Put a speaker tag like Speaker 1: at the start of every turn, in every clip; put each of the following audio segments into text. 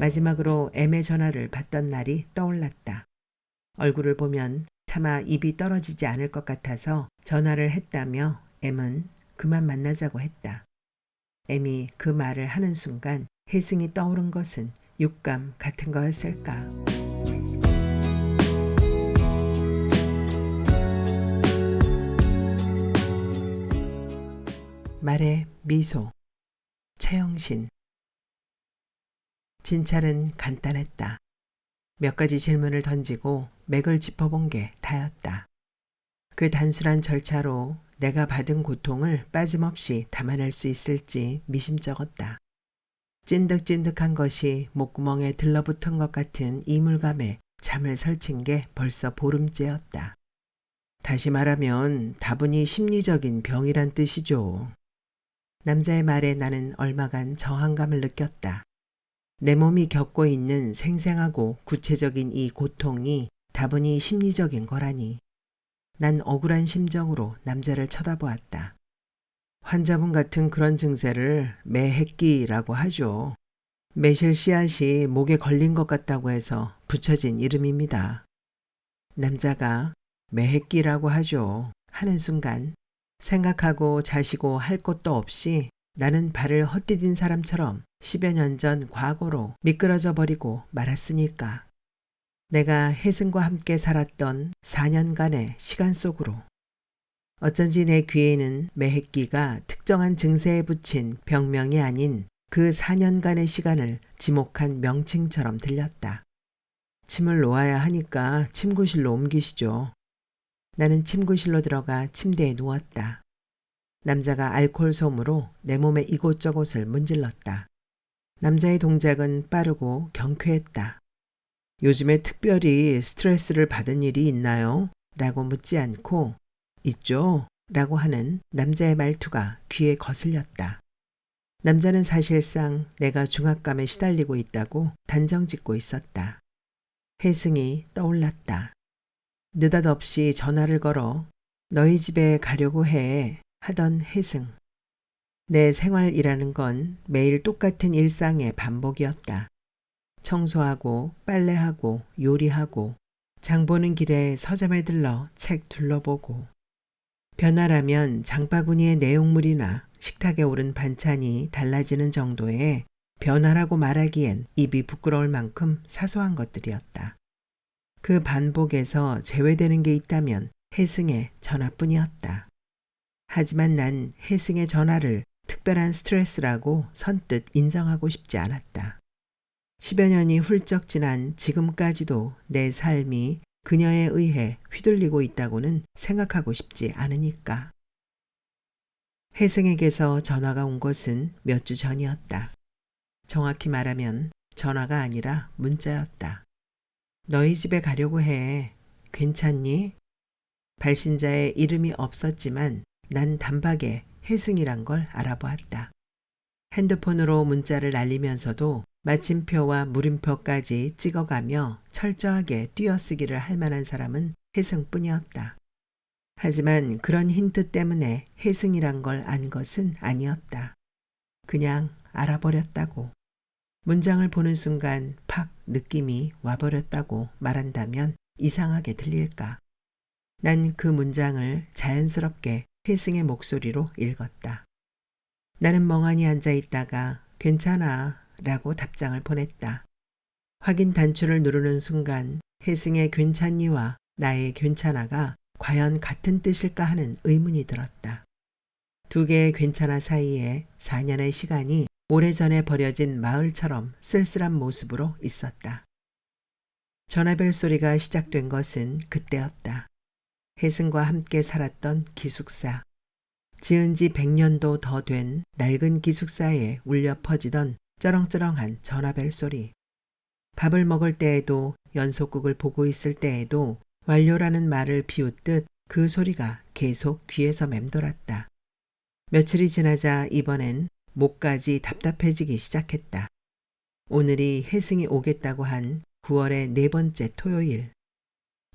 Speaker 1: 마지막으로 M의 전화를 받던 날이 떠올랐다. 얼굴을 보면 차마 입이 떨어지지 않을 것 같아서 전화를 했다며 M은 그만 만나자고 했다. M이 그 말을 하는 순간 혜승이 떠오른 것은 육감 같은 거였을까. 말의 미소. 최영신. 진찰은 간단했다. 몇 가지 질문을 던지고 맥을 짚어본 게 다였다. 그 단순한 절차로 내가 받은 고통을 빠짐없이 담아낼 수 있을지 미심쩍었다. 찐득찐득한 것이 목구멍에 들러붙은 것 같은 이물감에 잠을 설친 게 벌써 보름째였다. 다시 말하면 다분히 심리적인 병이란 뜻이죠. 남자의 말에 나는 얼마간 저항감을 느꼈다. 내 몸이 겪고 있는 생생하고 구체적인 이 고통이 다분히 심리적인 거라니. 난 억울한 심정으로 남자를 쳐다보았다. 환자분 같은 그런 증세를 매핵기라고 하죠. 매실 씨앗이 목에 걸린 것 같다고 해서 붙여진 이름입니다. 남자가 매핵기라고 하죠 하는 순간 생각하고 자시고 할 것도 없이 나는 발을 헛디딘 사람처럼 10여 년 전 과거로 미끄러져 버리고 말았으니까. 내가 혜승과 함께 살았던 4년간의 시간 속으로. 어쩐지 내 귀에는 매핵기가 특정한 증세에 붙인 병명이 아닌 그 4년간의 시간을 지목한 명칭처럼 들렸다. 침을 놓아야 하니까 침구실로 옮기시죠. 나는 침구실로 들어가 침대에 누웠다. 남자가 알코올 솜으로 내 몸의 이곳저곳을 문질렀다. 남자의 동작은 빠르고 경쾌했다. 요즘에 특별히 스트레스를 받은 일이 있나요? 라고 묻지 않고 있죠? 라고 하는 남자의 말투가 귀에 거슬렸다. 남자는 사실상 내가 중압감에 시달리고 있다고 단정짓고 있었다. 혜승이 떠올랐다. 느닷없이 전화를 걸어 너희 집에 가려고 해 하던 혜승. 내 생활이라는 건 매일 똑같은 일상의 반복이었다. 청소하고 빨래하고 요리하고 장 보는 길에 서점에 들러 책 둘러보고 변화라면 장바구니의 내용물이나 식탁에 오른 반찬이 달라지는 정도의 변화라고 말하기엔 입이 부끄러울 만큼 사소한 것들이었다. 그 반복에서 제외되는 게 있다면 혜승의 전화뿐이었다. 하지만 난 혜승의 전화를 특별한 스트레스라고 선뜻 인정하고 싶지 않았다. 10여 년이 훌쩍 지난 지금까지도 내 삶이 그녀에 의해 휘둘리고 있다고는 생각하고 싶지 않으니까. 혜승에게서 전화가 온 것은 몇 주 전이었다. 정확히 말하면 전화가 아니라 문자였다. 너희 집에 가려고 해. 괜찮니? 발신자의 이름이 없었지만 난 단박에 혜승이란 걸 알아보았다. 핸드폰으로 문자를 날리면서도 마침표와 물음표까지 찍어가며 철저하게 띄어쓰기를 할 만한 사람은 혜승뿐이었다. 하지만 그런 힌트 때문에 혜승이란 걸 안 것은 아니었다. 그냥 알아버렸다고. 문장을 보는 순간 팍 느낌이 와버렸다고 말한다면 이상하게 들릴까. 난 그 문장을 자연스럽게 혜승의 목소리로 읽었다. 나는 멍하니 앉아 있다가 괜찮아 라고 답장을 보냈다. 확인 단추를 누르는 순간 혜승의 괜찮니와 나의 괜찮아가 과연 같은 뜻일까 하는 의문이 들었다. 두 개의 괜찮아 사이에 4년의 시간이 오래전에 버려진 마을처럼 쓸쓸한 모습으로 있었다. 전화벨 소리가 시작된 것은 그때였다. 혜승과 함께 살았던 기숙사. 지은 지 100년도 더 된 낡은 기숙사에 울려 퍼지던 쩌렁쩌렁한 전화벨 소리. 밥을 먹을 때에도 연속극을 보고 있을 때에도 완료라는 말을 비웃듯 그 소리가 계속 귀에서 맴돌았다. 며칠이 지나자 이번엔 목까지 답답해지기 시작했다. 오늘이 혜승이 오겠다고 한 9월의 네 번째 토요일.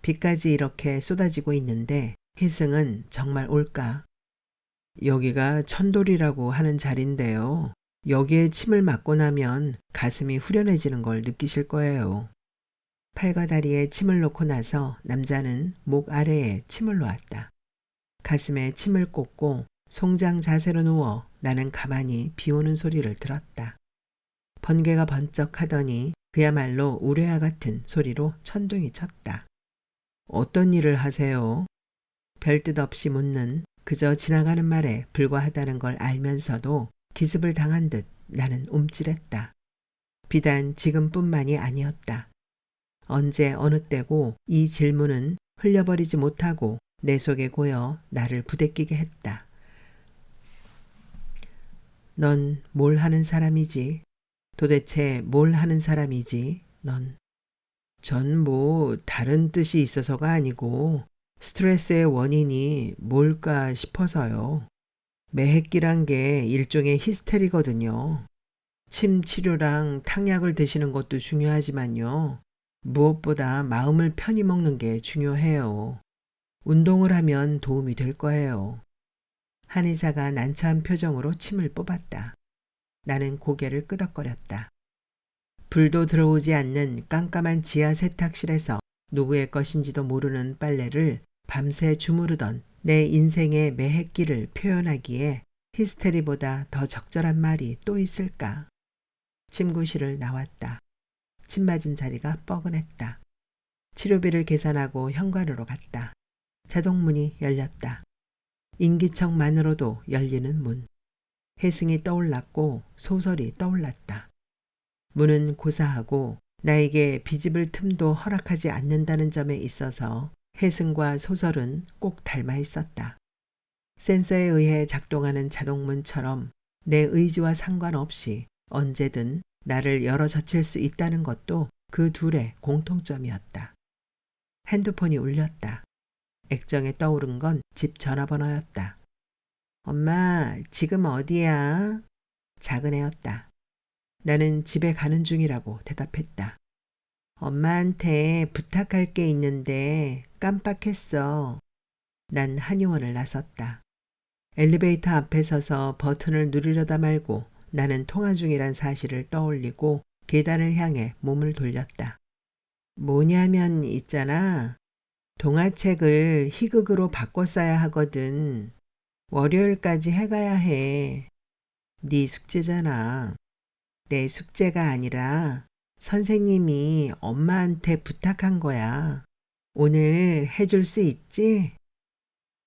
Speaker 1: 비까지 이렇게 쏟아지고 있는데 혜승은 정말 올까? 여기가 천돌이라고 하는 자리인데요. 여기에 침을 맞고 나면 가슴이 후련해지는 걸 느끼실 거예요. 팔과 다리에 침을 놓고 나서 남자는 목 아래에 침을 놓았다. 가슴에 침을 꽂고 송장 자세로 누워 나는 가만히 비 오는 소리를 들었다. 번개가 번쩍 하더니 그야말로 우레와 같은 소리로 천둥이 쳤다. 어떤 일을 하세요? 별뜻 없이 묻는 그저 지나가는 말에 불과하다는 걸 알면서도 기습을 당한 듯 나는 움찔했다. 비단 지금뿐만이 아니었다. 언제 어느 때고 이 질문은 흘려버리지 못하고 내 속에 고여 나를 부대끼게 했다. 넌 뭘 하는 사람이지? 도대체 뭘 하는 사람이지? 넌. 전 뭐 다른 뜻이 있어서가 아니고 스트레스의 원인이 뭘까 싶어서요. 매핵기란 게 일종의 히스테리거든요. 침 치료랑 탕약을 드시는 것도 중요하지만요. 무엇보다 마음을 편히 먹는 게 중요해요. 운동을 하면 도움이 될 거예요. 한의사가 난처한 표정으로 침을 뽑았다. 나는 고개를 끄덕거렸다. 불도 들어오지 않는 깜깜한 지하 세탁실에서 누구의 것인지도 모르는 빨래를 밤새 주무르던 내 인생의 매핵기를 표현하기에 히스테리보다 더 적절한 말이 또 있을까? 침구실을 나왔다. 침 맞은 자리가 뻐근했다. 치료비를 계산하고 현관으로 갔다. 자동문이 열렸다. 인기척만으로도 열리는 문. 혜승이 떠올랐고 소설이 떠올랐다. 문은 고사하고 나에게 비집을 틈도 허락하지 않는다는 점에 있어서 혜승과 소설은 꼭 닮아 있었다. 센서에 의해 작동하는 자동문처럼 내 의지와 상관없이 언제든 나를 열어젖힐 수 있다는 것도 그 둘의 공통점이었다. 핸드폰이 울렸다. 액정에 떠오른 건 집 전화번호였다. 엄마, 지금 어디야? 작은 애였다. 나는 집에 가는 중이라고 대답했다. 엄마한테 부탁할 게 있는데 깜빡했어. 난 한의원을 나섰다. 엘리베이터 앞에 서서 버튼을 누르려다 말고 나는 통화 중이란 사실을 떠올리고 계단을 향해 몸을 돌렸다. 뭐냐면 있잖아. 동화책을 희극으로 바꿔 써야 하거든. 월요일까지 해가야 해. 네 숙제잖아. 내 숙제가 아니라 선생님이 엄마한테 부탁한 거야. 오늘 해줄 수 있지?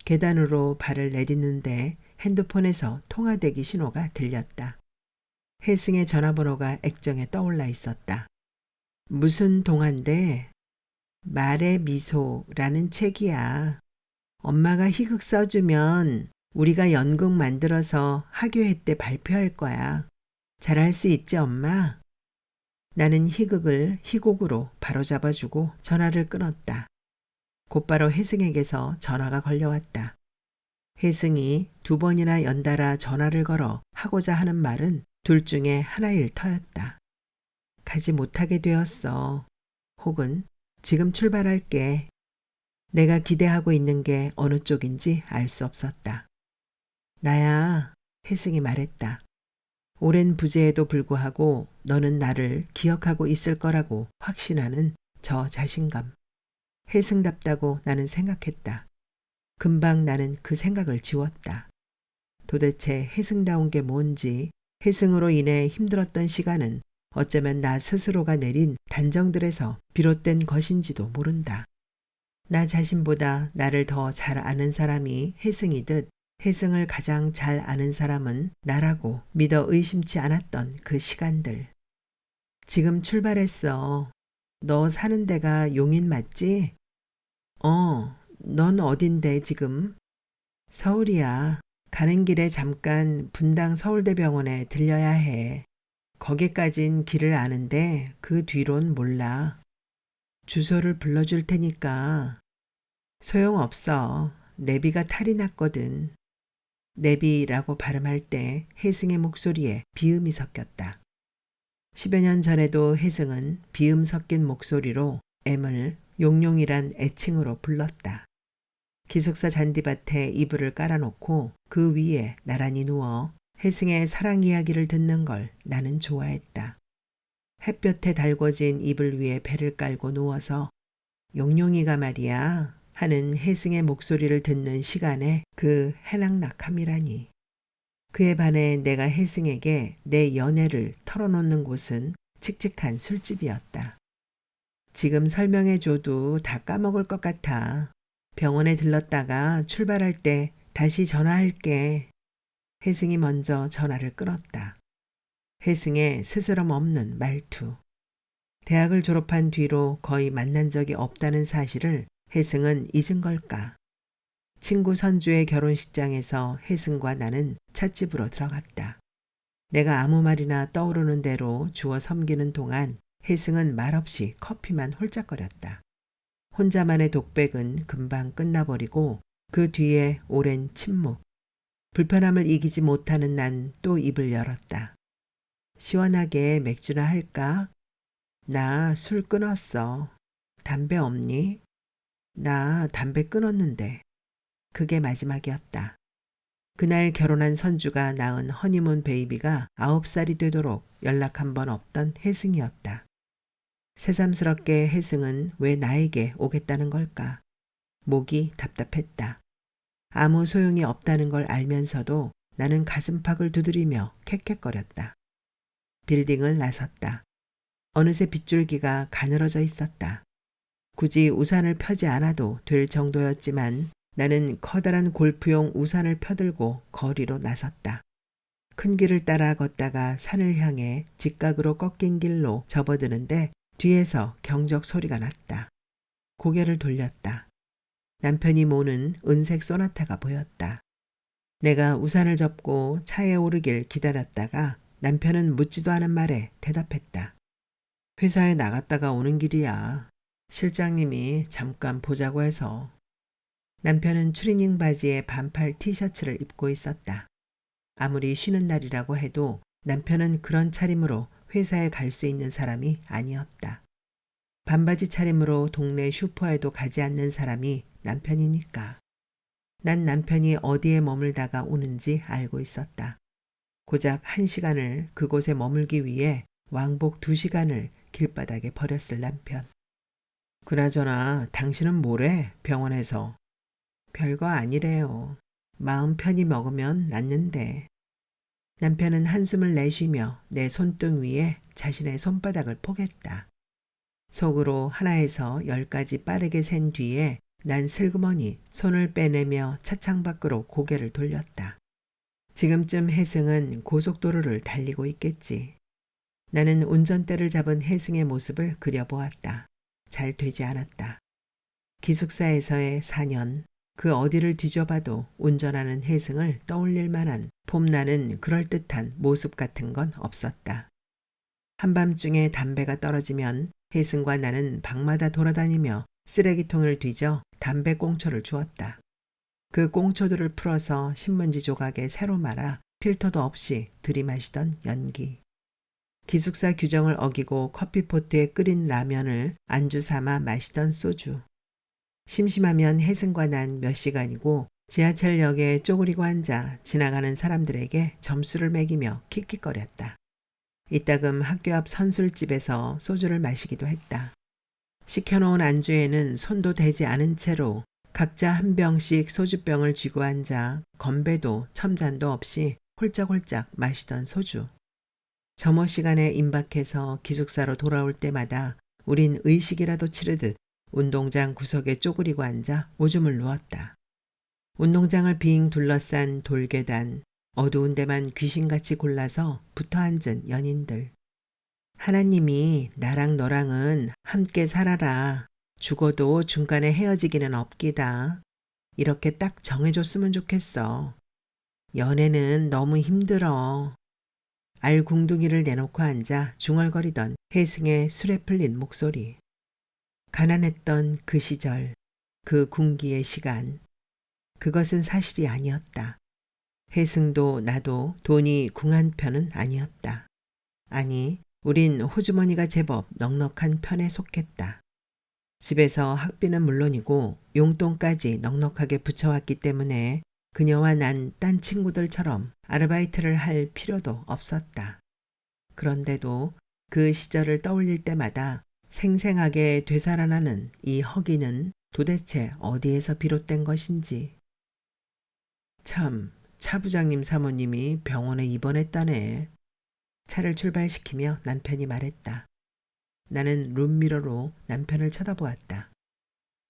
Speaker 1: 계단으로 발을 내딛는데 핸드폰에서 통화대기 신호가 들렸다. 혜승의 전화번호가 액정에 떠올라 있었다. 무슨 동화인데? 말의 미소라는 책이야. 엄마가 희극 써주면 우리가 연극 만들어서 학교회 때 발표할 거야. 잘할 수 있지, 엄마? 나는 희극을 희곡으로 바로잡아주고 전화를 끊었다. 곧바로 혜승에게서 전화가 걸려왔다. 혜승이 2번이나 연달아 전화를 걸어 하고자 하는 말은 둘 중에 하나일 터였다. 가지 못하게 되었어. 혹은 지금 출발할게. 내가 기대하고 있는 게 어느 쪽인지 알 수 없었다. 나야, 혜승이 말했다. 오랜 부재에도 불구하고 너는 나를 기억하고 있을 거라고 확신하는 저 자신감. 혜승답다고 나는 생각했다. 금방 나는 그 생각을 지웠다. 도대체 혜승다운 게 뭔지, 혜승으로 인해 힘들었던 시간은 어쩌면 나 스스로가 내린 단정들에서 비롯된 것인지도 모른다. 나 자신보다 나를 더 잘 아는 사람이 혜승이듯 혜승을 가장 잘 아는 사람은 나라고 믿어 의심치 않았던 그 시간들. 지금 출발했어. 너 사는 데가 용인 맞지? 넌 어딘데 지금? 서울이야. 가는 길에 잠깐 분당 서울대병원에 들려야 해. 거기까진 길을 아는데 그 뒤론 몰라. 주소를 불러줄 테니까. 소용없어. 내비가 탈이 났거든. 내비라고 발음할 때 혜승의 목소리에 비음이 섞였다. 10여 년 전에도 혜승은 비음 섞인 목소리로 M을 용용이란 애칭으로 불렀다. 기숙사 잔디밭에 이불을 깔아놓고 그 위에 나란히 누워 혜승의 사랑 이야기를 듣는 걸 나는 좋아했다. 햇볕에 달궈진 이불 위에 배를 깔고 누워서 용용이가 말이야 하는 혜승의 목소리를 듣는 시간에 그 해낙낙함이라니. 그에 반해 내가 혜승에게 내 연애를 털어놓는 곳은 칙칙한 술집이었다. 지금 설명해줘도 다 까먹을 것 같아. 병원에 들렀다가 출발할 때 다시 전화할게. 혜승이 먼저 전화를 끊었다. 혜승의 스스럼 없는 말투. 대학을 졸업한 뒤로 거의 만난 적이 없다는 사실을 혜승은 잊은 걸까. 친구 선주의 결혼식장에서 혜승과 나는 찻집으로 들어갔다. 내가 아무 말이나 떠오르는 대로 주워 섬기는 동안 혜승은 말없이 커피만 홀짝거렸다. 혼자만의 독백은 금방 끝나버리고 그 뒤에 오랜 침묵. 불편함을 이기지 못하는 난 또 입을 열었다. 시원하게 맥주나 할까? 나 술 끊었어. 담배 없니? 나 담배 끊었는데. 그게 마지막이었다. 그날 결혼한 선주가 낳은 허니문 베이비가 9살이 되도록 연락 한 번 없던 혜승이었다. 새삼스럽게 혜승은 왜 나에게 오겠다는 걸까? 목이 답답했다. 아무 소용이 없다는 걸 알면서도 나는 가슴팍을 두드리며 캑캑거렸다. 빌딩을 나섰다. 어느새 빗줄기가 가늘어져 있었다. 굳이 우산을 펴지 않아도 될 정도였지만 나는 커다란 골프용 우산을 펴들고 거리로 나섰다. 큰 길을 따라 걷다가 산을 향해 직각으로 꺾인 길로 접어드는데 뒤에서 경적 소리가 났다. 고개를 돌렸다. 남편이 모는 은색 소나타가 보였다. 내가 우산을 접고 차에 오르길 기다렸다가 남편은 묻지도 않은 말에 대답했다. 회사에 나갔다가 오는 길이야. 실장님이 잠깐 보자고 해서. 남편은 추리닝 바지에 반팔 티셔츠를 입고 있었다. 아무리 쉬는 날이라고 해도 남편은 그런 차림으로 회사에 갈 수 있는 사람이 아니었다. 반바지 차림으로 동네 슈퍼에도 가지 않는 사람이 남편이니까. 난 남편이 어디에 머물다가 오는지 알고 있었다. 고작 1시간을 그곳에 머물기 위해 왕복 2시간을 길바닥에 버렸을 남편. 그나저나 당신은 뭐래? 병원에서. 별거 아니래요. 마음 편히 먹으면 낫는데. 남편은 한숨을 내쉬며 내 손등 위에 자신의 손바닥을 포겠다. 속으로 하나에서 10까지 빠르게 센 뒤에 난 슬그머니 손을 빼내며 차창 밖으로 고개를 돌렸다. 지금쯤 혜승은 고속도로를 달리고 있겠지. 나는 운전대를 잡은 혜승의 모습을 그려보았다. 잘 되지 않았다. 기숙사에서의 4년, 그 어디를 뒤져봐도 운전하는 혜승을 떠올릴 만한 폼나는 그럴듯한 모습 같은 건 없었다. 한밤중에 담배가 떨어지면 혜승과 나는 방마다 돌아다니며 쓰레기통을 뒤져 담배 꽁초를 주었다. 그 꽁초들을 풀어서 신문지 조각에 새로 말아 필터도 없이 들이마시던 연기. 기숙사 규정을 어기고 커피포트에 끓인 라면을 안주 삼아 마시던 소주. 심심하면 혜승과 난 몇 시간이고 지하철역에 쪼그리고 앉아 지나가는 사람들에게 점수를 매기며 킥킥거렸다. 이따금 학교 앞 선술집에서 소주를 마시기도 했다. 시켜놓은 안주에는 손도 대지 않은 채로 각자 한 병씩 소주병을 쥐고 앉아 건배도 첨잔도 없이 홀짝홀짝 마시던 소주. 점호 시간에 임박해서 기숙사로 돌아올 때마다 우린 의식이라도 치르듯 운동장 구석에 쪼그리고 앉아 오줌을 누웠다. 운동장을 빙 둘러싼 돌계단, 어두운 데만 귀신같이 골라서 붙어앉은 연인들. 하나님이 나랑 너랑은 함께 살아라. 죽어도 중간에 헤어지기는 없기다. 이렇게 딱 정해줬으면 좋겠어. 연애는 너무 힘들어. 알궁둥이를 내놓고 앉아 중얼거리던 혜승의 술에 풀린 목소리. 가난했던 그 시절, 그 군기의 시간. 그것은 사실이 아니었다. 혜승도 나도 돈이 궁한 편은 아니었다. 아니, 우린 호주머니가 제법 넉넉한 편에 속했다. 집에서 학비는 물론이고 용돈까지 넉넉하게 붙여왔기 때문에 그녀와 난 딴 친구들처럼 아르바이트를 할 필요도 없었다. 그런데도 그 시절을 떠올릴 때마다 생생하게 되살아나는 이 허기는 도대체 어디에서 비롯된 것인지. 참, 차 부장님 사모님이 병원에 입원했다네. 차를 출발시키며 남편이 말했다. 나는 룸미러로 남편을 쳐다보았다.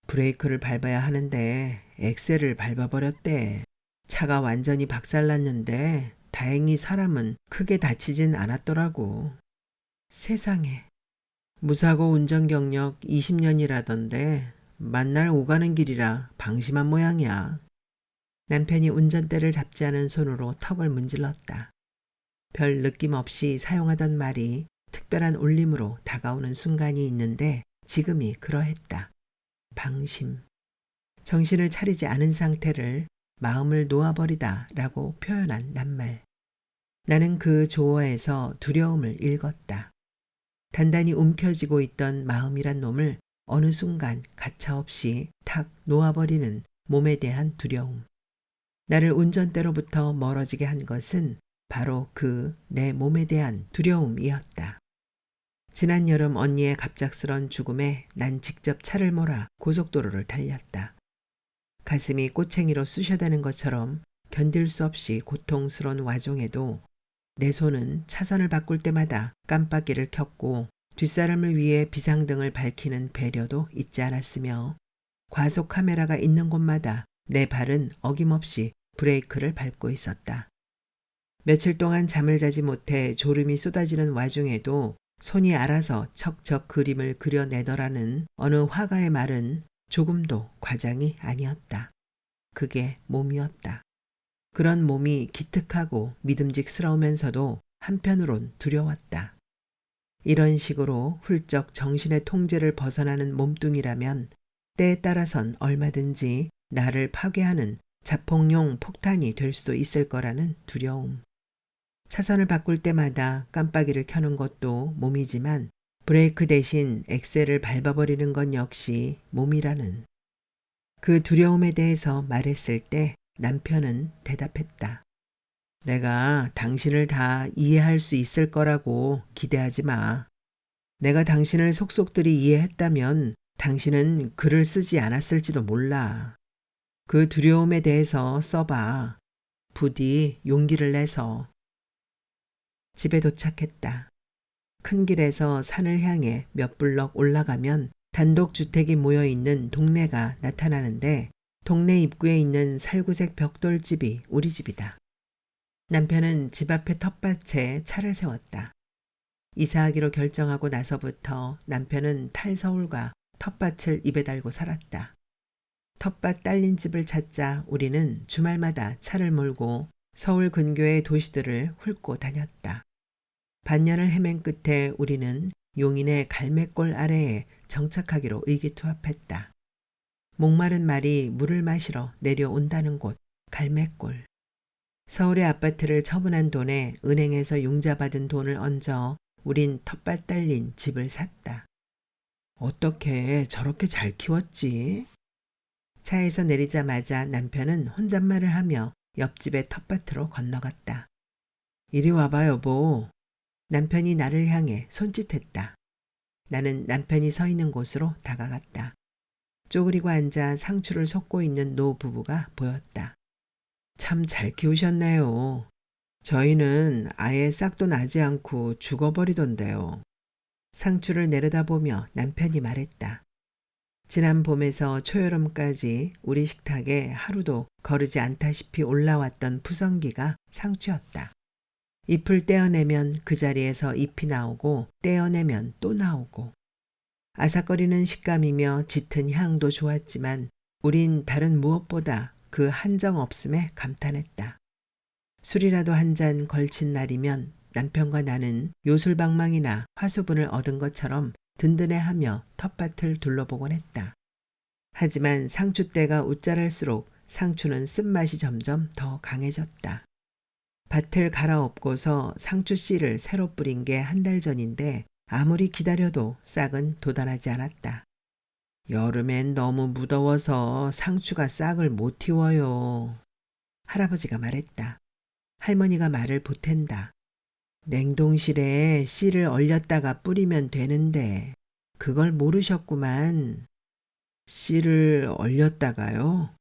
Speaker 1: 브레이크를 밟아야 하는데 엑셀을 밟아버렸대. 차가 완전히 박살났는데 다행히 사람은 크게 다치진 않았더라고. 세상에. 무사고 운전 경력 20년이라던데 만날 오가는 길이라 방심한 모양이야. 남편이 운전대를 잡지 않은 손으로 턱을 문질렀다. 별 느낌 없이 사용하던 말이 특별한 울림으로 다가오는 순간이 있는데 지금이 그러했다. 방심. 정신을 차리지 않은 상태를 마음을 놓아버리다 라고 표현한 낱말. 나는 그 조어에서 두려움을 읽었다. 단단히 움켜쥐고 있던 마음이란 놈을 어느 순간 가차없이 탁 놓아버리는 몸에 대한 두려움. 나를 운전대로부터 멀어지게 한 것은 바로 그 내 몸에 대한 두려움이었다. 지난 여름 언니의 갑작스런 죽음에 난 직접 차를 몰아 고속도로를 달렸다. 가슴이 꼬챙이로 쑤셔대는 것처럼 견딜 수 없이 고통스러운 와중에도 내 손은 차선을 바꿀 때마다 깜빡이를 켰고 뒷사람을 위해 비상등을 밝히는 배려도 잊지 않았으며 과속 카메라가 있는 곳마다 내 발은 어김없이 브레이크를 밟고 있었다. 며칠 동안 잠을 자지 못해 졸음이 쏟아지는 와중에도 손이 알아서 척척 그림을 그려내더라는 어느 화가의 말은 조금도 과장이 아니었다. 그게 몸이었다. 그런 몸이 기특하고 믿음직스러우면서도 한편으론 두려웠다. 이런 식으로 훌쩍 정신의 통제를 벗어나는 몸뚱이라면 때에 따라선 얼마든지 나를 파괴하는 자폭용 폭탄이 될 수도 있을 거라는 두려움. 차선을 바꿀 때마다 깜빡이를 켜는 것도 몸이지만 브레이크 대신 엑셀을 밟아버리는 건 역시 몸이라는. 그 두려움에 대해서 말했을 때 남편은 대답했다. 내가 당신을 다 이해할 수 있을 거라고 기대하지 마. 내가 당신을 속속들이 이해했다면 당신은 글을 쓰지 않았을지도 몰라. 그 두려움에 대해서 써봐. 부디 용기를 내서. 집에 도착했다. 큰 길에서 산을 향해 몇 블럭 올라가면 단독주택이 모여있는 동네가 나타나는데 동네 입구에 있는 살구색 벽돌집이 우리 집이다. 남편은 집 앞에 텃밭에 차를 세웠다. 이사하기로 결정하고 나서부터 남편은 탈서울과 텃밭을 입에 달고 살았다. 텃밭 딸린 집을 찾자 우리는 주말마다 차를 몰고 서울 근교의 도시들을 훑고 다녔다. 반년을 헤맨 끝에 우리는 용인의 갈매골 아래에 정착하기로 의기투합했다. 목마른 말이 물을 마시러 내려온다는 곳 갈매골. 서울의 아파트를 처분한 돈에 은행에서 융자받은 돈을 얹어 우린 텃밭 딸린 집을 샀다. 어떻게 저렇게 잘 키웠지? 차에서 내리자마자 남편은 혼잣말을 하며 옆집의 텃밭으로 건너갔다. 이리 와봐 여보. 남편이 나를 향해 손짓했다. 나는 남편이 서 있는 곳으로 다가갔다. 쪼그리고 앉아 상추를 솟고 있는 노부부가 보였다. 참 잘 키우셨네요. 저희는 아예 싹도 나지 않고 죽어버리던데요. 상추를 내려다보며 남편이 말했다. 지난 봄에서 초여름까지 우리 식탁에 하루도 거르지 않다시피 올라왔던 푸성기가 상추였다. 잎을 떼어내면 그 자리에서 잎이 나오고 떼어내면 또 나오고 아삭거리는 식감이며 짙은 향도 좋았지만 우린 다른 무엇보다 그 한정없음에 감탄했다. 술이라도 한 잔 걸친 날이면 남편과 나는 요술방망이나 화수분을 얻은 것처럼 든든해하며 텃밭을 둘러보곤 했다. 하지만 상추대가 웃자랄수록 상추는 쓴맛이 점점 더 강해졌다. 밭을 갈아엎고서 상추 씨를 새로 뿌린 게 한 달 전인데 아무리 기다려도 싹은 돋아나지 않았다. 여름엔 너무 무더워서 상추가 싹을 못 틔워요. 할아버지가 말했다. 할머니가 말을 보탠다. 냉동실에 씨를 얼렸다가 뿌리면 되는데 그걸 모르셨구만. 씨를 얼렸다가요?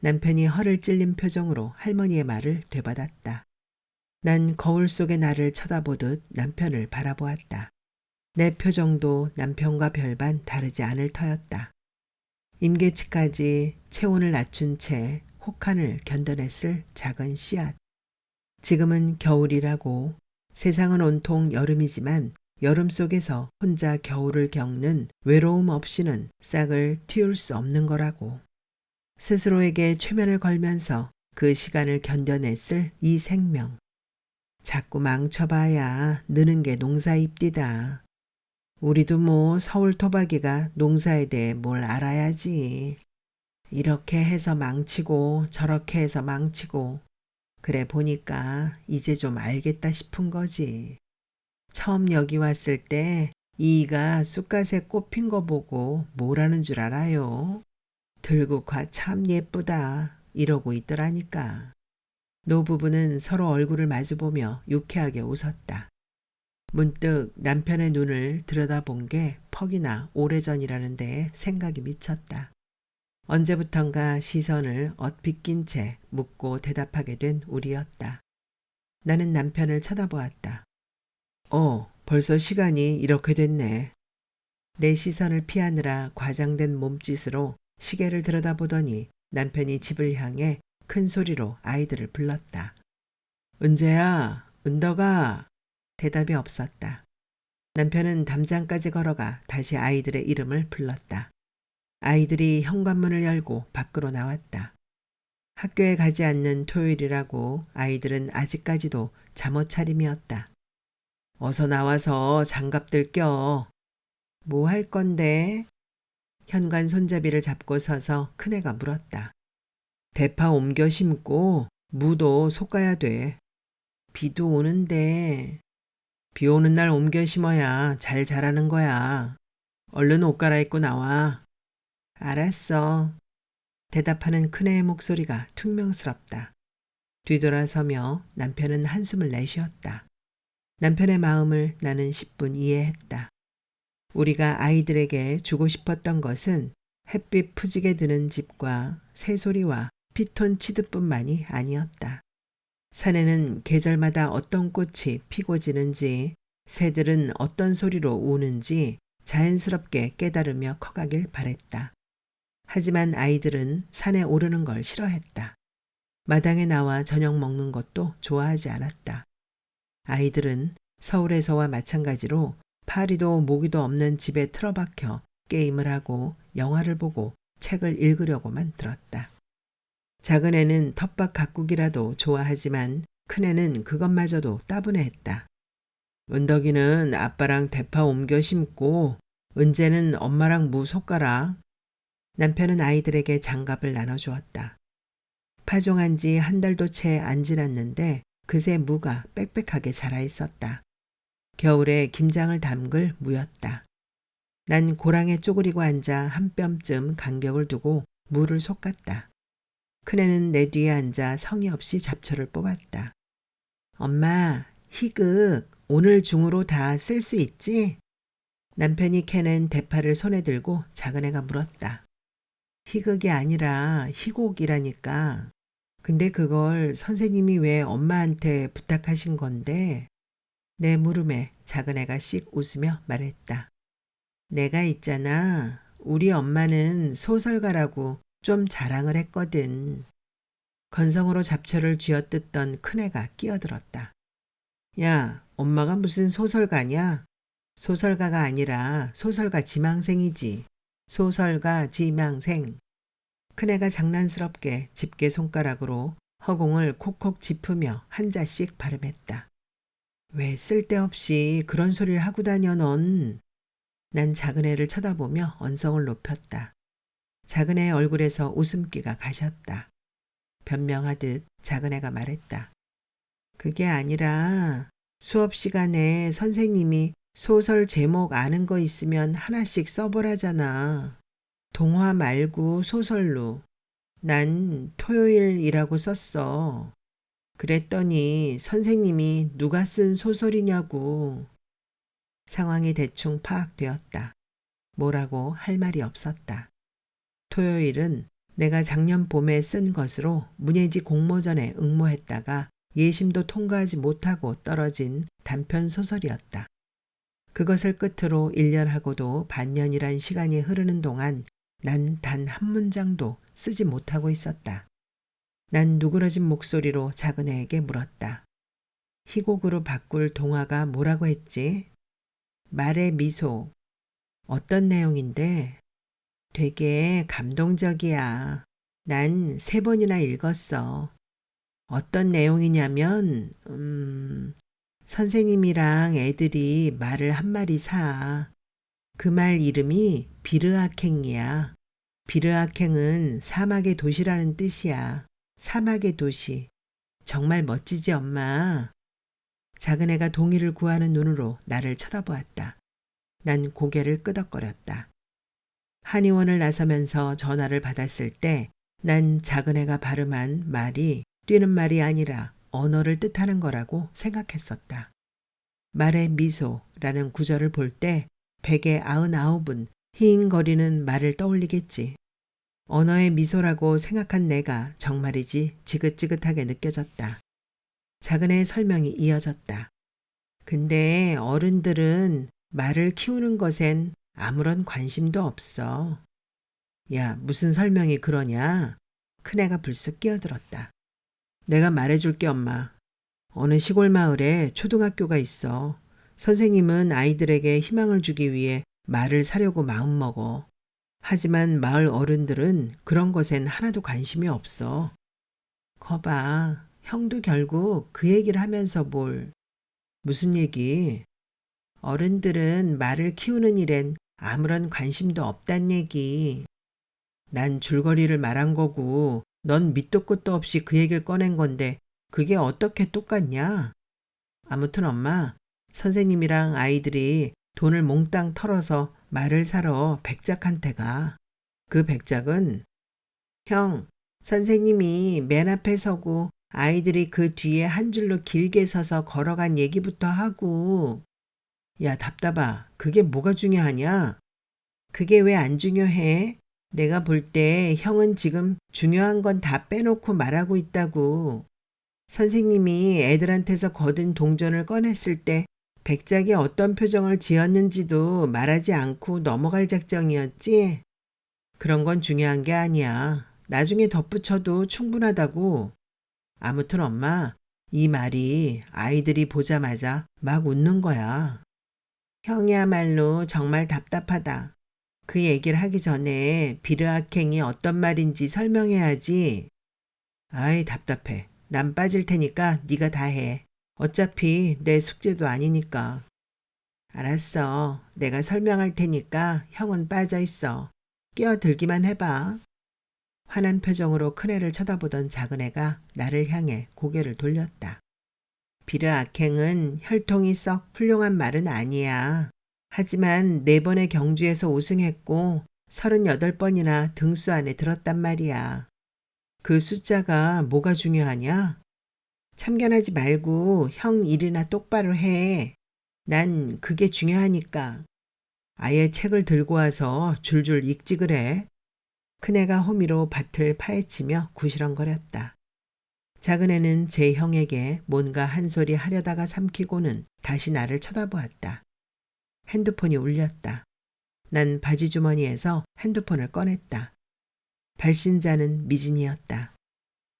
Speaker 1: 남편이 허를 찔린 표정으로 할머니의 말을 되받았다. 난 거울 속의 나를 쳐다보듯 남편을 바라보았다. 내 표정도 남편과 별반 다르지 않을 터였다. 임계치까지 체온을 낮춘 채 혹한을 견뎌냈을 작은 씨앗. 지금은 겨울이라고 세상은 온통 여름이지만 여름 속에서 혼자 겨울을 겪는 외로움 없이는 싹을 틔울 수 없는 거라고. 스스로에게 최면을 걸면서 그 시간을 견뎌냈을 이 생명. 자꾸 망쳐봐야 느는 게 농사입디다. 우리도 뭐 서울 토박이가 농사에 대해 뭘 알아야지. 이렇게 해서 망치고 저렇게 해서 망치고 그래 보니까 이제 좀 알겠다 싶은 거지. 처음 여기 왔을 때 이이가 쑥갓에 꽃핀 거 보고 뭐라는 줄 알아요? 들국화 참 예쁘다 이러고 있더라니까. 노부부는 서로 얼굴을 마주보며 유쾌하게 웃었다. 문득 남편의 눈을 들여다본 게 퍽이나 오래전이라는데 생각이 미쳤다. 언제부턴가 시선을 엇빗긴 채 묻고 대답하게 된 우리였다. 나는 남편을 쳐다보았다. 벌써 시간이 이렇게 됐네. 내 시선을 피하느라 과장된 몸짓으로 시계를 들여다보더니 남편이 집을 향해 큰 소리로 아이들을 불렀다. 은재야, 은덕아. 대답이 없었다. 남편은 담장까지 걸어가 다시 아이들의 이름을 불렀다. 아이들이 현관문을 열고 밖으로 나왔다. 학교에 가지 않는 토요일이라고 아이들은 아직까지도 잠옷 차림이었다. 어서 나와서 장갑들 껴. 뭐 할 건데? 현관 손잡이를 잡고 서서 큰애가 물었다. 대파 옮겨 심고 무도 솎아야 돼. 비도 오는데. 비 오는 날 옮겨 심어야 잘 자라는 거야. 얼른 옷 갈아입고 나와. 알았어. 대답하는 큰애의 목소리가 퉁명스럽다. 뒤돌아서며 남편은 한숨을 내쉬었다. 남편의 마음을 나는 10분 이해했다. 우리가 아이들에게 주고 싶었던 것은 햇빛 푸지게 드는 집과 새소리와 피톤 치드뿐만이 아니었다. 산에는 계절마다 어떤 꽃이 피고 지는지, 새들은 어떤 소리로 우는지 자연스럽게 깨달으며 커가길 바랬다. 하지만 아이들은 산에 오르는 걸 싫어했다. 마당에 나와 저녁 먹는 것도 좋아하지 않았다. 아이들은 서울에서와 마찬가지로 파리도 모기도 없는 집에 틀어박혀 게임을 하고 영화를 보고 책을 읽으려고만 들었다. 작은 애는 텃밭 가꾸기라도 좋아하지만 큰 애는 그것마저도 따분해했다. 은덕이는 아빠랑 대파 옮겨 심고 은재는 엄마랑 무 솎아라. 남편은 아이들에게 장갑을 나눠주었다. 파종한 지 한 달도 채 안 지났는데 그새 무가 빽빽하게 자라 있었다. 겨울에 김장을 담글 무였다. 난 고랑에 쪼그리고 앉아 한 뼘쯤 간격을 두고 무를 솎았다. 큰애는 내 뒤에 앉아 성의 없이 잡초를 뽑았다. 엄마, 희극 오늘 중으로 다 쓸 수 있지? 남편이 캐낸 대파를 손에 들고 작은애가 물었다. 희극이 아니라 희곡이라니까. 근데 그걸 선생님이 왜 엄마한테 부탁하신 건데? 내 물음에 작은애가 씩 웃으며 말했다. 내가 있잖아. 우리 엄마는 소설가라고 좀 자랑을 했거든. 건성으로 잡초를 쥐어뜯던 큰애가 끼어들었다. 야, 엄마가 무슨 소설가냐? 소설가가 아니라 소설가 지망생이지. 소설가 지망생. 큰애가 장난스럽게 집게 손가락으로 허공을 콕콕 짚으며 한자씩 발음했다. 왜 쓸데없이 그런 소리를 하고 다녀 넌? 난 작은애를 쳐다보며 언성을 높였다. 작은애의 얼굴에서 웃음기가 가셨다. 변명하듯 작은애가 말했다. 그게 아니라 수업 시간에 선생님이 소설 제목 아는 거 있으면 하나씩 써보라잖아. 동화 말고 소설로. 난 토요일이라고 썼어. 그랬더니 선생님이 누가 쓴 소설이냐고. 상황이 대충 파악되었다. 뭐라고 할 말이 없었다. 토요일은 내가 작년 봄에 쓴 것으로 문예지 공모전에 응모했다가 예심도 통과하지 못하고 떨어진 단편 소설이었다. 그것을 끝으로 1년하고도 반년이란 시간이 흐르는 동안 난 단 한 문장도 쓰지 못하고 있었다. 난 누그러진 목소리로 작은 애에게 물었다. 희곡으로 바꿀 동화가 뭐라고 했지? 말의 미소. 어떤 내용인데? 되게 감동적이야. 난 3번이나 읽었어. 어떤 내용이냐면, 선생님이랑 애들이 말을 한 마리 사. 그 말 이름이 비르아캥이야. 비르아캥은 사막의 도시라는 뜻이야. 사막의 도시. 정말 멋지지, 엄마? 작은 애가 동의를 구하는 눈으로 나를 쳐다보았다. 난 고개를 끄덕거렸다. 한의원을 나서면서 전화를 받았을 때 난 작은 애가 발음한 말이 뛰는 말이 아니라 언어를 뜻하는 거라고 생각했었다. 말의 미소라는 구절을 볼 때 100에 99은 히잉거리는 말을 떠올리겠지. 언어의 미소라고 생각한 내가 정말이지 지긋지긋하게 느껴졌다. 작은 애의 설명이 이어졌다. 근데 어른들은 말을 키우는 것엔 아무런 관심도 없어. 야, 무슨 설명이 그러냐? 큰애가 불쑥 끼어들었다. 내가 말해줄게, 엄마. 어느 시골 마을에 초등학교가 있어. 선생님은 아이들에게 희망을 주기 위해 말을 사려고 마음먹어. 하지만 마을 어른들은 그런 것엔 하나도 관심이 없어. 거봐, 형도 결국 그 얘기를 하면서 무슨 얘기? 어른들은 말을 키우는 일엔 아무런 관심도 없단 얘기. 난 줄거리를 말한 거고 넌 밑도 끝도 없이 그 얘기를 꺼낸 건데 그게 어떻게 똑같냐? 아무튼 엄마, 선생님이랑 아이들이 돈을 몽땅 털어서 말을 사러 백작한테 가. 그 백작은 형, 선생님이 맨 앞에 서고 아이들이 그 뒤에 한 줄로 길게 서서 걸어간 얘기부터 하고. 야, 답답아. 그게 뭐가 중요하냐? 그게 왜 안 중요해? 내가 볼 때 형은 지금 중요한 건 다 빼놓고 말하고 있다고. 선생님이 애들한테서 거둔 동전을 꺼냈을 때 백작이 어떤 표정을 지었는지도 말하지 않고 넘어갈 작정이었지? 그런 건 중요한 게 아니야. 나중에 덧붙여도 충분하다고. 아무튼 엄마, 이 말이 아이들이 보자마자 막 웃는 거야. 형이야말로 정말 답답하다. 그 얘기를 하기 전에 비르아캥이 어떤 말인지 설명해야지. 아이, 답답해. 난 빠질 테니까 네가 다 해. 어차피 내 숙제도 아니니까. 알았어. 내가 설명할 테니까 형은 빠져 있어. 끼어들기만 해봐. 화난 표정으로 큰애를 쳐다보던 작은 애가 나를 향해 고개를 돌렸다. 비르아캥은 혈통이 썩 훌륭한 말은 아니야. 하지만 4번의 경주에서 우승했고 38번이나 등수 안에 들었단 말이야. 그 숫자가 뭐가 중요하냐? 참견하지 말고 형 일이나 똑바로 해. 난 그게 중요하니까. 아예 책을 들고 와서 줄줄 읽지 그래. 큰애가 호미로 밭을 파헤치며 구시렁거렸다. 작은 애는 제 형에게 뭔가 한 소리 하려다가 삼키고는 다시 나를 쳐다보았다. 핸드폰이 울렸다. 난 바지 주머니에서 핸드폰을 꺼냈다. 발신자는 미진이었다.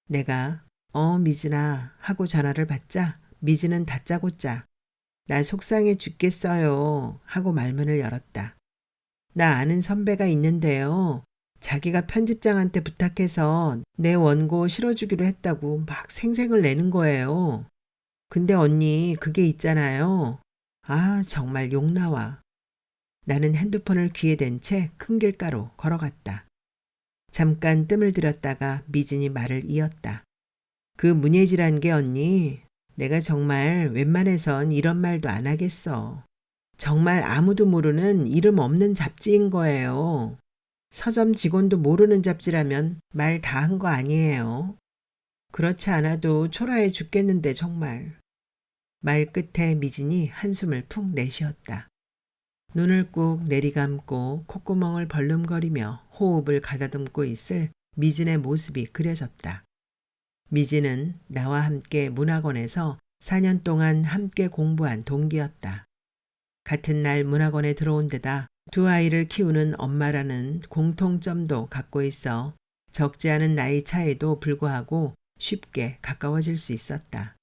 Speaker 1: 내가 미진아 하고 전화를 받자 미진은 다짜고짜 나 속상해 죽겠어요 하고 말문을 열었다. 나 아는 선배가 있는데요. 자기가 편집장한테 부탁해서 내 원고 실어주기로 했다고 막 생색을 내는 거예요. 근데 언니 그게 있잖아요. 아, 정말 욕 나와. 나는 핸드폰을 귀에 댄 채 큰 길가로 걸어갔다. 잠깐 뜸을 들였다가 미진이 말을 이었다. 그 문예지란 게 언니, 내가 정말 웬만해선 이런 말도 안 하겠어. 정말 아무도 모르는 이름 없는 잡지인 거예요. 서점 직원도 모르는 잡지라면 말 다 한 거 아니에요. 그렇지 않아도 초라해 죽겠는데 정말. 말 끝에 미진이 한숨을 푹 내쉬었다. 눈을 꾹 내리감고 콧구멍을 벌름거리며 호흡을 가다듬고 있을 미진의 모습이 그려졌다. 미진은 나와 함께 문학원에서 4년 동안 함께 공부한 동기였다. 같은 날 문학원에 들어온 데다 두 아이를 키우는 엄마라는 공통점도 갖고 있어 적지 않은 나이 차에도 불구하고 쉽게 가까워질 수 있었다.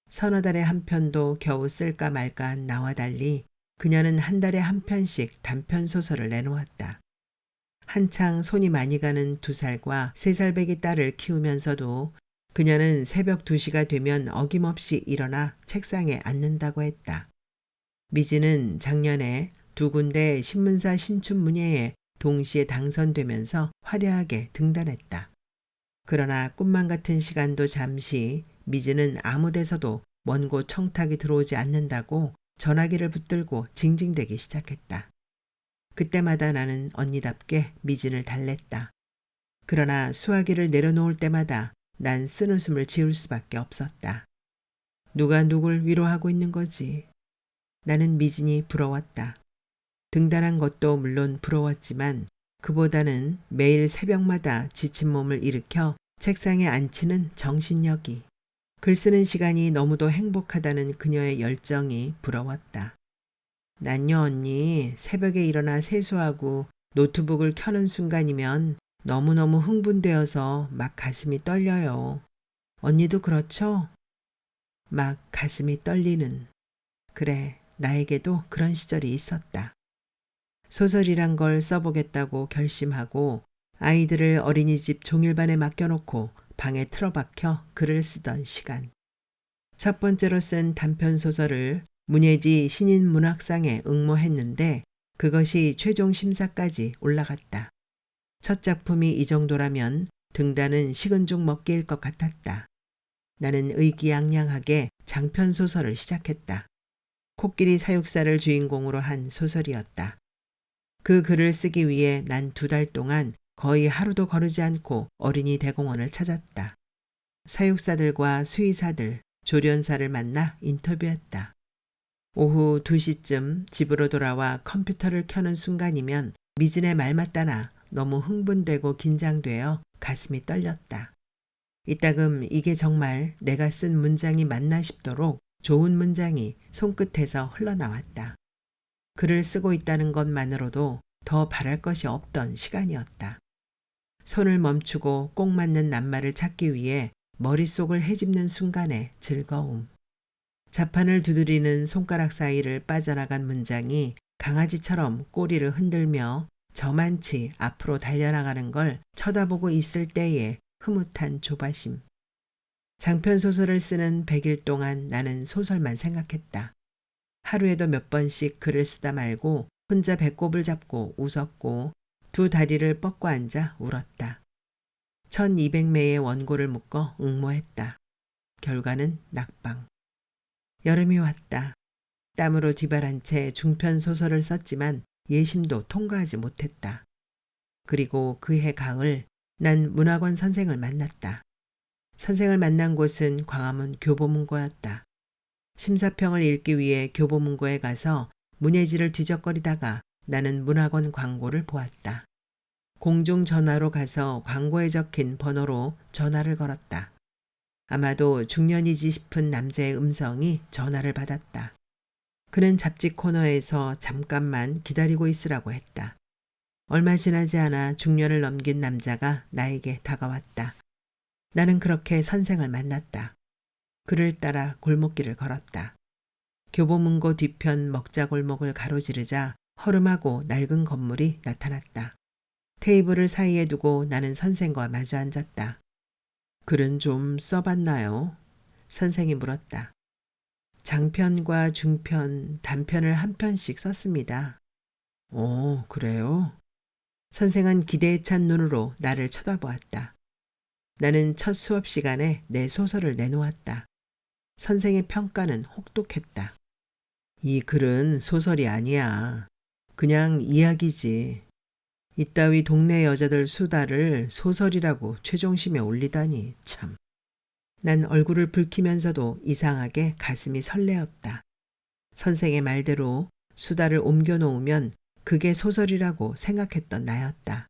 Speaker 1: 서너 달에 한 편도 겨우 쓸까 말까한 나와 달리 그녀는 한 달에 한 편씩 단편 소설을 내놓았다. 한창 손이 많이 가는 2살과 3살 배기 딸을 키우면서도 그녀는 새벽 2시가 되면 어김없이 일어나 책상에 앉는다고 했다. 미진은 작년에 2군데 신문사 신춘문예에 동시에 당선되면서 화려하게 등단했다. 그러나 꿈만 같은 시간도 잠시 미진은 아무 데서도 먼 곳 청탁이 들어오지 않는다고 전화기를 붙들고 징징대기 시작했다. 그때마다 나는 언니답게 미진을 달랬다. 그러나 수화기를 내려놓을 때마다 난 쓴웃음을 지을 수밖에 없었다. 누가 누굴 위로하고 있는 거지. 나는 미진이 부러웠다. 등단한 것도 물론 부러웠지만 그보다는 매일 새벽마다 지친 몸을 일으켜 책상에 앉히는 정신력이, 글 쓰는 시간이 너무도 행복하다는 그녀의 열정이 부러웠다. 난요 언니, 새벽에 일어나 세수하고 노트북을 켜는 순간이면 너무너무 흥분되어서 막 가슴이 떨려요. 언니도 그렇죠? 막 가슴이 떨리는. 그래, 나에게도 그런 시절이 있었다. 소설이란 걸 써보겠다고 결심하고 아이들을 어린이집 종일반에 맡겨놓고 방에 틀어박혀 글을 쓰던 시간. 첫 번째로 쓴 단편소설을 문예지 신인문학상에 응모했는데 그것이 최종 심사까지 올라갔다. 첫 작품이 이 정도라면 등단은 식은 죽 먹기일 것 같았다. 나는 의기양양하게 장편소설을 시작했다. 코끼리 사육사를 주인공으로 한 소설이었다. 그 글을 쓰기 위해 난 2달 동안 거의 하루도 거르지 않고 어린이 대공원을 찾았다. 사육사들과 수의사들, 조련사를 만나 인터뷰했다. 오후 2시쯤 집으로 돌아와 컴퓨터를 켜는 순간이면 미진의 말 맞다나 너무 흥분되고 긴장되어 가슴이 떨렸다. 이따금 이게 정말 내가 쓴 문장이 맞나 싶도록 좋은 문장이 손끝에서 흘러나왔다. 글을 쓰고 있다는 것만으로도 더 바랄 것이 없던 시간이었다. 손을 멈추고 꼭 맞는 낱말을 찾기 위해 머릿속을 헤집는 순간의 즐거움. 자판을 두드리는 손가락 사이를 빠져나간 문장이 강아지처럼 꼬리를 흔들며 저만치 앞으로 달려나가는 걸 쳐다보고 있을 때의 흐뭇한 조바심. 장편소설을 쓰는 100일 동안 나는 소설만 생각했다. 하루에도 몇 번씩 글을 쓰다 말고 혼자 배꼽을 잡고 웃었고 2 다리를 뻗고 앉아 울었다. 1200매의 원고를 묶어 응모했다. 결과는 낙방. 여름이 왔다. 땀으로 뒤바란 채 중편 소설을 썼지만 예심도 통과하지 못했다. 그리고 그해 가을 난 문학원 선생을 만났다. 선생을 만난 곳은 광화문 교보문고였다. 심사평을 읽기 위해 교보문고에 가서 문예지를 뒤적거리다가 나는 문학원 광고를 보았다. 공중전화로 가서 광고에 적힌 번호로 전화를 걸었다. 아마도 중년이지 싶은 남자의 음성이 전화를 받았다. 그는 잡지 코너에서 잠깐만 기다리고 있으라고 했다. 얼마 지나지 않아 중년을 넘긴 남자가 나에게 다가왔다. 나는 그렇게 선생을 만났다. 그를 따라 골목길을 걸었다. 교보문고 뒤편 먹자골목을 가로지르자 허름하고 낡은 건물이 나타났다. 테이블을 사이에 두고 나는 선생과 마주 앉았다. 글은 좀 써봤나요? 선생이 물었다. 장편과 중편, 단편을 한 편씩 썼습니다. 오, 그래요? 선생은 기대에 찬 눈으로 나를 쳐다보았다. 나는 첫 수업 시간에 내 소설을 내놓았다. 선생의 평가는 혹독했다. 이 글은 소설이 아니야. 그냥 이야기지. 이따위 동네 여자들 수다를 소설이라고 최종심에 올리다니 참. 난 얼굴을 붉히면서도 이상하게 가슴이 설레었다. 선생의 말대로 수다를 옮겨놓으면 그게 소설이라고 생각했던 나였다.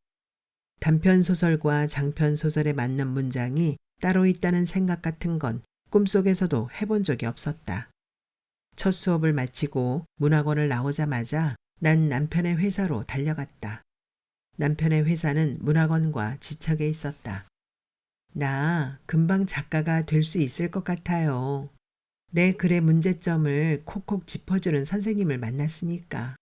Speaker 1: 단편소설과 장편소설에 맞는 문장이 따로 있다는 생각 같은 건 꿈속에서도 해본 적이 없었다. 첫 수업을 마치고 문학원을 나오자마자 난 남편의 회사로 달려갔다. 남편의 회사는 문학원과 지척에 있었다. 나 금방 작가가 될 수 있을 것 같아요. 내 글의 문제점을 콕콕 짚어주는 선생님을 만났으니까.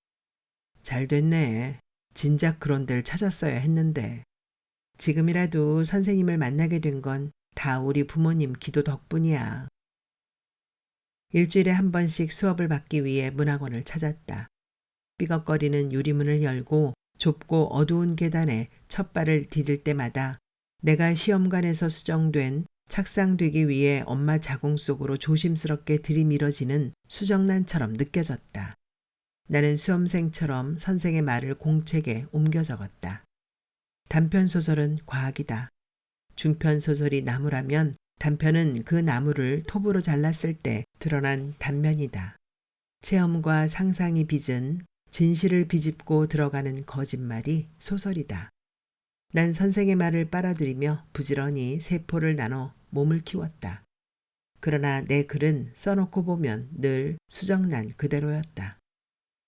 Speaker 1: 잘 됐네. 진작 그런 데를 찾았어야 했는데. 지금이라도 선생님을 만나게 된 건 다 우리 부모님 기도 덕분이야. 일주일에 한 번씩 수업을 받기 위해 문학원을 찾았다. 삐걱거리는 유리문을 열고 좁고 어두운 계단에 첫 발을 디딜 때마다 내가 시험관에서 수정된 착상되기 위해 엄마 자궁 속으로 조심스럽게 들이밀어지는 수정란처럼 느껴졌다. 나는 수험생처럼 선생의 말을 공책에 옮겨 적었다. 단편소설은 과학이다. 중편소설이 나무라면 단편은 그 나무를 톱으로 잘랐을 때 드러난 단면이다. 체험과 상상이 빚은 진실을 비집고 들어가는 거짓말이 소설이다. 난 선생의 말을 빨아들이며 부지런히 세포를 나눠 몸을 키웠다. 그러나 내 글은 써놓고 보면 늘 수정란 그대로였다.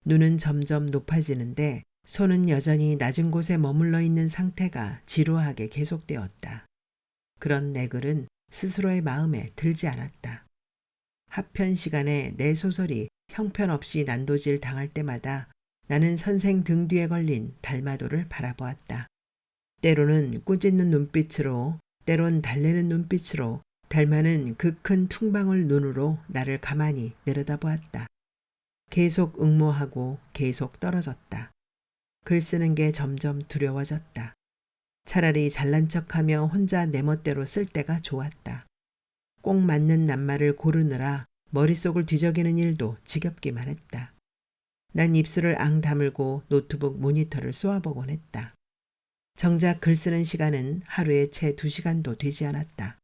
Speaker 1: 눈은 점점 높아지는데 손은 여전히 낮은 곳에 머물러 있는 상태가 지루하게 계속되었다. 그런 내 글은 스스로의 마음에 들지 않았다. 하편 시간에 내 소설이 형편없이 난도질 당할 때마다 나는 선생 등 뒤에 걸린 달마도를 바라보았다. 때로는 꾸짖는 눈빛으로, 때론 달래는 눈빛으로 달마는 그 큰 퉁방울 눈으로 나를 가만히 내려다보았다. 계속 응모하고 계속 떨어졌다. 글 쓰는 게 점점 두려워졌다. 차라리 잘난 척하며 혼자 내 멋대로 쓸 때가 좋았다. 꼭 맞는 낱말을 고르느라 머릿속을 뒤적이는 일도 지겹기만 했다. 난 입술을 앙 다물고 노트북 모니터를 쏘아보곤 했다. 정작 글 쓰는 시간은 하루에 채 2시간도 되지 않았다.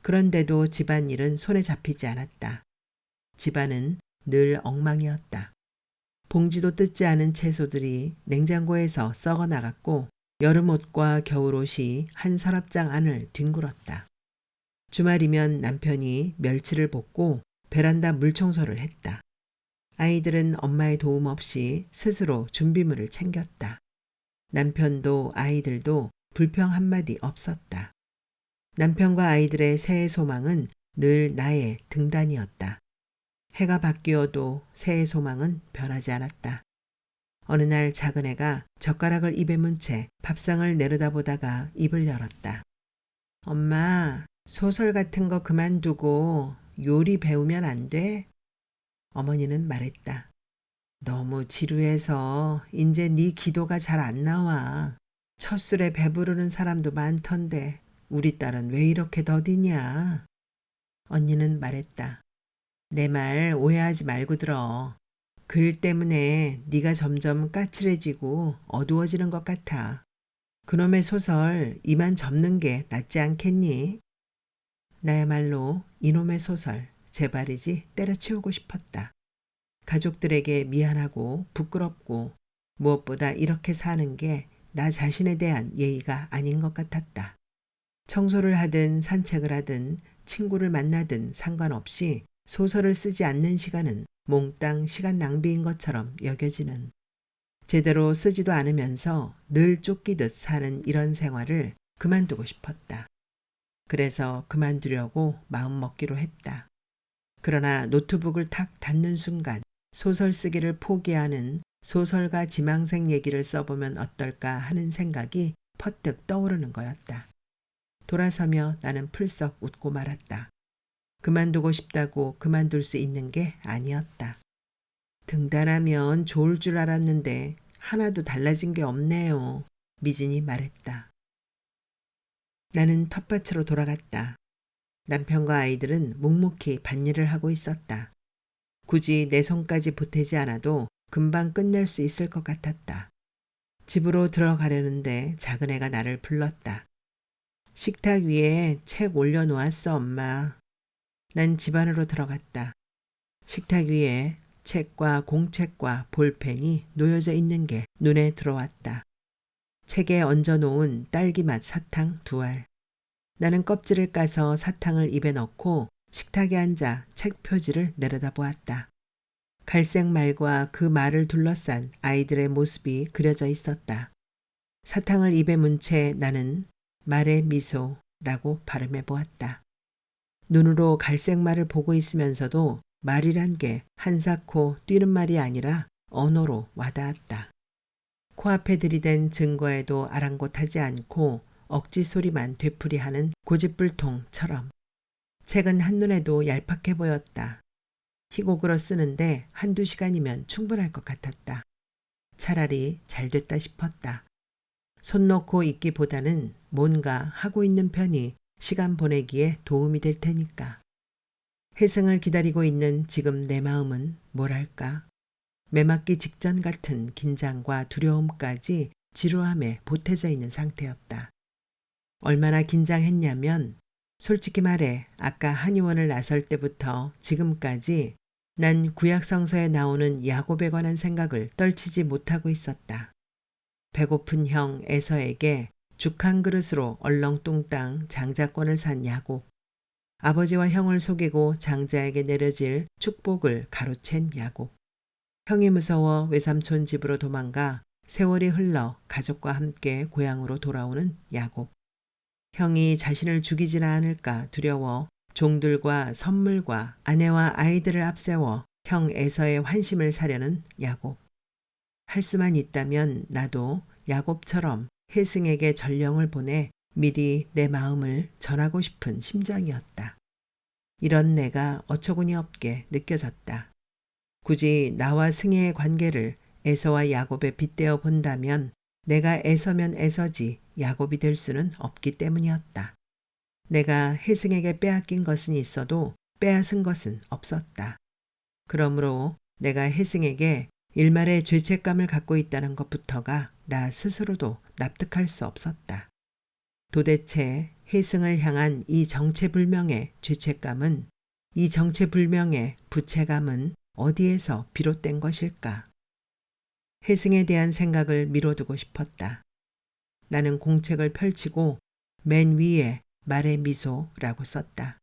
Speaker 1: 그런데도 집안일은 손에 잡히지 않았다. 집안은 늘 엉망이었다. 봉지도 뜯지 않은 채소들이 냉장고에서 썩어 나갔고 여름옷과 겨울옷이 한 서랍장 안을 뒹굴었다. 주말이면 남편이 멸치를 볶고 베란다 물청소를 했다. 아이들은 엄마의 도움 없이 스스로 준비물을 챙겼다. 남편도 아이들도 불평 한마디 없었다. 남편과 아이들의 새해 소망은 늘 나의 등단이었다. 해가 바뀌어도 새해 소망은 변하지 않았다. 어느 날 작은 애가 젓가락을 입에 문 채 밥상을 내려다보다가 입을 열었다. 엄마, 소설 같은 거 그만두고 요리 배우면 안 돼? 어머니는 말했다. 너무 지루해서 이제 네 기도가 잘 안 나와. 첫 술에 배부르는 사람도 많던데 우리 딸은 왜 이렇게 더디냐? 언니는 말했다. 내 말 오해하지 말고 들어. 글 때문에 네가 점점 까칠해지고 어두워지는 것 같아. 그놈의 소설 이만 접는 게 낫지 않겠니? 나야말로 이놈의 소설 제발이지 때려치우고 싶었다. 가족들에게 미안하고 부끄럽고 무엇보다 이렇게 사는 게 나 자신에 대한 예의가 아닌 것 같았다. 청소를 하든 산책을 하든 친구를 만나든 상관없이 소설을 쓰지 않는 시간은 몽땅 시간 낭비인 것처럼 여겨지는, 제대로 쓰지도 않으면서 늘 쫓기듯 사는 이런 생활을 그만두고 싶었다. 그래서 그만두려고 마음먹기로 했다. 그러나 노트북을 탁 닫는 순간 소설 쓰기를 포기하는 소설가 지망생 얘기를 써보면 어떨까 하는 생각이 퍼뜩 떠오르는 거였다. 돌아서며 나는 풀썩 웃고 말았다. 그만두고 싶다고 그만둘 수 있는 게 아니었다. 등단하면 좋을 줄 알았는데 하나도 달라진 게 없네요. 미진이 말했다. 나는 텃밭으로 돌아갔다. 남편과 아이들은 묵묵히 밭일을 하고 있었다. 굳이 내 손까지 보태지 않아도 금방 끝낼 수 있을 것 같았다. 집으로 들어가려는데 작은 애가 나를 불렀다. 식탁 위에 책 올려놓았어, 엄마. 난 집 안으로 들어갔다. 식탁 위에 책과 공책과 볼펜이 놓여져 있는 게 눈에 들어왔다. 책에 얹어놓은 딸기맛 사탕 2알. 나는 껍질을 까서 사탕을 입에 넣고 식탁에 앉아 책 표지를 내려다보았다. 갈색 말과 그 말을 둘러싼 아이들의 모습이 그려져 있었다. 사탕을 입에 문 채 나는 말의 미소라고 발음해 보았다. 눈으로 갈색 말을 보고 있으면서도 말이란 게 한사코 뛰는 말이 아니라 언어로 와닿았다. 코앞에 들이댄 증거에도 아랑곳하지 않고 억지 소리만 되풀이하는 고집불통처럼. 책은 한눈에도 얄팍해 보였다. 희곡으로 쓰는데 1~2시간이면 충분할 것 같았다. 차라리 잘 됐다 싶었다. 손 놓고 있기보다는 뭔가 하고 있는 편이 시간 보내기에 도움이 될 테니까. 회승을 기다리고 있는 지금 내 마음은 뭐랄까. 매맞기 직전 같은 긴장과 두려움까지 지루함에 보태져 있는 상태였다. 얼마나 긴장했냐면 솔직히 말해 아까 한의원을 나설 때부터 지금까지 난 구약성서에 나오는 야곱에 관한 생각을 떨치지 못하고 있었다. 배고픈 형 에서에게 죽 한 그릇으로 얼렁뚱땅 장자권을 산 야곱. 아버지와 형을 속이고 장자에게 내려질 축복을 가로챈 야곱. 형이 무서워 외삼촌 집으로 도망가 세월이 흘러 가족과 함께 고향으로 돌아오는 야곱. 형이 자신을 죽이지나 않을까 두려워 종들과 선물과 아내와 아이들을 앞세워 형 에서의 환심을 사려는 야곱. 할 수만 있다면 나도 야곱처럼 회승에게 전령을 보내 미리 내 마음을 전하고 싶은 심정이었다. 이런 내가 어처구니 없게 느껴졌다. 굳이 나와 승혜의 관계를 에서와 야곱에 빗대어 본다면 내가 에서면 에서지 야곱이 될 수는 없기 때문이었다. 내가 혜승에게 빼앗긴 것은 있어도 빼앗은 것은 없었다. 그러므로 내가 혜승에게 일말의 죄책감을 갖고 있다는 것부터가 나 스스로도 납득할 수 없었다. 도대체 혜승을 향한 이 정체불명의 죄책감은, 이 정체불명의 부채감은 어디에서 비롯된 것일까? 혜승에 대한 생각을 미뤄두고 싶었다. 나는 공책을 펼치고 맨 위에 말의 미소라고 썼다.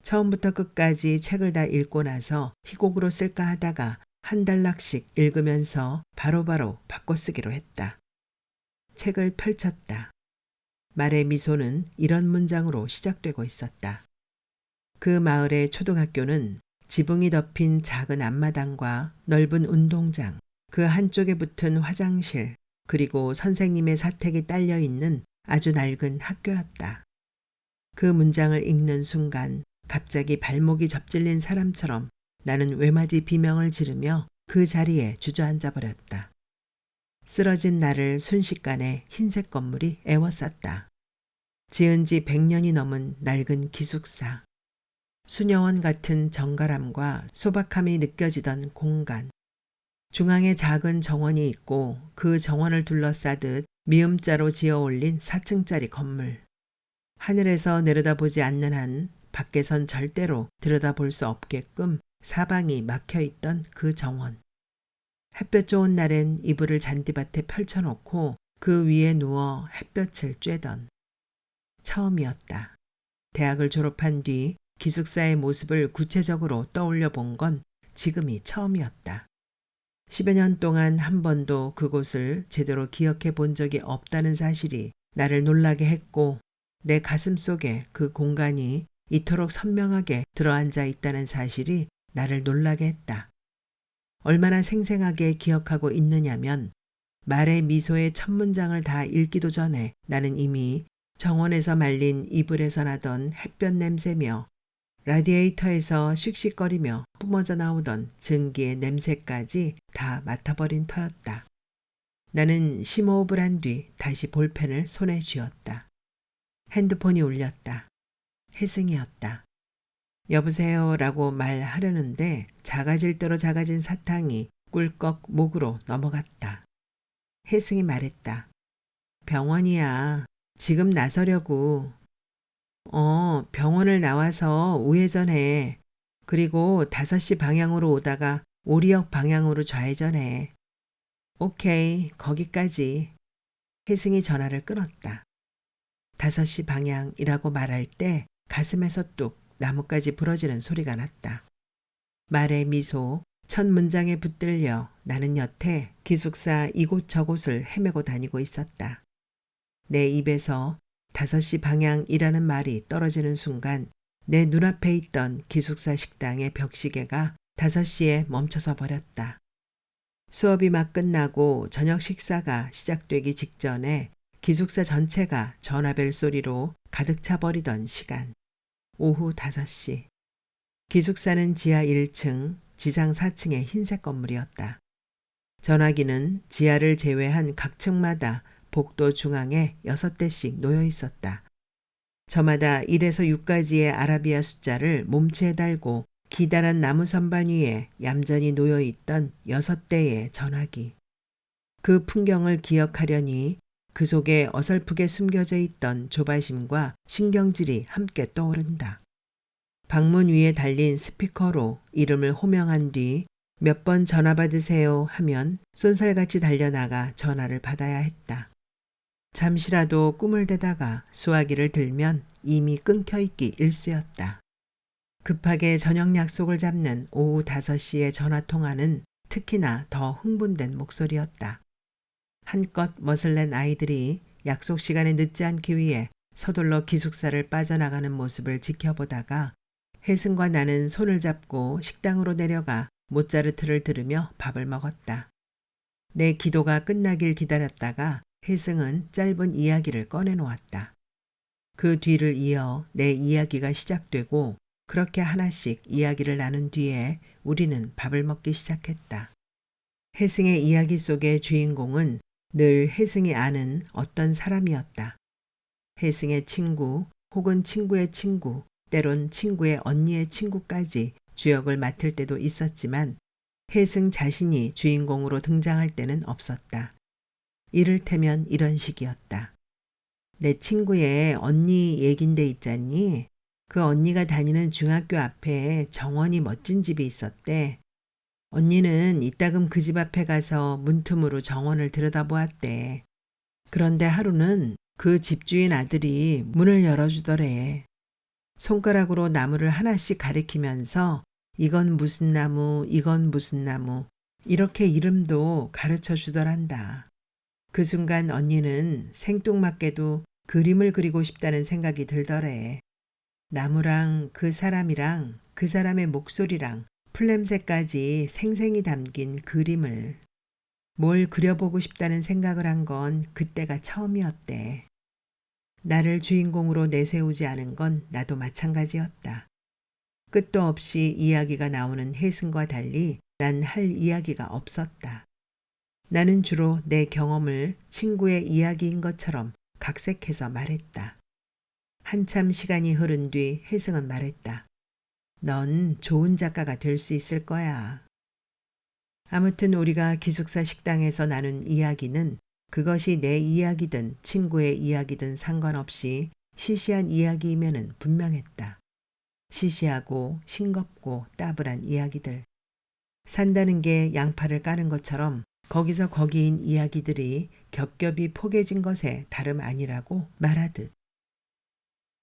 Speaker 1: 처음부터 끝까지 책을 다 읽고 나서 희곡으로 쓸까 하다가 한 단락씩 읽으면서 바로바로 바꿔쓰기로 했다. 책을 펼쳤다. 말의 미소는 이런 문장으로 시작되고 있었다. 그 마을의 초등학교는 지붕이 덮인 작은 앞마당과 넓은 운동장, 그 한쪽에 붙은 화장실, 그리고 선생님의 사택이 딸려 있는 아주 낡은 학교였다. 그 문장을 읽는 순간 갑자기 발목이 접질린 사람처럼 나는 외마디 비명을 지르며 그 자리에 주저앉아 버렸다. 쓰러진 나를 순식간에 흰색 건물이 에워쌌다. 지은 지 100년이 넘은 낡은 기숙사. 수녀원 같은 정갈함과 소박함이 느껴지던 공간. 중앙에 작은 정원이 있고 그 정원을 둘러싸듯 미음자로 지어 올린 4층짜리 건물. 하늘에서 내려다보지 않는 한 밖에선 절대로 들여다볼 수 없게끔 사방이 막혀있던 그 정원. 햇볕 좋은 날엔 이불을 잔디밭에 펼쳐놓고 그 위에 누워 햇볕을 쬐던. 처음이었다. 대학을 졸업한 뒤 기숙사의 모습을 구체적으로 떠올려 본 건 지금이 처음이었다. 10여 년 동안 한 번도 그곳을 제대로 기억해 본 적이 없다는 사실이 나를 놀라게 했고 내 가슴 속에 그 공간이 이토록 선명하게 들어앉아 있다는 사실이 나를 놀라게 했다. 얼마나 생생하게 기억하고 있느냐면 말의 미소의 첫 문장을 다 읽기도 전에 나는 이미 정원에서 말린 이불에서 나던 햇볕 냄새며 라디에이터에서 씩씩거리며 뿜어져 나오던 증기의 냄새까지 다 맡아버린 터였다. 나는 심호흡을 한 뒤 다시 볼펜을 손에 쥐었다. 핸드폰이 울렸다. 혜승이었다. 여보세요 라고 말하려는데 작아질 대로 작아진 사탕이 꿀꺽 목으로 넘어갔다. 혜승이 말했다. 병원이야. 지금 나서려고. 병원을 나와서 우회전해. 그리고 5시 방향으로 오다가 오리역 방향으로 좌회전해. 오케이, 거기까지. 혜승이 전화를 끊었다. 5시 방향이라고 말할 때 가슴에서 뚝 나뭇가지 부러지는 소리가 났다. 말의 미소, 첫 문장에 붙들려 나는 여태 기숙사 이곳저곳을 헤매고 다니고 있었다. 내 입에서 5시 방향이라는 말이 떨어지는 순간 내 눈앞에 있던 기숙사 식당의 벽시계가 5시에 멈춰서 버렸다. 수업이 막 끝나고 저녁 식사가 시작되기 직전에 기숙사 전체가 전화벨 소리로 가득 차버리던 시간. 오후 5시. 기숙사는 지하 1층, 지상 4층의 흰색 건물이었다. 전화기는 지하를 제외한 각 층마다 복도 중앙에 6대씩 놓여 있었다. 저마다 1에서 6까지의 아라비아 숫자를 몸체에 달고 기다란 나무 선반 위에 얌전히 놓여 있던 6대의 전화기. 그 풍경을 기억하려니 그 속에 어설프게 숨겨져 있던 조바심과 신경질이 함께 떠오른다. 방문 위에 달린 스피커로 이름을 호명한 뒤 몇 번 전화 받으세요 하면 쏜살같이 달려나가 전화를 받아야 했다. 잠시라도 꿈을 대다가 수화기를 들면 이미 끊겨있기 일쑤였다. 급하게 저녁 약속을 잡는 오후 5시의 전화통화는 특히나 더 흥분된 목소리였다. 한껏 멋을 낸 아이들이 약속 시간에 늦지 않기 위해 서둘러 기숙사를 빠져나가는 모습을 지켜보다가 혜승과 나는 손을 잡고 식당으로 내려가 모차르트를 들으며 밥을 먹었다. 내 기도가 끝나길 기다렸다가 혜승은 짧은 이야기를 꺼내놓았다. 그 뒤를 이어 내 이야기가 시작되고 그렇게 하나씩 이야기를 나눈 뒤에 우리는 밥을 먹기 시작했다. 혜승의 이야기 속의 주인공은 늘 혜승이 아는 어떤 사람이었다. 혜승의 친구 혹은 친구의 친구, 때론 친구의 언니의 친구까지 주역을 맡을 때도 있었지만 혜승 자신이 주인공으로 등장할 때는 없었다. 이를테면 이런 식이었다. 내 친구의 언니 얘긴데 있잖니? 그 언니가 다니는 중학교 앞에 정원이 멋진 집이 있었대. 언니는 이따금 그 집 앞에 가서 문틈으로 정원을 들여다보았대. 그런데 하루는 그 집주인 아들이 문을 열어주더래. 손가락으로 나무를 하나씩 가리키면서 이건 무슨 나무, 이건 무슨 나무, 이렇게 이름도 가르쳐 주더란다. 그 순간 언니는 생뚱맞게도 그림을 그리고 싶다는 생각이 들더래. 나무랑 그 사람이랑 그 사람의 목소리랑 풀냄새까지 생생히 담긴 그림을. 뭘 그려보고 싶다는 생각을 한 건 그때가 처음이었대. 나를 주인공으로 내세우지 않은 건 나도 마찬가지였다. 끝도 없이 이야기가 나오는 혜승과 달리 난 할 이야기가 없었다. 나는 주로 내 경험을 친구의 이야기인 것처럼 각색해서 말했다. 한참 시간이 흐른 뒤 혜승은 말했다. 넌 좋은 작가가 될 수 있을 거야. 아무튼 우리가 기숙사 식당에서 나눈 이야기는 그것이 내 이야기든 친구의 이야기든 상관없이 시시한 이야기이면은 분명했다. 시시하고 싱겁고 따분한 이야기들. 산다는 게 양파를 까는 것처럼 거기서 거기인 이야기들이 겹겹이 포개진 것에 다름 아니라고 말하듯.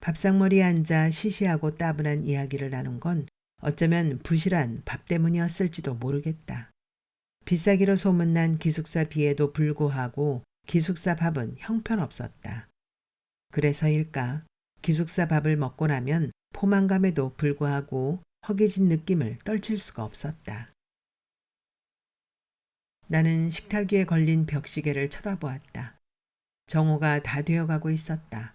Speaker 1: 밥상머리에 앉아 시시하고 따분한 이야기를 나눈 건 어쩌면 부실한 밥 때문이었을지도 모르겠다. 비싸기로 소문난 기숙사 비에도 불구하고 기숙사 밥은 형편없었다. 그래서일까 기숙사 밥을 먹고 나면 포만감에도 불구하고 허기진 느낌을 떨칠 수가 없었다. 나는 식탁 위에 걸린 벽시계를 쳐다보았다. 정오가 다 되어가고 있었다.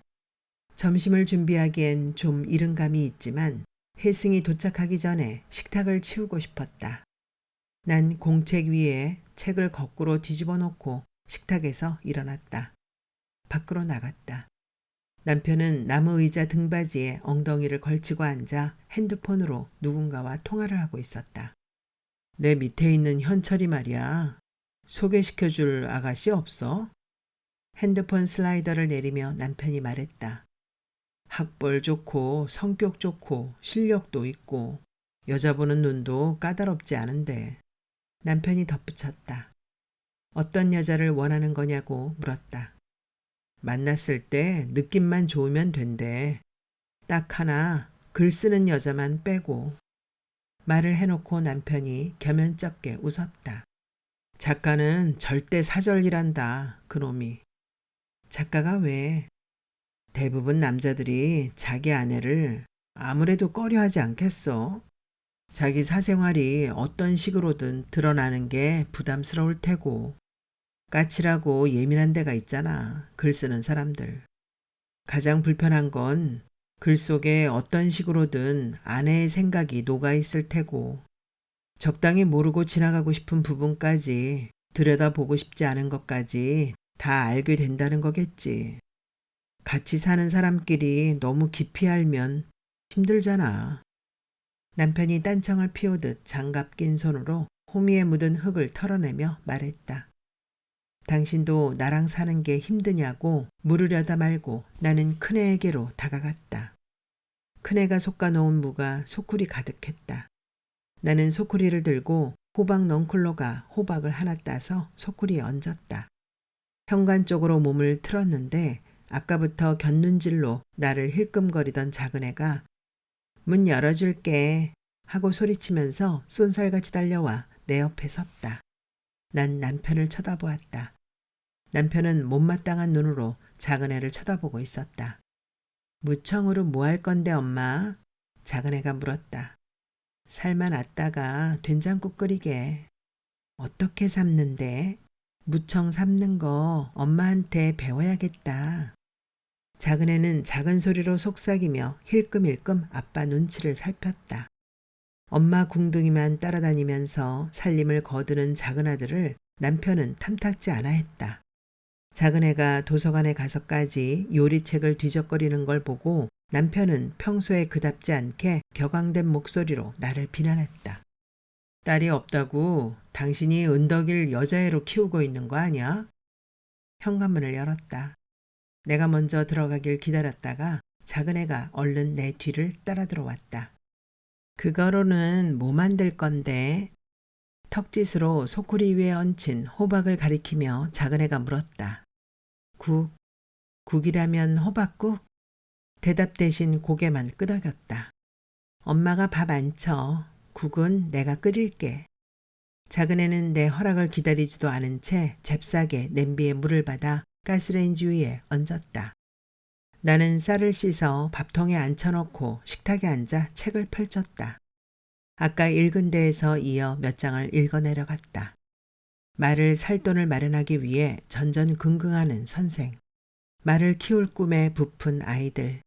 Speaker 1: 점심을 준비하기엔 좀 이른 감이 있지만 혜승이 도착하기 전에 식탁을 치우고 싶었다. 난 공책 위에 책을 거꾸로 뒤집어 놓고 식탁에서 일어났다. 밖으로 나갔다. 남편은 나무 의자 등받이에 엉덩이를 걸치고 앉아 핸드폰으로 누군가와 통화를 하고 있었다. 내 밑에 있는 현철이 말이야. 소개시켜줄 아가씨 없어? 핸드폰 슬라이더를 내리며 남편이 말했다. 학벌 좋고 성격 좋고 실력도 있고 여자 보는 눈도 까다롭지 않은데. 남편이 덧붙였다. 어떤 여자를 원하는 거냐고 물었다. 만났을 때 느낌만 좋으면 된대. 딱 하나 글 쓰는 여자만 빼고. 말을 해놓고 남편이 겸연쩍게 웃었다. 작가는 절대 사절이란다, 그놈이. 작가가 왜? 대부분 남자들이 자기 아내를 아무래도 꺼려하지 않겠어? 자기 사생활이 어떤 식으로든 드러나는 게 부담스러울 테고. 까칠하고 예민한 데가 있잖아, 글 쓰는 사람들. 가장 불편한 건 글 속에 어떤 식으로든 아내의 생각이 녹아있을 테고 적당히 모르고 지나가고 싶은 부분까지 들여다보고 싶지 않은 것까지 다 알게 된다는 거겠지. 같이 사는 사람끼리 너무 깊이 알면 힘들잖아. 남편이 딴청을 피우듯 장갑 낀 손으로 호미에 묻은 흙을 털어내며 말했다. 당신도 나랑 사는 게 힘드냐고 물으려다 말고 나는 큰애에게로 다가갔다. 큰애가 솎아놓은 무가 소쿠리 가득했다. 나는 소쿠리를 들고 호박 넝쿨러가 호박을 하나 따서 소쿠리에 얹었다. 현관 쪽으로 몸을 틀었는데 아까부터 곁눈질로 나를 힐끔거리던 작은 애가 문 열어줄게 하고 소리치면서 쏜살같이 달려와 내 옆에 섰다. 난 남편을 쳐다보았다. 남편은 못마땅한 눈으로 작은 애를 쳐다보고 있었다. 무청으로 뭐 할 건데 엄마? 작은 애가 물었다. 살만 놨다가 된장국 끓이게. 어떻게 삶는데? 무청 삶는 거 엄마한테 배워야겠다. 작은 애는 작은 소리로 속삭이며 힐끔힐끔 아빠 눈치를 살폈다. 엄마 궁둥이만 따라다니면서 살림을 거두는 작은 아들을 남편은 탐탁지 않아 했다. 작은 애가 도서관에 가서까지 요리책을 뒤적거리는 걸 보고 남편은 평소에 그답지 않게 격앙된 목소리로 나를 비난했다. 딸이 없다고 당신이 은덕일 여자애로 키우고 있는 거 아니야? 현관문을 열었다. 내가 먼저 들어가길 기다렸다가 작은 애가 얼른 내 뒤를 따라 들어왔다. 그거로는 뭐 만들 건데? 턱짓으로 소쿠리 위에 얹힌 호박을 가리키며 작은 애가 물었다. 국이라면 호박국? 대답 대신 고개만 끄덕였다. 엄마가 밥 안 쳐. 국은 내가 끓일게. 작은 애는 내 허락을 기다리지도 않은 채 잽싸게 냄비에 물을 받아 가스레인지 위에 얹었다. 나는 쌀을 씻어 밥통에 앉혀놓고 식탁에 앉아 책을 펼쳤다. 아까 읽은 데에서 이어 몇 장을 읽어 내려갔다. 말을 살 돈을 마련하기 위해 전전긍긍하는 선생, 말을 키울 꿈에 부푼 아이들,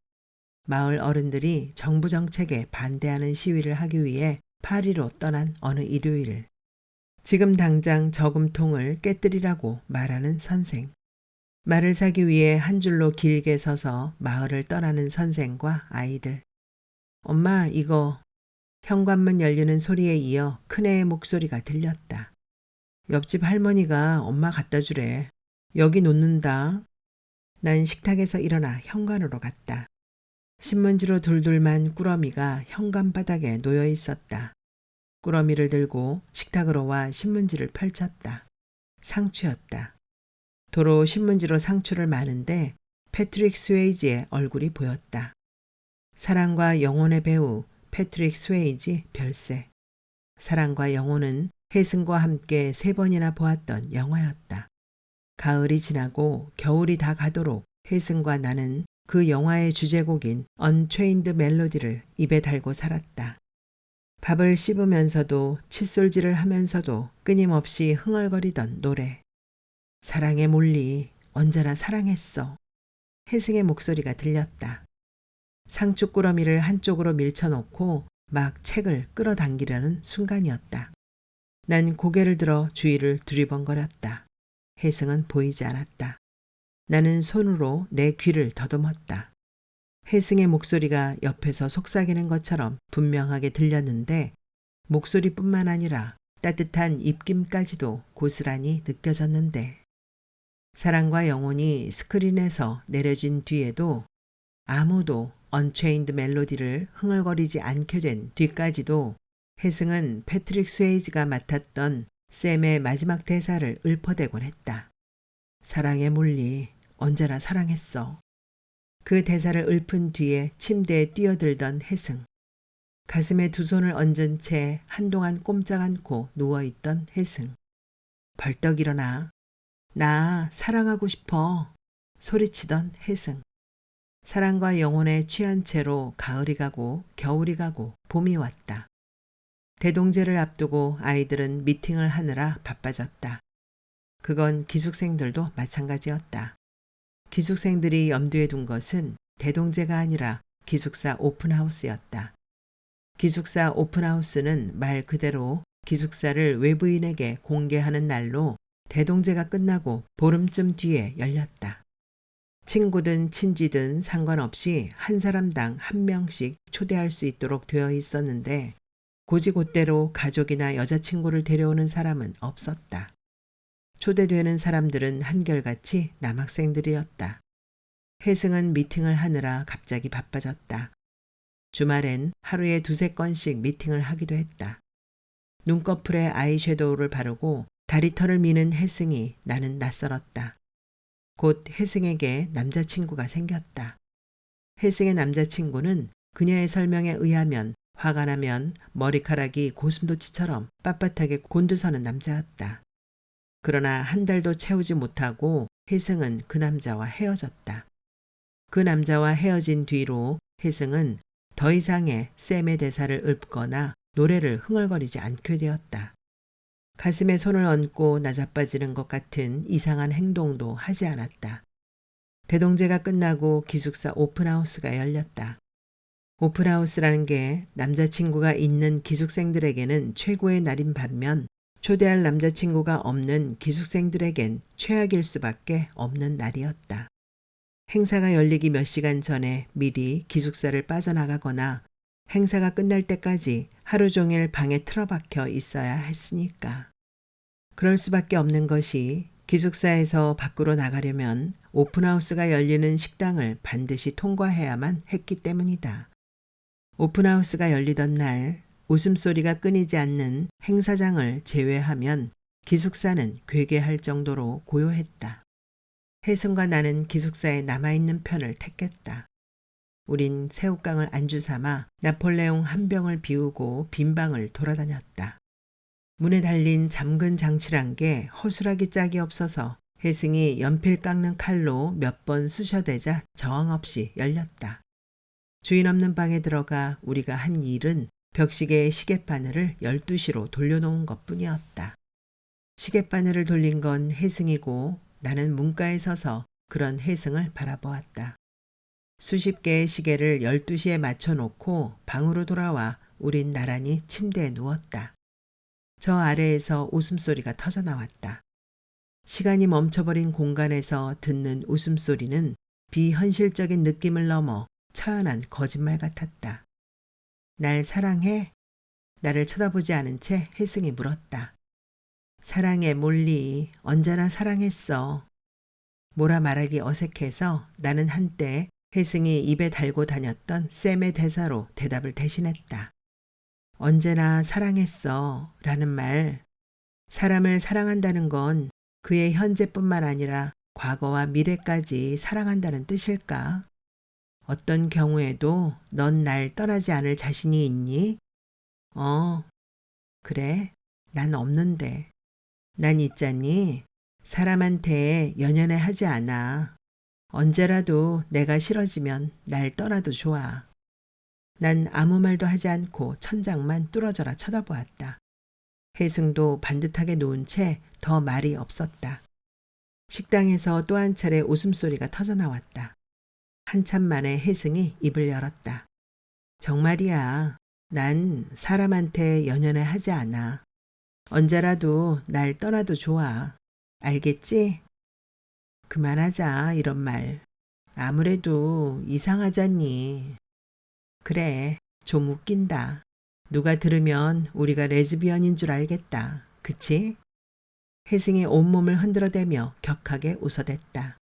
Speaker 1: 마을 어른들이 정부 정책에 반대하는 시위를 하기 위해 파리로 떠난 어느 일요일, 지금 당장 저금통을 깨뜨리라고 말하는 선생, 말을 사기 위해 한 줄로 길게 서서 마을을 떠나는 선생과 아이들. 엄마, 이거. 현관문 열리는 소리에 이어 큰애의 목소리가 들렸다. 옆집 할머니가 엄마 갖다 주래. 여기 놓는다. 난 식탁에서 일어나 현관으로 갔다. 신문지로 둘둘만 꾸러미가 현관 바닥에 놓여 있었다. 꾸러미를 들고 식탁으로 와 신문지를 펼쳤다. 상추였다. 도로 신문지로 상추를 마는데 패트릭 스웨이지의 얼굴이 보였다. 사랑과 영혼의 배우 패트릭 스웨이지 별세. 사랑과 영혼은 혜승과 함께 3번이나 보았던 영화였다. 가을이 지나고 겨울이 다 가도록 혜승과 나는 그 영화의 주제곡인 언체인드 멜로디를 입에 달고 살았다. 밥을 씹으면서도 칫솔질을 하면서도 끊임없이 흥얼거리던 노래. 사랑의 몰리, 언제나 사랑했어. 혜승의 목소리가 들렸다. 상추꾸러미를 한쪽으로 밀쳐놓고 막 책을 끌어당기려는 순간이었다. 난 고개를 들어 주위를 두리번거렸다. 혜승은 보이지 않았다. 나는 손으로 내 귀를 더듬었다. 혜승의 목소리가 옆에서 속삭이는 것처럼 분명하게 들렸는데 목소리뿐만 아니라 따뜻한 입김까지도 고스란히 느껴졌는데 사랑과 영혼이 스크린에서 내려진 뒤에도 아무도 언체인드 멜로디를 흥얼거리지 않게 된 뒤까지도 혜승은 패트릭 스웨이지가 맡았던 샘의 마지막 대사를 읊어대곤 했다. 사랑의 몰리, 언제나 사랑했어. 그 대사를 읊은 뒤에 침대에 뛰어들던 혜승. 가슴에 두 손을 얹은 채 한동안 꼼짝 않고 누워있던 혜승. 벌떡 일어나. 나 사랑하고 싶어. 소리치던 혜승. 사랑과 영혼에 취한 채로 가을이 가고 겨울이 가고 봄이 왔다. 대동제를 앞두고 아이들은 미팅을 하느라 바빠졌다. 그건 기숙생들도 마찬가지였다. 기숙생들이 염두에 둔 것은 대동제가 아니라 기숙사 오픈하우스였다. 기숙사 오픈하우스는 말 그대로 기숙사를 외부인에게 공개하는 날로 대동제가 끝나고 보름쯤 뒤에 열렸다. 친구든 친지든 상관없이 한 사람당 한 명씩 초대할 수 있도록 되어 있었는데 고지곳대로 가족이나 여자친구를 데려오는 사람은 없었다. 초대되는 사람들은 한결같이 남학생들이었다. 혜승은 미팅을 하느라 갑자기 바빠졌다. 주말엔 하루에 2~3건씩 미팅을 하기도 했다. 눈꺼풀에 아이섀도우를 바르고 다리털을 미는 혜승이 나는 낯설었다. 곧 혜승에게 남자친구가 생겼다. 혜승의 남자친구는 그녀의 설명에 의하면 화가 나면 머리카락이 고슴도치처럼 빳빳하게 곤두서는 남자였다. 그러나 한 달도 채우지 못하고 혜승은 그 남자와 헤어졌다. 그 남자와 헤어진 뒤로 혜승은 더 이상의 샘의 대사를 읊거나 노래를 흥얼거리지 않게 되었다. 가슴에 손을 얹고 나자빠지는 것 같은 이상한 행동도 하지 않았다. 대동제가 끝나고 기숙사 오픈하우스가 열렸다. 오픈하우스라는 게 남자친구가 있는 기숙생들에게는 최고의 날인 반면 초대할 남자친구가 없는 기숙생들에겐 최악일 수밖에 없는 날이었다. 행사가 열리기 몇 시간 전에 미리 기숙사를 빠져나가거나 행사가 끝날 때까지 하루 종일 방에 틀어박혀 있어야 했으니까. 그럴 수밖에 없는 것이 기숙사에서 밖으로 나가려면 오픈하우스가 열리는 식당을 반드시 통과해야만 했기 때문이다. 오픈하우스가 열리던 날 웃음소리가 끊이지 않는 행사장을 제외하면 기숙사는 괴괴할 정도로 고요했다. 혜승과 나는 기숙사에 남아있는 편을 택했다. 우린 새우깡을 안주 삼아 나폴레옹 한 병을 비우고 빈 방을 돌아다녔다. 문에 달린 잠근 장치란 게 허술하기 짝이 없어서 혜승이 연필 깎는 칼로 몇 번 쑤셔대자 저항 없이 열렸다. 주인 없는 방에 들어가 우리가 한 일은 벽시계의 시계바늘을 12시로 돌려놓은 것뿐이었다. 시계바늘을 돌린 건 혜승이고 나는 문가에 서서 그런 혜승을 바라보았다. 수십 개의 시계를 12시에 맞춰놓고 방으로 돌아와 우린 나란히 침대에 누웠다. 저 아래에서 웃음소리가 터져나왔다. 시간이 멈춰버린 공간에서 듣는 웃음소리는 비현실적인 느낌을 넘어 처연한 거짓말 같았다. 날 사랑해? 나를 쳐다보지 않은 채 혜승이 물었다. 사랑해 몰리, 언제나 사랑했어. 뭐라 말하기 어색해서 나는 한때 혜승이 입에 달고 다녔던 샘의 대사로 대답을 대신했다. 언제나 사랑했어 라는 말. 사람을 사랑한다는 건 그의 현재뿐만 아니라 과거와 미래까지 사랑한다는 뜻일까? 어떤 경우에도 넌 날 떠나지 않을 자신이 있니? 그래. 난 없는데. 난 있잖니. 사람한테 연연해 하지 않아. 언제라도 내가 싫어지면 날 떠나도 좋아. 난 아무 말도 하지 않고 천장만 뚫어져라 쳐다보았다. 혜승도 반듯하게 놓은 채 더 말이 없었다. 식당에서 또 한 차례 웃음소리가 터져나왔다. 한참 만에 혜승이 입을 열었다. 정말이야. 난 사람한테 연연해 하지 않아. 언제라도 날 떠나도 좋아. 알겠지? 그만하자 이런 말. 아무래도 이상하잖니. 그래, 좀 웃긴다. 누가 들으면 우리가 레즈비언인 줄 알겠다. 그치? 혜승이 온몸을 흔들어대며 격하게 웃어댔다.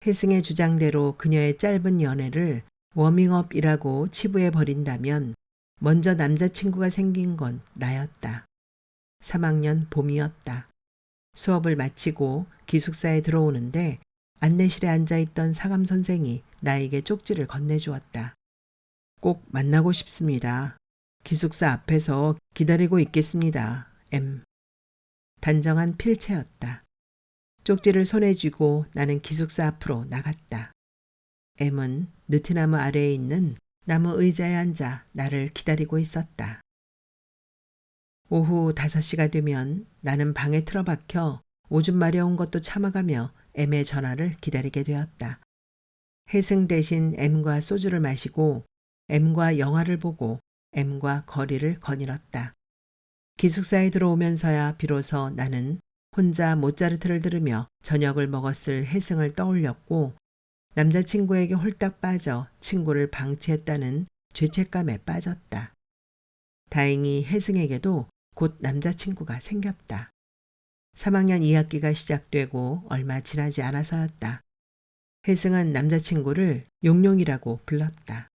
Speaker 1: 혜승의 주장대로 그녀의 짧은 연애를 워밍업이라고 치부해 버린다면 먼저 남자친구가 생긴 건 나였다. 3학년 봄이었다. 수업을 마치고 기숙사에 들어오는데 안내실에 앉아있던 사감 선생이 나에게 쪽지를 건네주었다. 꼭 만나고 싶습니다. 기숙사 앞에서 기다리고 있겠습니다. M. 단정한 필체였다. 쪽지를 손에 쥐고 나는 기숙사 앞으로 나갔다. M은 느티나무 아래에 있는 나무 의자에 앉아 나를 기다리고 있었다. 오후 5시가 되면 나는 방에 틀어박혀 오줌 마려운 것도 참아가며 M의 전화를 기다리게 되었다. 혜승 대신 M과 소주를 마시고 M과 영화를 보고 M과 거리를 거닐었다. 기숙사에 들어오면서야 비로소 나는 혼자 모차르트를 들으며 저녁을 먹었을 혜승을 떠올렸고 남자친구에게 홀딱 빠져 친구를 방치했다는 죄책감에 빠졌다. 다행히 혜승에게도 곧 남자친구가 생겼다. 3학년 2학기가 시작되고 얼마 지나지 않아서였다. 혜승은 남자친구를 용용이라고 불렀다.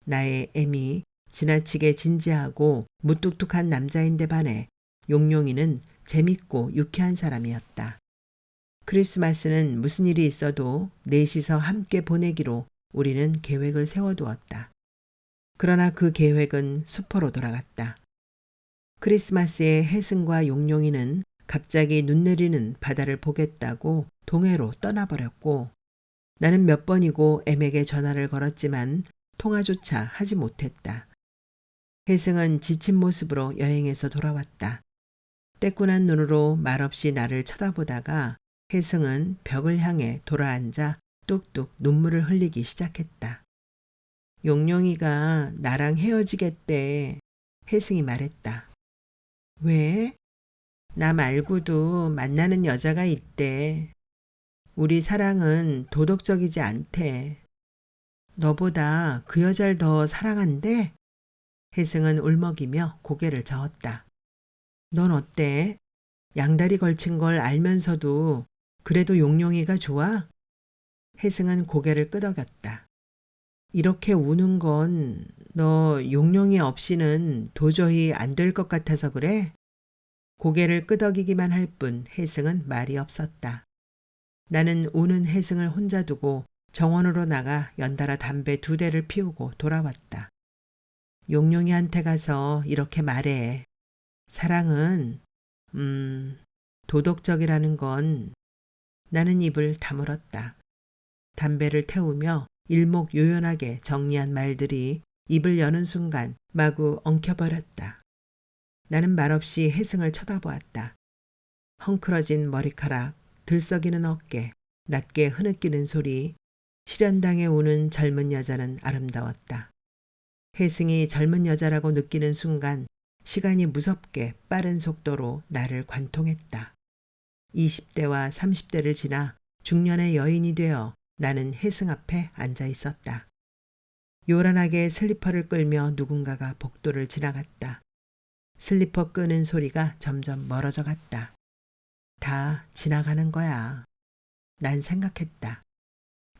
Speaker 1: 나의 M이 지나치게 진지하고 무뚝뚝한 남자인데 반해 용용이는 재밌고 유쾌한 사람이었다. 크리스마스는 무슨 일이 있어도 넷이서 함께 보내기로 우리는 계획을 세워두었다. 그러나 그 계획은 수포로 돌아갔다. 크리스마스에 혜승과 용용이는 갑자기 눈 내리는 바다를 보겠다고 동해로 떠나버렸고 나는 몇 번이고 M에게 전화를 걸었지만 통화조차 하지 못했다. 혜승은 지친 모습으로 여행에서 돌아왔다. 떼꾼한 눈으로 말없이 나를 쳐다보다가 혜승은 벽을 향해 돌아앉아 뚝뚝 눈물을 흘리기 시작했다. 용용이가 나랑 헤어지겠대. 혜승이 말했다. 왜? 나 말고도 만나는 여자가 있대. 우리 사랑은 도덕적이지 않대. 너보다 그 여자를 더 사랑한대? 혜승은 울먹이며 고개를 저었다. 넌 어때? 양다리 걸친 걸 알면서도 그래도 용용이가 좋아? 혜승은 고개를 끄덕였다. 이렇게 우는 건 너 용용이 없이는 도저히 안 될 것 같아서 그래? 고개를 끄덕이기만 할 뿐 혜승은 말이 없었다. 나는 우는 혜승을 혼자 두고 정원으로 나가 연달아 담배 2대를 피우고 돌아왔다. 용용이한테 가서 이렇게 말해. 사랑은 도덕적이라는 건. 나는 입을 다물었다. 담배를 태우며 일목요연하게 정리한 말들이 입을 여는 순간 마구 엉켜버렸다. 나는 말없이 혜승을 쳐다보았다. 헝클어진 머리카락, 들썩이는 어깨, 낮게 흐느끼는 소리, 실연당해 우는 젊은 여자는 아름다웠다. 혜승이 젊은 여자라고 느끼는 순간 시간이 무섭게 빠른 속도로 나를 관통했다. 20대와 30대를 지나 중년의 여인이 되어 나는 혜승 앞에 앉아 있었다. 요란하게 슬리퍼를 끌며 누군가가 복도를 지나갔다. 슬리퍼 끄는 소리가 점점 멀어져 갔다. 다 지나가는 거야. 난 생각했다.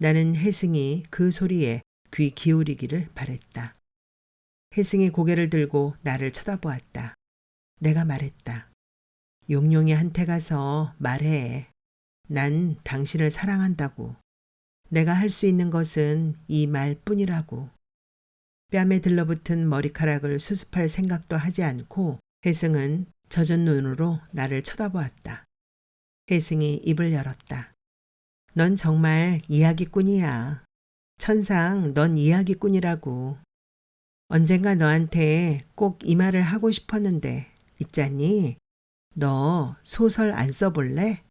Speaker 1: 나는 혜승이 그 소리에 귀 기울이기를 바랬다. 혜승이 고개를 들고 나를 쳐다보았다. 내가 말했다. 용용이한테 가서 말해. 난 당신을 사랑한다고. 내가 할 수 있는 것은 이 말뿐이라고. 뺨에 들러붙은 머리카락을 수습할 생각도 하지 않고 혜승은 젖은 눈으로 나를 쳐다보았다. 혜승이 입을 열었다. 넌 정말 이야기꾼이야. 천상 넌 이야기꾼이라고. 언젠가 너한테 꼭 이 말을 하고 싶었는데 있잖니? 너 소설 안 써볼래?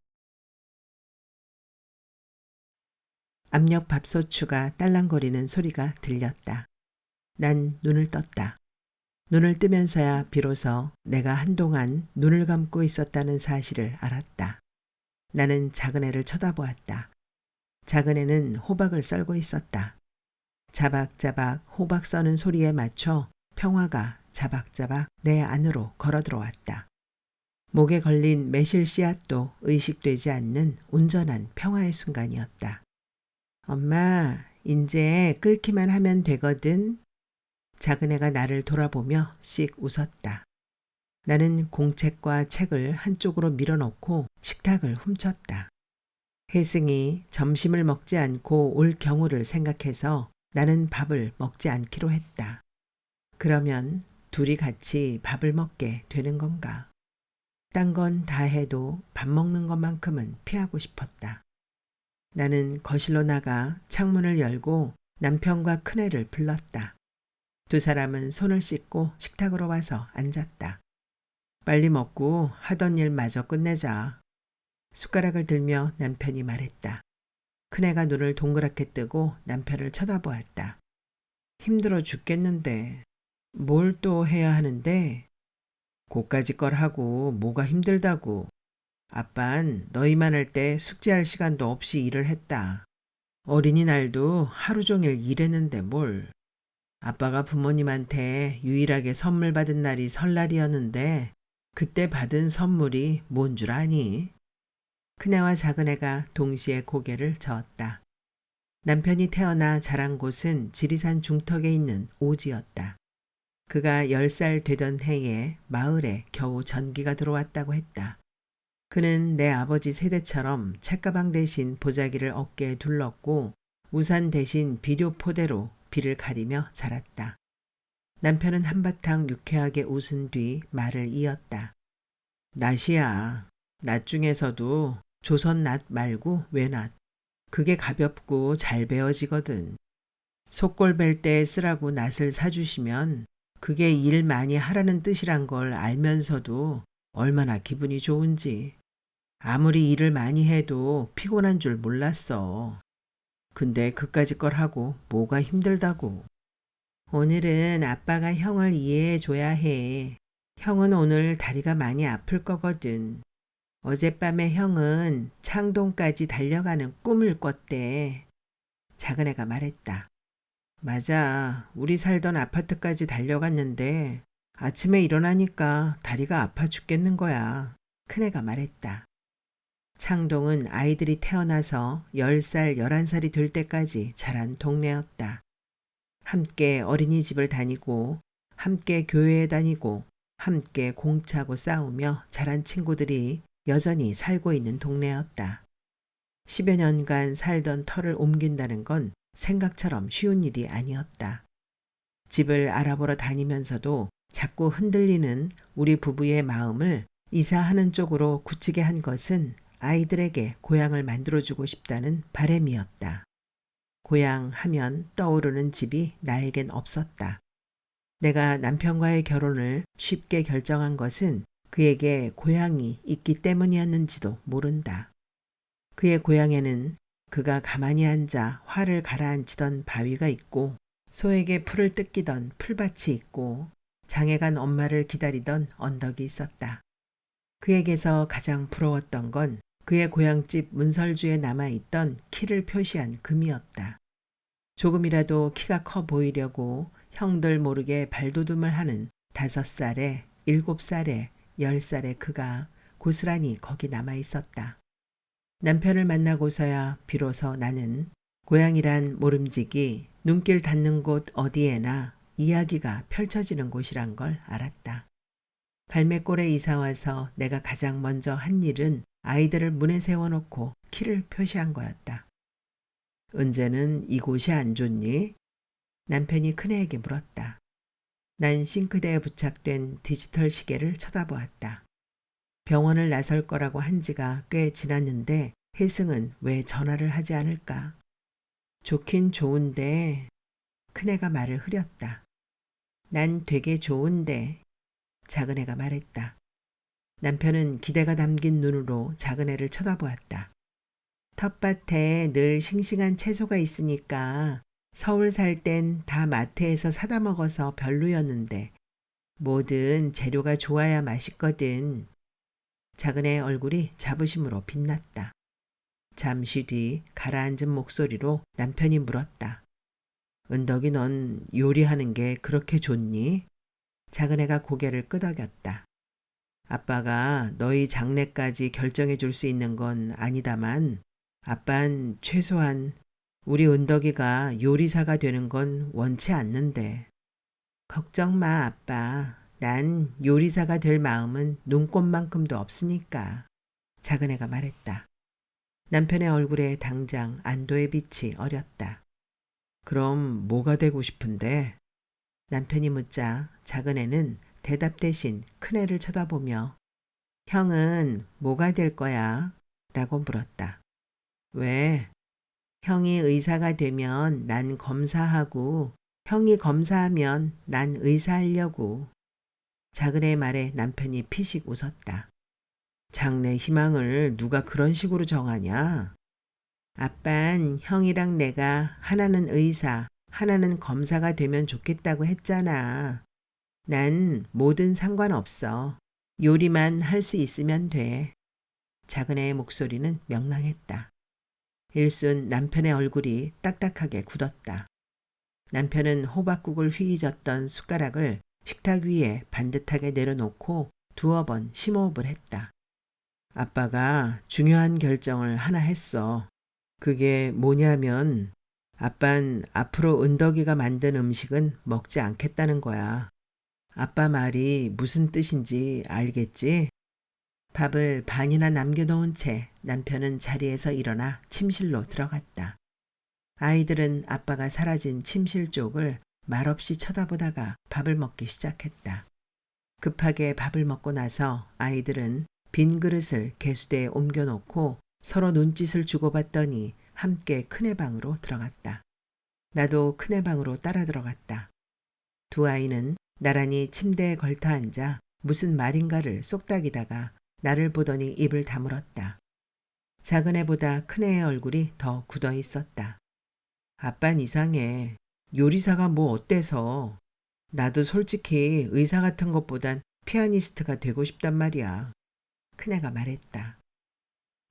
Speaker 1: 압력 밥솥추가 딸랑거리는 소리가 들렸다. 난 눈을 떴다. 눈을 뜨면서야 비로소 내가 한동안 눈을 감고 있었다는 사실을 알았다. 나는 작은애를 쳐다보았다. 작은애는 호박을 썰고 있었다. 자박자박 호박 써는 소리에 맞춰 평화가 자박자박 내 안으로 걸어 들어왔다. 목에 걸린 매실 씨앗도 의식되지 않는 온전한 평화의 순간이었다. 엄마, 이제 끓기만 하면 되거든. 작은 애가 나를 돌아보며 씩 웃었다. 나는 공책과 책을 한쪽으로 밀어넣고 식탁을 훔쳤다. 혜승이 점심을 먹지 않고 올 경우를 생각해서 나는 밥을 먹지 않기로 했다. 그러면 둘이 같이 밥을 먹게 되는 건가? 딴 건 다 해도 밥 먹는 것만큼은 피하고 싶었다. 나는 거실로 나가 창문을 열고 남편과 큰애를 불렀다. 두 사람은 손을 씻고 식탁으로 와서 앉았다. 빨리 먹고 하던 일 마저 끝내자. 숟가락을 들며 남편이 말했다. 큰애가 눈을 동그랗게 뜨고 남편을 쳐다보았다. 힘들어 죽겠는데 뭘 또 해야 하는데? 고까지 걸 하고 뭐가 힘들다고. 아빤 너희만 할 때 숙제할 시간도 없이 일을 했다. 어린이날도 하루 종일 일했는데 뭘. 아빠가 부모님한테 유일하게 선물 받은 날이 설날이었는데 그때 받은 선물이 뭔 줄 아니? 큰애와 작은애가 동시에 고개를 저었다. 남편이 태어나 자란 곳은 지리산 중턱에 있는 오지였다. 그가 10살 되던 해에 마을에 겨우 전기가 들어왔다고 했다. 그는 내 아버지 세대처럼 책가방 대신 보자기를 어깨에 둘렀고 우산 대신 비료포대로 비를 가리며 자랐다. 남편은 한바탕 유쾌하게 웃은 뒤 말을 이었다. 낫이야. 낫 중에서도 조선 낫 말고 외낫. 그게 가볍고 잘 베어지거든. 속골 벨 때 쓰라고 낫을 사주시면 그게 일 많이 하라는 뜻이란 걸 알면서도 얼마나 기분이 좋은지. 아무리 일을 많이 해도 피곤한 줄 몰랐어. 근데 그까짓 걸 하고 뭐가 힘들다고. 오늘은 아빠가 형을 이해해 줘야 해. 형은 오늘 다리가 많이 아플 거거든. 어젯밤에 형은 창동까지 달려가는 꿈을 꿨대. 작은애가 말했다. 맞아. 우리 살던 아파트까지 달려갔는데 아침에 일어나니까 다리가 아파 죽겠는 거야. 큰애가 말했다. 창동은 아이들이 태어나서 10살, 11살이 될 때까지 자란 동네였다. 함께 어린이집을 다니고 함께 교회에 다니고 함께 공차고 싸우며 자란 친구들이 여전히 살고 있는 동네였다. 10여 년간 살던 터를 옮긴다는 건 생각처럼 쉬운 일이 아니었다. 집을 알아보러 다니면서도 자꾸 흔들리는 우리 부부의 마음을 이사하는 쪽으로 굳히게 한 것은 아이들에게 고향을 만들어주고 싶다는 바람이었다. 고향 하면 떠오르는 집이 나에겐 없었다. 내가 남편과의 결혼을 쉽게 결정한 것은 그에게 고향이 있기 때문이었는지도 모른다. 그의 고향에는 그가 가만히 앉아 화를 가라앉히던 바위가 있고 소에게 풀을 뜯기던 풀밭이 있고 장애간 엄마를 기다리던 언덕이 있었다. 그에게서 가장 부러웠던 건 그의 고향집 문설주에 남아있던 키를 표시한 금이었다. 조금이라도 키가 커 보이려고 형들 모르게 발돋움을 하는 5살에 7살에 10살의 그가 고스란히 거기 남아있었다. 남편을 만나고서야 비로소 나는 고향이란 모름지기 눈길 닿는 곳 어디에나 이야기가 펼쳐지는 곳이란 걸 알았다. 발매골에 이사와서 내가 가장 먼저 한 일은 아이들을 문에 세워놓고 키를 표시한 거였다. 은재는 이곳이 안 좋니? 남편이 큰애에게 물었다. 난 싱크대에 부착된 디지털 시계를 쳐다보았다. 병원을 나설 거라고 한 지가 꽤 지났는데 혜승은 왜 전화를 하지 않을까? 좋긴 좋은데 큰애가 말을 흐렸다. 난 되게 좋은데 작은애가 말했다. 남편은 기대가 담긴 눈으로 작은애를 쳐다보았다. 텃밭에 늘 싱싱한 채소가 있으니까 서울 살 땐 다 마트에서 사다 먹어서 별로였는데 뭐든 재료가 좋아야 맛있거든. 작은애 얼굴이 자부심으로 빛났다. 잠시 뒤 가라앉은 목소리로 남편이 물었다. 은덕이 넌 요리하는 게 그렇게 좋니? 작은애가 고개를 끄덕였다. 아빠가 너희 장래까지 결정해 줄 수 있는 건 아니다만 아빤 최소한 우리 은덕이가 요리사가 되는 건 원치 않는데. 걱정 마, 아빠. 난 요리사가 될 마음은 눈꽃만큼도 없으니까. 작은애가 말했다. 남편의 얼굴에 당장 안도의 빛이 어렸다. 그럼 뭐가 되고 싶은데? 남편이 묻자 작은애는 대답 대신 큰애를 쳐다보며 형은 뭐가 될 거야? 라고 물었다. 왜? 형이 의사가 되면 난 검사하고 형이 검사하면 난 의사하려고. 작은애의 말에 남편이 피식 웃었다. 장래 희망을 누가 그런 식으로 정하냐? 아빤 형이랑 내가 하나는 의사, 하나는 검사가 되면 좋겠다고 했잖아. 난 뭐든 상관없어. 요리만 할 수 있으면 돼. 작은애의 목소리는 명랑했다. 일순 남편의 얼굴이 딱딱하게 굳었다. 남편은 호박국을 휘저었던 숟가락을 식탁 위에 반듯하게 내려놓고 두어 번 심호흡을 했다. 아빠가 중요한 결정을 하나 했어. 그게 뭐냐면 아빤 앞으로 은덕이가 만든 음식은 먹지 않겠다는 거야. 아빠 말이 무슨 뜻인지 알겠지? 밥을 반이나 남겨놓은 채 남편은 자리에서 일어나 침실로 들어갔다. 아이들은 아빠가 사라진 침실 쪽을 말없이 쳐다보다가 밥을 먹기 시작했다. 급하게 밥을 먹고 나서 아이들은 빈 그릇을 개수대에 옮겨놓고 서로 눈짓을 주고받더니 함께 큰애 방으로 들어갔다. 나도 큰애 방으로 따라 들어갔다. 두 아이는 나란히 침대에 걸터 앉아 무슨 말인가를 쏙닥이다가 나를 보더니 입을 다물었다. 작은애보다 큰애의 얼굴이 더 굳어 있었다. 아빤 이상해. 요리사가 뭐 어때서. 나도 솔직히 의사 같은 것보단 피아니스트가 되고 싶단 말이야. 큰애가 말했다.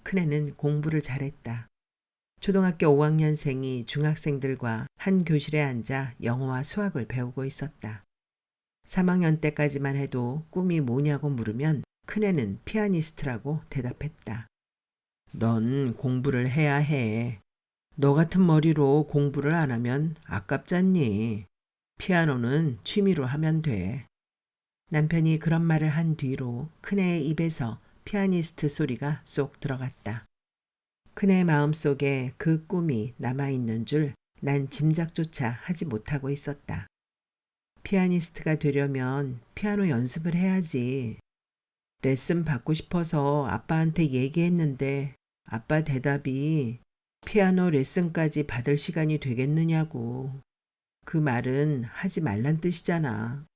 Speaker 1: 큰애는 공부를 잘했다. 초등학교 5학년생이 중학생들과 한 교실에 앉아 영어와 수학을 배우고 있었다. 3학년 때까지만 해도 꿈이 뭐냐고 물으면 큰애는 피아니스트라고 대답했다. 넌 공부를 해야 해. 너 같은 머리로 공부를 안 하면 아깝잖니. 피아노는 취미로 하면 돼. 남편이 그런 말을 한 뒤로 큰애의 입에서 피아니스트 소리가 쏙 들어갔다. 큰애의 마음속에 그 꿈이 남아있는 줄 난 짐작조차 하지 못하고 있었다. 피아니스트가 되려면 피아노 연습을 해야지. 레슨 받고 싶어서 아빠한테 얘기했는데 아빠 대답이 피아노 레슨까지 받을 시간이 되겠느냐고. 그 말은 하지 말란 뜻이잖아.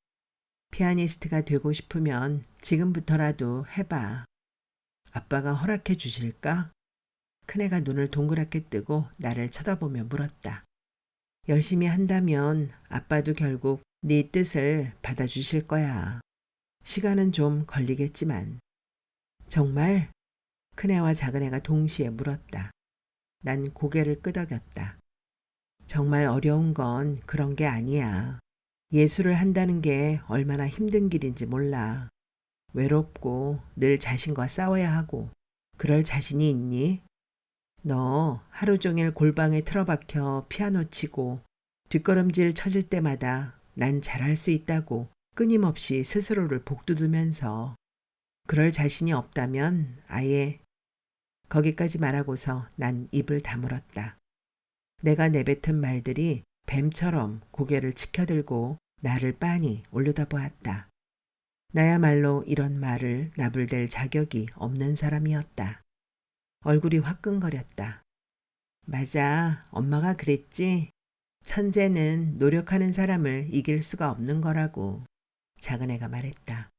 Speaker 1: 피아니스트가 되고 싶으면 지금부터라도 해봐. 아빠가 허락해 주실까? 큰애가 눈을 동그랗게 뜨고 나를 쳐다보며 물었다. 열심히 한다면 아빠도 결국 네 뜻을 받아주실 거야. 시간은 좀 걸리겠지만. 정말? 큰애와 작은애가 동시에 물었다. 난 고개를 끄덕였다. 정말 어려운 건 그런 게 아니야. 예술을 한다는 게 얼마나 힘든 길인지 몰라. 외롭고 늘 자신과 싸워야 하고 그럴 자신이 있니? 너 하루 종일 골방에 틀어박혀 피아노 치고 뒷걸음질 쳐질 때마다 난 잘할 수 있다고 끊임없이 스스로를 복두두면서 그럴 자신이 없다면 아예. 거기까지 말하고서 난 입을 다물었다. 내가 내뱉은 말들이 뱀처럼 고개를 치켜들고 나를 빤히 올려다보았다. 나야말로 이런 말을 나불댈 자격이 없는 사람이었다. 얼굴이 화끈거렸다. 맞아, 엄마가 그랬지. 천재는 노력하는 사람을 이길 수가 없는 거라고. 작은애가 말했다.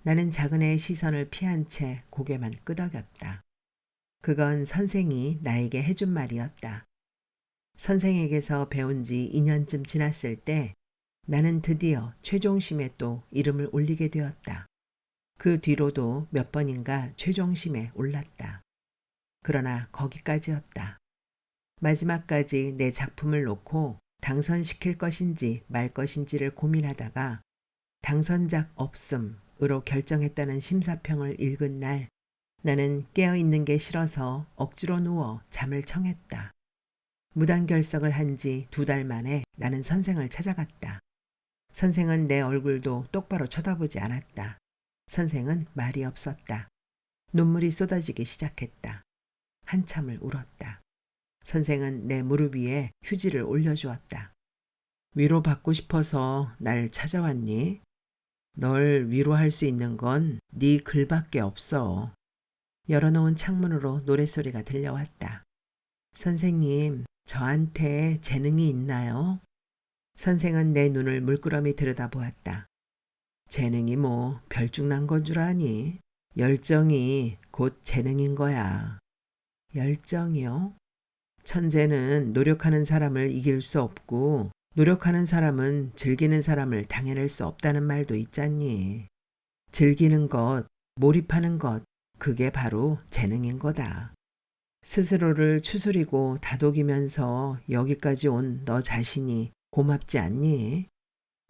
Speaker 1: 나는 작은애의 시선을 피한 채 고개만 끄덕였다. 그건 선생이 나에게 해준 말이었다. 선생에게서 배운 지 2년쯤 지났을 때 나는 드디어 최종심에 또 이름을 올리게 되었다. 그 뒤로도 몇 번인가 최종심에 올랐다. 그러나 거기까지였다. 마지막까지 내 작품을 놓고 당선시킬 것인지 말 것인지를 고민하다가 당선작 없음으로 결정했다는 심사평을 읽은 날 나는 깨어있는 게 싫어서 억지로 누워 잠을 청했다. 무단결석을 한 지 2달 만에 나는 선생을 찾아갔다. 선생은 내 얼굴도 똑바로 쳐다보지 않았다. 선생은 말이 없었다. 눈물이 쏟아지기 시작했다. 한참을 울었다. 선생은 내 무릎 위에 휴지를 올려주었다. 위로받고 싶어서 날 찾아왔니? 널 위로할 수 있는 건 네 글밖에 없어. 열어놓은 창문으로 노랫소리가 들려왔다. 선생님, 저한테 재능이 있나요? 선생은 내 눈을 물끄러미 들여다보았다. 재능이 뭐 별중난 건 줄 아니? 열정이 곧 재능인 거야. 열정이요? 천재는 노력하는 사람을 이길 수 없고 노력하는 사람은 즐기는 사람을 당해낼 수 없다는 말도 있잖니. 즐기는 것, 몰입하는 것, 그게 바로 재능인 거다. 스스로를 추스리고 다독이면서 여기까지 온 너 자신이 고맙지 않니?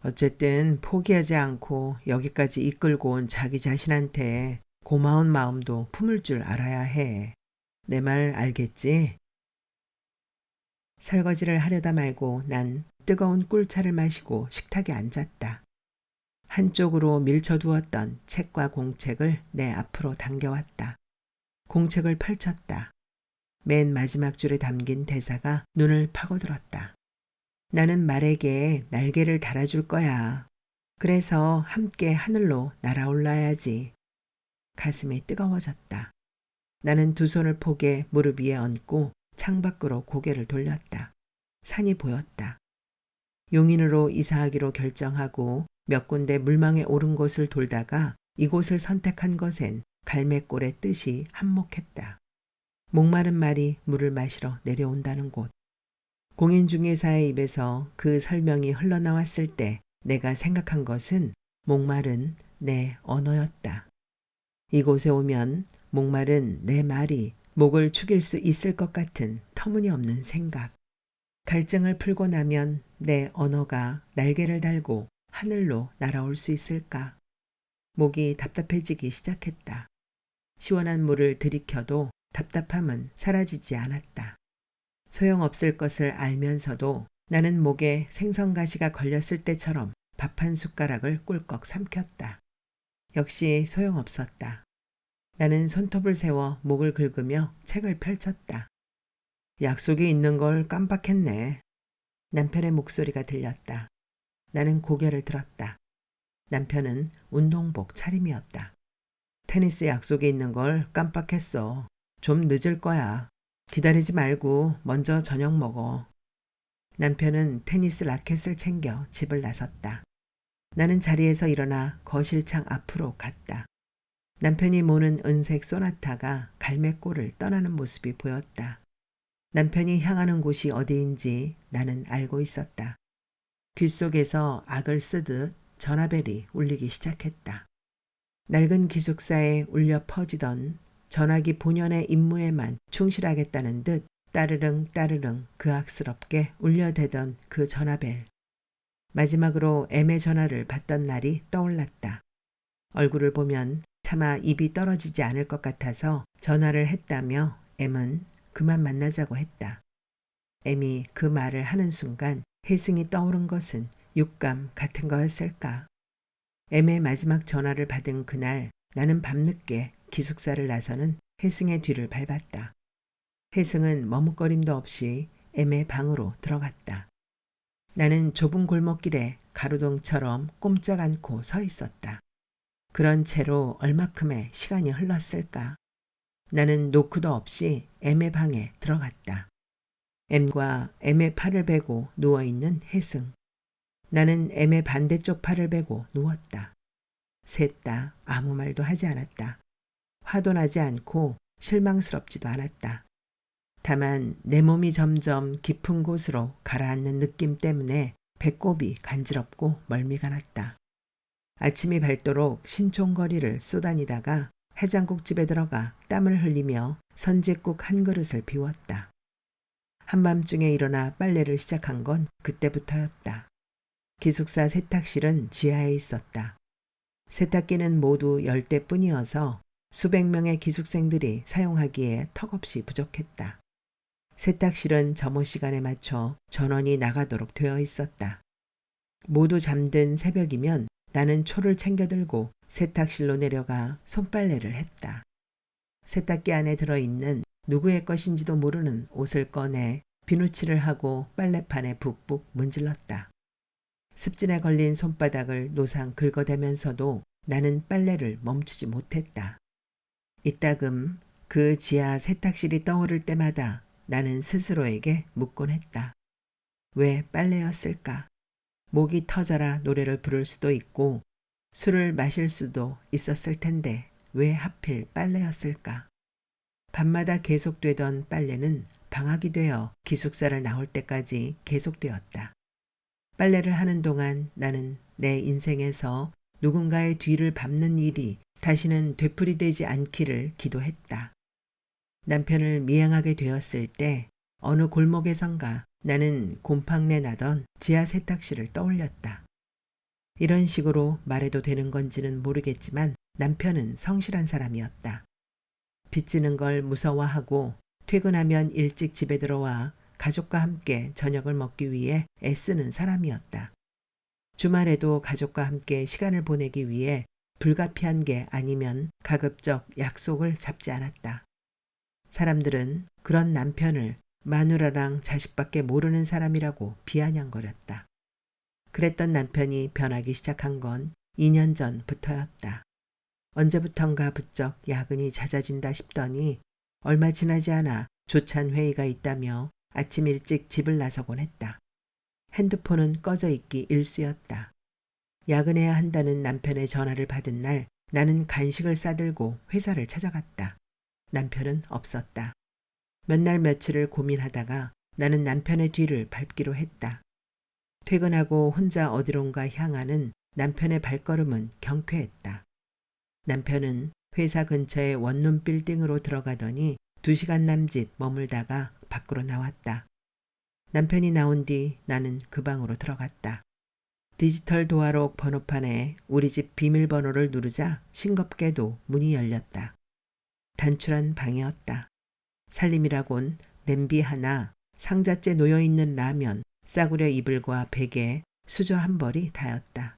Speaker 1: 어쨌든 포기하지 않고 여기까지 이끌고 온 자기 자신한테 고마운 마음도 품을 줄 알아야 해. 내 말 알겠지? 설거지를 하려다 말고 난 뜨거운 꿀차를 마시고 식탁에 앉았다. 한쪽으로 밀쳐두었던 책과 공책을 내 앞으로 당겨왔다. 공책을 펼쳤다. 맨 마지막 줄에 담긴 대사가 눈을 파고들었다. 나는 말에게 날개를 달아줄 거야. 그래서 함께 하늘로 날아올라야지. 가슴이 뜨거워졌다. 나는 두 손을 포개 무릎 위에 얹고 창밖으로 고개를 돌렸다. 산이 보였다. 용인으로 이사하기로 결정하고 몇 군데 물망에 오른 곳을 돌다가 이곳을 선택한 것엔 갈매꼴의 뜻이 한몫했다. 목마른 말이 물을 마시러 내려온다는 곳. 공인중개사의 입에서 그 설명이 흘러나왔을 때 내가 생각한 것은 목마른 내 언어였다. 이곳에 오면 목마른 내 말이 목을 축일 수 있을 것 같은 터무니없는 생각. 갈증을 풀고 나면 내 언어가 날개를 달고 하늘로 날아올 수 있을까? 목이 답답해지기 시작했다. 시원한 물을 들이켜도 답답함은 사라지지 않았다. 소용없을 것을 알면서도 나는 목에 생선가시가 걸렸을 때처럼 밥 한 숟가락을 꿀꺽 삼켰다. 역시 소용없었다. 나는 손톱을 세워 목을 긁으며 책을 펼쳤다. 약속이 있는 걸 깜빡했네. 남편의 목소리가 들렸다. 나는 고개를 들었다. 남편은 운동복 차림이었다. 테니스 약속이 있는 걸 깜빡했어. 좀 늦을 거야. 기다리지 말고 먼저 저녁 먹어. 남편은 테니스 라켓을 챙겨 집을 나섰다. 나는 자리에서 일어나 거실창 앞으로 갔다. 남편이 모는 은색 소나타가 갈매꼴을 떠나는 모습이 보였다. 남편이 향하는 곳이 어디인지 나는 알고 있었다. 귓속에서 악을 쓰듯 전화벨이 울리기 시작했다. 낡은 기숙사에 울려 퍼지던 전화기 본연의 임무에만 충실하겠다는 듯 따르릉 따르릉 그악스럽게 울려대던 그 전화벨. 마지막으로 M의 전화를 받던 날이 떠올랐다. 얼굴을 보면 차마 입이 떨어지지 않을 것 같아서 전화를 했다며 M은 그만 만나자고 했다. M이 그 말을 하는 순간 혜승이 떠오른 것은 육감 같은 거였을까? M의 마지막 전화를 받은 그날 나는 밤늦게 기숙사를 나서는 혜승의 뒤를 밟았다. 혜승은 머뭇거림도 없이 M의 방으로 들어갔다. 나는 좁은 골목길에 가로등처럼 꼼짝 않고 서 있었다. 그런 채로 얼마큼의 시간이 흘렀을까? 나는 노크도 없이 M의 방에 들어갔다. M과 M의 팔을 베고 누워있는 혜승. 나는 M의 반대쪽 팔을 베고 누웠다. 셋 다 아무 말도 하지 않았다. 화도 나지 않고 실망스럽지도 않았다. 다만 내 몸이 점점 깊은 곳으로 가라앉는 느낌 때문에 배꼽이 간지럽고 멀미가 났다. 아침이 밝도록 신촌거리를 쏘다니다가 해장국집에 들어가 땀을 흘리며 선짓국 한 그릇을 비웠다. 한밤중에 일어나 빨래를 시작한 건 그때부터였다. 기숙사 세탁실은 지하에 있었다. 세탁기는 모두 10대뿐이어서 수백 명의 기숙생들이 사용하기에 턱없이 부족했다. 세탁실은 점호 시간에 맞춰 전원이 나가도록 되어 있었다. 모두 잠든 새벽이면 나는 초를 챙겨 들고 세탁실로 내려가 손빨래를 했다. 세탁기 안에 들어있는 누구의 것인지도 모르는 옷을 꺼내 비누칠을 하고 빨래판에 북북 문질렀다. 습진에 걸린 손바닥을 노상 긁어대면서도 나는 빨래를 멈추지 못했다. 이따금 그 지하 세탁실이 떠오를 때마다 나는 스스로에게 묻곤 했다. 왜 빨래였을까? 목이 터져라 노래를 부를 수도 있고 술을 마실 수도 있었을 텐데 왜 하필 빨래였을까? 밤마다 계속되던 빨래는 방학이 되어 기숙사를 나올 때까지 계속되었다. 빨래를 하는 동안 나는 내 인생에서 누군가의 뒤를 밟는 일이 다시는 되풀이되지 않기를 기도했다. 남편을 미행하게 되었을 때 어느 골목에선가 나는 곰팡내 나던 지하 세탁실을 떠올렸다. 이런 식으로 말해도 되는 건지는 모르겠지만 남편은 성실한 사람이었다. 빚지는 걸 무서워하고 퇴근하면 일찍 집에 들어와 가족과 함께 저녁을 먹기 위해 애쓰는 사람이었다. 주말에도 가족과 함께 시간을 보내기 위해 불가피한 게 아니면 가급적 약속을 잡지 않았다. 사람들은 그런 남편을 마누라랑 자식밖에 모르는 사람이라고 비아냥거렸다. 그랬던 남편이 변하기 시작한 건 2년 전부터였다. 언제부턴가 부쩍 야근이 잦아진다 싶더니 얼마 지나지 않아 조찬 회의가 있다며 아침 일찍 집을 나서곤 했다. 핸드폰은 꺼져 있기 일쑤였다. 야근해야 한다는 남편의 전화를 받은 날 나는 간식을 싸들고 회사를 찾아갔다. 남편은 없었다. 몇 날 며칠을 고민하다가 나는 남편의 뒤를 밟기로 했다. 퇴근하고 혼자 어디론가 향하는 남편의 발걸음은 경쾌했다. 남편은 회사 근처의 원룸 빌딩으로 들어가더니 2시간 남짓 머물다가 밖으로 나왔다. 남편이 나온 뒤 나는 그 방으로 들어갔다. 디지털 도화록 번호판에 우리 집 비밀번호를 누르자 싱겁게도 문이 열렸다. 단출한 방이었다. 살림이라곤 냄비 하나, 상자째 놓여있는 라면, 싸구려 이불과 베개, 수저 한 벌이 다였다.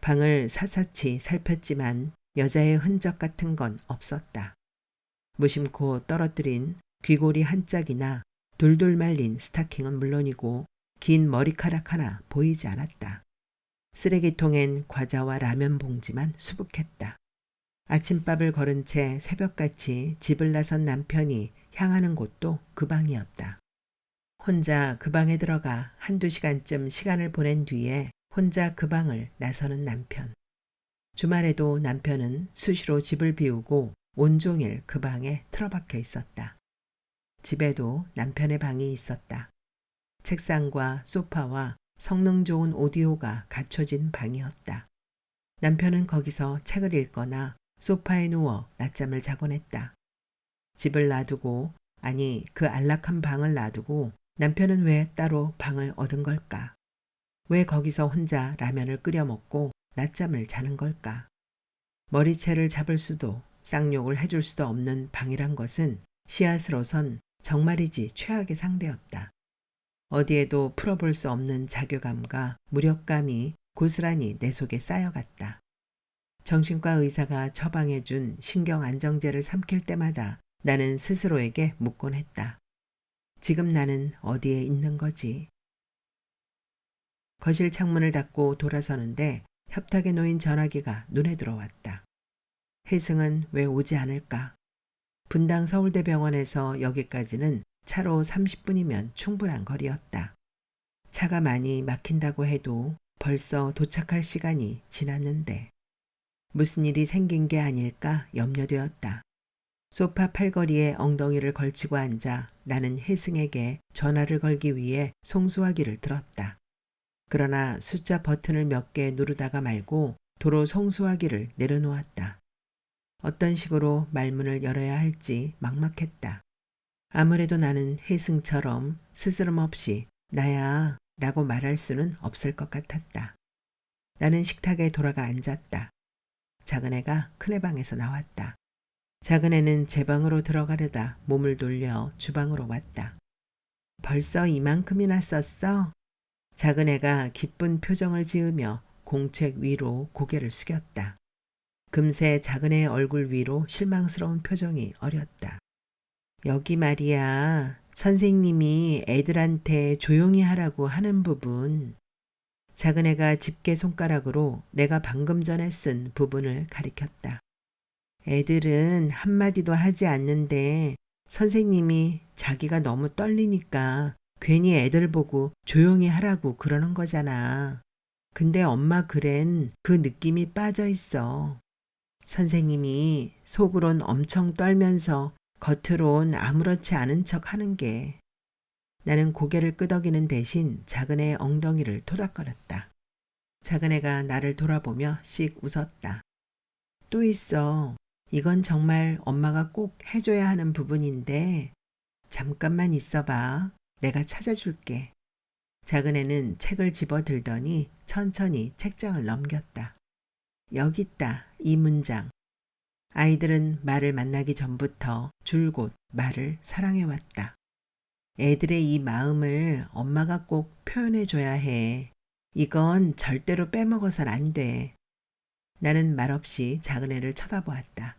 Speaker 1: 방을 샅샅이 살폈지만 여자의 흔적 같은 건 없었다. 무심코 떨어뜨린 귀고리 한 짝이나 돌돌 말린 스타킹은 물론이고 긴 머리카락 하나 보이지 않았다. 쓰레기통엔 과자와 라면 봉지만 수북했다. 아침밥을 거른 채 새벽같이 집을 나선 남편이 향하는 곳도 그 방이었다. 혼자 그 방에 들어가 1~2시간쯤 시간을 보낸 뒤에 혼자 그 방을 나서는 남편. 주말에도 남편은 수시로 집을 비우고 온종일 그 방에 틀어박혀 있었다. 집에도 남편의 방이 있었다. 책상과 소파와 성능 좋은 오디오가 갖춰진 방이었다. 남편은 거기서 책을 읽거나 소파에 누워 낮잠을 자곤 했다. 집을 놔두고, 아니 그 안락한 방을 놔두고 남편은 왜 따로 방을 얻은 걸까? 왜 거기서 혼자 라면을 끓여 먹고 낮잠을 자는 걸까? 머리채를 잡을 수도 쌍욕을 해줄 수도 없는 방이란 것은 씨앗으로선 정말이지 최악의 상대였다. 어디에도 풀어볼 수 없는 자괴감과 무력감이 고스란히 내 속에 쌓여갔다. 정신과 의사가 처방해준 신경안정제를 삼킬 때마다 나는 스스로에게 묻곤 했다. 지금 나는 어디에 있는 거지? 거실 창문을 닫고 돌아서는데 협탁에 놓인 전화기가 눈에 들어왔다. 혜승은 왜 오지 않을까? 분당 서울대병원에서 여기까지는 차로 30분이면 충분한 거리였다. 차가 많이 막힌다고 해도 벌써 도착할 시간이 지났는데 무슨 일이 생긴 게 아닐까 염려되었다. 소파 팔걸이에 엉덩이를 걸치고 앉아 나는 혜승에게 전화를 걸기 위해 송수화기를 들었다. 그러나 숫자 버튼을 몇 개 누르다가 말고 도로 송수화기를 내려놓았다. 어떤 식으로 말문을 열어야 할지 막막했다. 아무래도 나는 혜승처럼 스스럼 없이 나야 라고 말할 수는 없을 것 같았다. 나는 식탁에 돌아가 앉았다. 작은 애가 큰애 방에서 나왔다. 작은 애는 제 방으로 들어가려다 몸을 돌려 주방으로 왔다. 벌써 이만큼이나 썼어? 작은 애가 기쁜 표정을 지으며 공책 위로 고개를 숙였다. 금세 작은 애의 얼굴 위로 실망스러운 표정이 어렸다. 여기 말이야. 선생님이 애들한테 조용히 하라고 하는 부분. 작은 애가 집게 손가락으로 내가 방금 전에 쓴 부분을 가리켰다. 애들은 한마디도 하지 않는데 선생님이 자기가 너무 떨리니까 괜히 애들 보고 조용히 하라고 그러는 거잖아. 근데 엄마 글엔 그 느낌이 빠져 있어. 선생님이 속으론 엄청 떨면서 겉으론 아무렇지 않은 척 하는 게. 나는 고개를 끄덕이는 대신 작은 애의 엉덩이를 토닥거렸다. 작은 애가 나를 돌아보며 씩 웃었다. 또 있어. 이건 정말 엄마가 꼭 해줘야 하는 부분인데 잠깐만 있어봐. 내가 찾아줄게. 작은 애는 책을 집어 들더니 천천히 책장을 넘겼다. 여기 있다. 이 문장. 아이들은 말을 만나기 전부터 줄곧 말을 사랑해왔다. 애들의 이 마음을 엄마가 꼭 표현해줘야 해. 이건 절대로 빼먹어선 안 돼. 나는 말없이 작은 애를 쳐다보았다.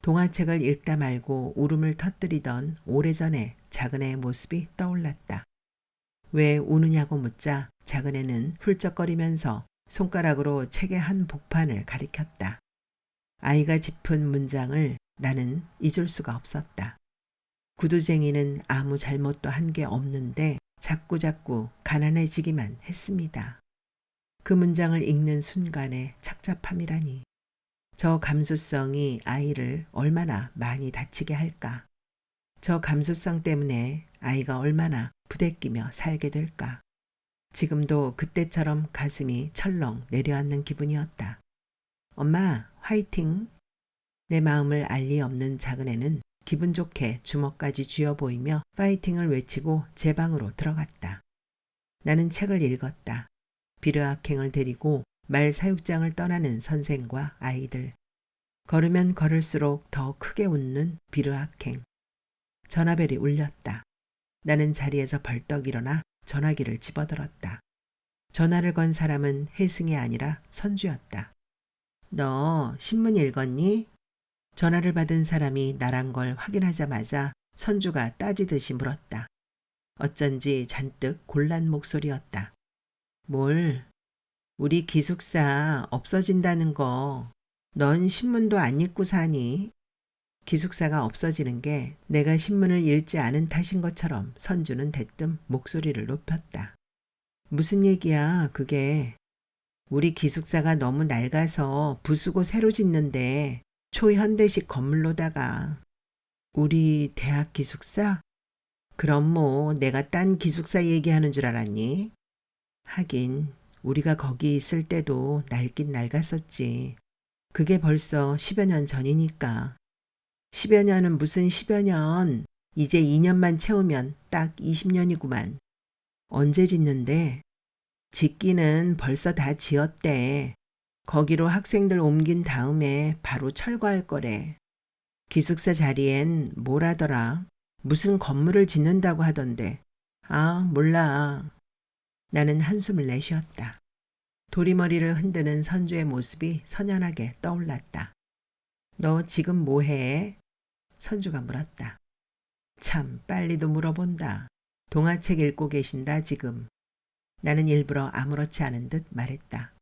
Speaker 1: 동화책을 읽다 말고 울음을 터뜨리던 오래전에 작은 애의 모습이 떠올랐다. 왜 우느냐고 묻자 작은 애는 훌쩍거리면서 손가락으로 책의 한 복판을 가리켰다. 아이가 짚은 문장을 나는 잊을 수가 없었다. 구두쟁이는 아무 잘못도 한 게 없는데 자꾸자꾸 가난해지기만 했습니다. 그 문장을 읽는 순간의 착잡함이라니. 저 감수성이 아이를 얼마나 많이 다치게 할까. 저 감수성 때문에 아이가 얼마나 부대끼며 살게 될까. 지금도 그때처럼 가슴이 철렁 내려앉는 기분이었다. 엄마, 화이팅! 내 마음을 알 리 없는 작은 애는 기분 좋게 주먹까지 쥐어 보이며 파이팅을 외치고 제 방으로 들어갔다. 나는 책을 읽었다. 비르하행을 데리고 말 사육장을 떠나는 선생과 아이들. 걸으면 걸을수록 더 크게 웃는 비르하행. 전화벨이 울렸다. 나는 자리에서 벌떡 일어나 전화기를 집어들었다. 전화를 건 사람은 혜승이 아니라 선주였다. 너 신문 읽었니? 전화를 받은 사람이 나란 걸 확인하자마자 선주가 따지듯이 물었다. 어쩐지 잔뜩 곤란 목소리였다. 뭘? 우리 기숙사 없어진다는 거. 넌 신문도 안 읽고 사니? 기숙사가 없어지는 게 내가 신문을 읽지 않은 탓인 것처럼 선주는 대뜸 목소리를 높였다. 무슨 얘기야 그게. 우리 기숙사가 너무 낡아서 부수고 새로 짓는데 초현대식 건물로다가. 우리 대학 기숙사? 그럼 뭐 내가 딴 기숙사 얘기하는 줄 알았니? 하긴 우리가 거기 있을 때도 낡긴 낡았었지. 그게 벌써 10여 년 전이니까. 10여 년은 무슨 10여 년. 이제 2년만 채우면 딱 20년이구만. 언제 짓는데? 짓기는 벌써 다 지었대. 거기로 학생들 옮긴 다음에 바로 철거할 거래. 기숙사 자리엔 뭘 하더라? 무슨 건물을 짓는다고 하던데. 아, 몰라. 나는 한숨을 내쉬었다. 도리머리를 흔드는 선주의 모습이 선연하게 떠올랐다. 너 지금 뭐해? 선주가 물었다. 참 빨리도 물어본다. 동화책 읽고 계신다 지금. 나는 일부러 아무렇지 않은 듯 말했다.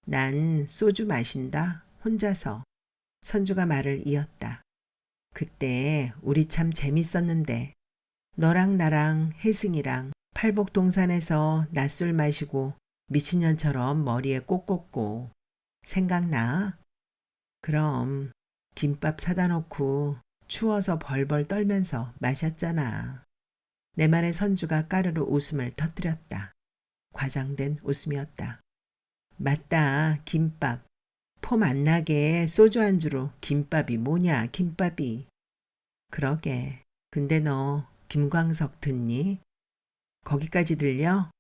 Speaker 1: 난 소주 마신다 혼자서. 선주가 말을 이었다. 그때 우리 참 재밌었는데 너랑 나랑 혜승이랑 팔복동산에서 낮술 마시고 미친년처럼 머리에 꽃 꽂고. 생각나? 그럼 김밥 사다 놓고 추워서 벌벌 떨면서 마셨잖아. 내 말에 선주가 까르르 웃음을 터뜨렸다. 과장된 웃음이었다. 맞다, 김밥. 폼 안 나게 소주 안주로 김밥이 뭐냐, 김밥이. 그러게. 근데 너 김광석 듣니? 거기까지 들려?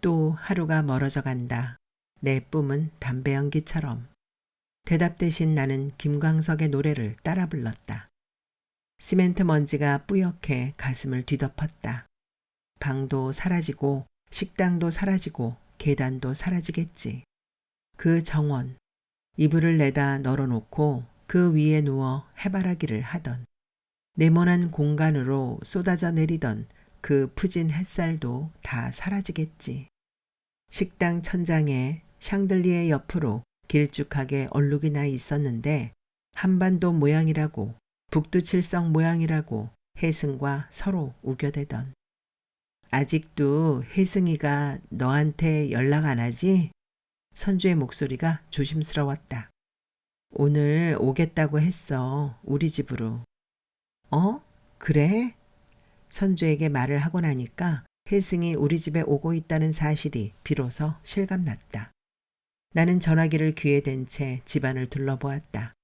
Speaker 1: 또 하루가 멀어져 간다. 내 뿜은 담배 연기처럼. 대답 대신 나는 김광석의 노래를 따라 불렀다. 시멘트 먼지가 뿌옇게 가슴을 뒤덮었다. 방도 사라지고 식당도 사라지고 계단도 사라지겠지. 그 정원, 이불을 내다 널어놓고 그 위에 누워 해바라기를 하던 네모난 공간으로 쏟아져 내리던 그 푸진 햇살도 다 사라지겠지. 식당 천장에 샹들리에 옆으로 길쭉하게 얼룩이 나 있었는데 한반도 모양이라고 북두칠성 모양이라고 혜승과 서로 우겨대던. 아직도 혜승이가 너한테 연락 안 하지? 선주의 목소리가 조심스러웠다. 오늘 오겠다고 했어. 우리 집으로. 어? 그래? 선주에게 말을 하고 나니까 혜승이 우리 집에 오고 있다는 사실이 비로소 실감났다. 나는 전화기를 귀에 댄 채 집안을 둘러보았다.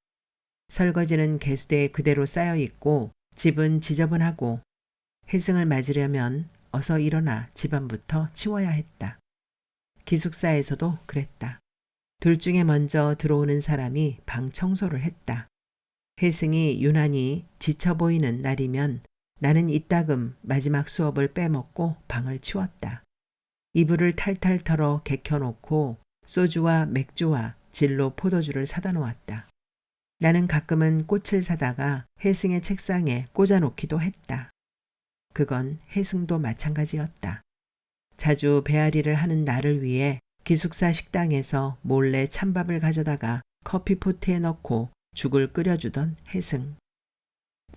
Speaker 1: 설거지는 개수대에 그대로 쌓여 있고 집은 지저분하고 혜승을 맞으려면 어서 일어나 집안부터 치워야 했다. 기숙사에서도 그랬다. 둘 중에 먼저 들어오는 사람이 방 청소를 했다. 혜승이 유난히 지쳐 보이는 날이면 나는 이따금 마지막 수업을 빼먹고 방을 치웠다. 이불을 탈탈 털어 개켜놓고 소주와 맥주와 진로 포도주를 사다 놓았다. 나는 가끔은 꽃을 사다가 혜승의 책상에 꽂아놓기도 했다. 그건 혜승도 마찬가지였다. 자주 배앓이를 하는 나를 위해 기숙사 식당에서 몰래 찬밥을 가져다가 커피포트에 넣고 죽을 끓여주던 혜승.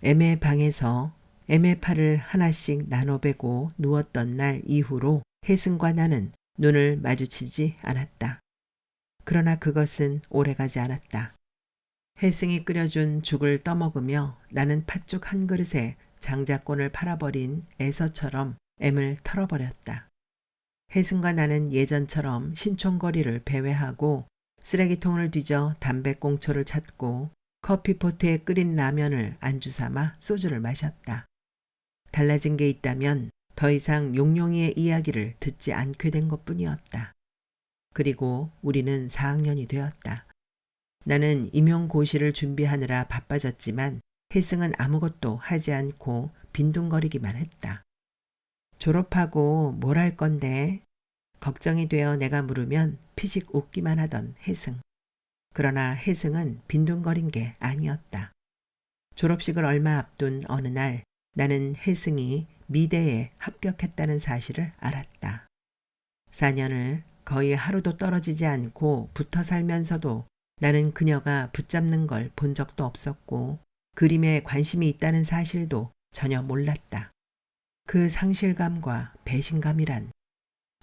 Speaker 1: 애매 방에서 애매파를 하나씩 나눠배고 누웠던 날 이후로 혜승과 나는 눈을 마주치지 않았다. 그러나 그것은 오래가지 않았다. 혜승이 끓여준 죽을 떠먹으며 나는 팥죽 한 그릇에 장자권을 팔아버린 애서처럼 M을 털어버렸다. 혜승과 나는 예전처럼 신촌거리를 배회하고 쓰레기통을 뒤져 담배꽁초를 찾고 커피포트에 끓인 라면을 안주 삼아 소주를 마셨다. 달라진 게 있다면 더 이상 용용이의 이야기를 듣지 않게 된 것뿐이었다. 그리고 우리는 4학년이 되었다. 나는 임용고시를 준비하느라 바빠졌지만 혜승은 아무것도 하지 않고 빈둥거리기만 했다. 졸업하고 뭘 할 건데? 걱정이 되어 내가 물으면 피식 웃기만 하던 혜승. 그러나 혜승은 빈둥거린 게 아니었다. 졸업식을 얼마 앞둔 어느 날 나는 혜승이 미대에 합격했다는 사실을 알았다. 4년을 거의 하루도 떨어지지 않고 붙어 살면서도 나는 그녀가 붙잡는 걸 본 적도 없었고 그림에 관심이 있다는 사실도 전혀 몰랐다. 그 상실감과 배신감이란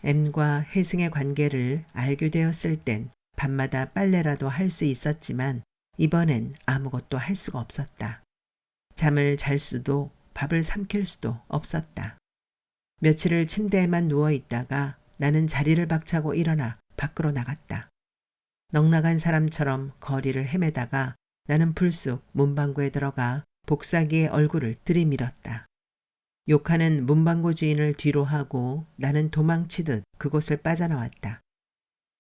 Speaker 1: M과 혜승의 관계를 알게 되었을 땐 밤마다 빨래라도 할 수 있었지만 이번엔 아무것도 할 수가 없었다. 잠을 잘 수도 밥을 삼킬 수도 없었다. 며칠을 침대에만 누워 있다가 나는 자리를 박차고 일어나 밖으로 나갔다. 넉나간 사람처럼 거리를 헤매다가 나는 불쑥 문방구에 들어가 복사기에 얼굴을 들이밀었다. 욕하는 문방구 주인을 뒤로 하고 나는 도망치듯 그곳을 빠져나왔다.